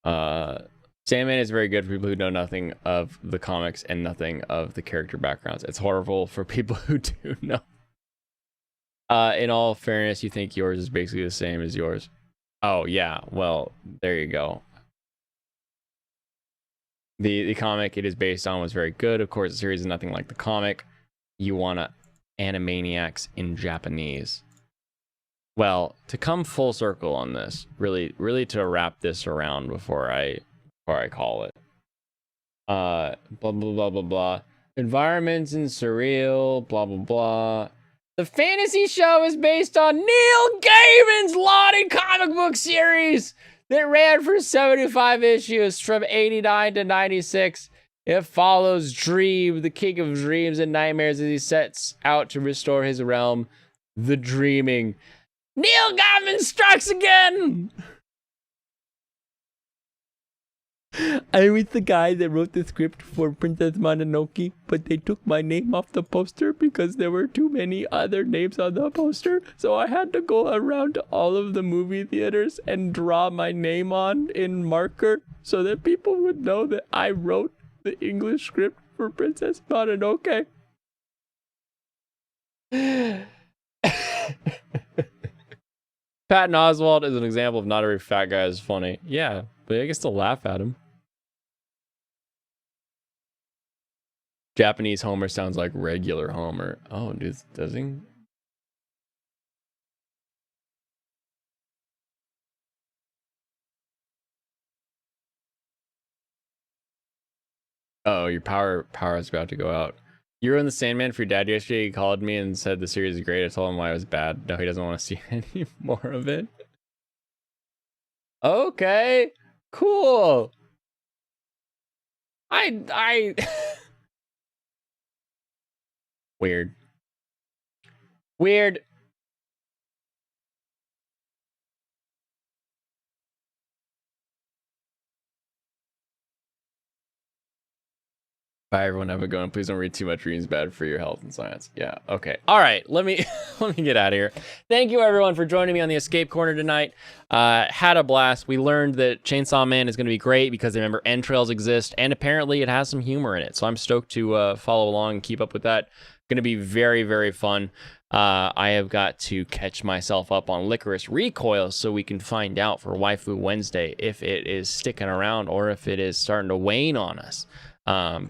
Sandman is very good for people who know nothing of the comics and nothing of the character backgrounds. It's horrible for people who do know. In all fairness, you think yours is basically the same as yours. Oh, yeah. Well, there you go. The comic it is based on was very good. Of course, the series is nothing like the comic. You want to Animaniacs in Japanese. Well, to come full circle on this, really to wrap this around before I call it. Blah blah blah blah blah. Environments and surreal, blah blah blah. The fantasy show is based on Neil Gaiman's lauded comic book series that ran for 75 issues from 89 to 96. It follows Dream, the king of dreams and nightmares, as he sets out to restore his realm, the dreaming. Neil Gaiman strikes again! I was the guy that wrote the script for Princess Mononoke, but they took my name off the poster because there were too many other names on the poster, so I had to go around to all of the movie theaters and draw my name on in marker so that people would know that I wrote the English script for Princess Mononoke. Patton Oswalt is an example of not every fat guy is funny. Yeah, but I can still laugh at him. Japanese Homer sounds like regular Homer. Oh, does he? Oh, your power is about to go out. You were in the Sandman for your dad yesterday. He called me and said the series is great. I told him why it was bad. No, he doesn't want to see any more of it. Okay, cool. I weird. Bye, everyone. Have a good one. Please don't read too much. Reading's bad for your health and science. Yeah. Okay. All right. Let me get out of here. Thank you, everyone, for joining me on the Escape Corner tonight. Had a blast. We learned that Chainsaw Man is going to be great because remember entrails exist, and apparently it has some humor in it. So I'm stoked to follow along and keep up with that. Going to be very, very fun. I have got to catch myself up on Licorice Recoil so we can find out for Waifu Wednesday if it is sticking around or if it is starting to wane on us.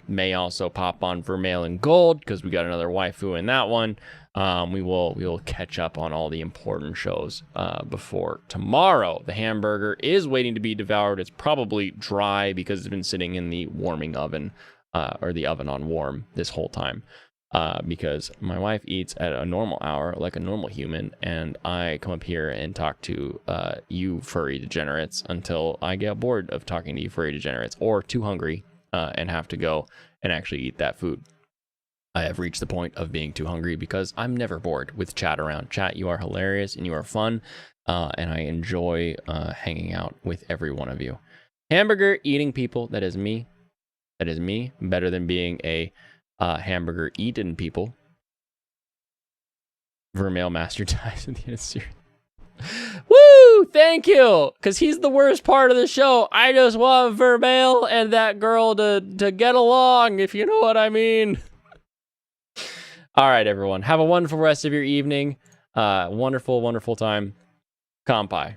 May also pop on Vermeil and Gold because we got another waifu in that one. We will catch up on all the important shows before tomorrow. The hamburger is waiting to be devoured. It's probably dry because it's been sitting in the warming oven or the oven on warm this whole time. Because my wife eats at a normal hour like a normal human, and I come up here and talk to you furry degenerates until I get bored of talking to you furry degenerates or too hungry and have to go and actually eat that food. I have reached the point of being too hungry because I'm never bored with chat around. Chat, you are hilarious and you are fun, and I enjoy hanging out with every one of you. Hamburger eating people, that is me. That is me. Better than being a hamburger eaten people. Vermeil Master dies at the end of the series. Woo! Thank you! Because he's the worst part of the show. I just want Vermeil and that girl to get along, if you know what I mean. All right, everyone. Have a wonderful rest of your evening. Wonderful, wonderful time. Kampai.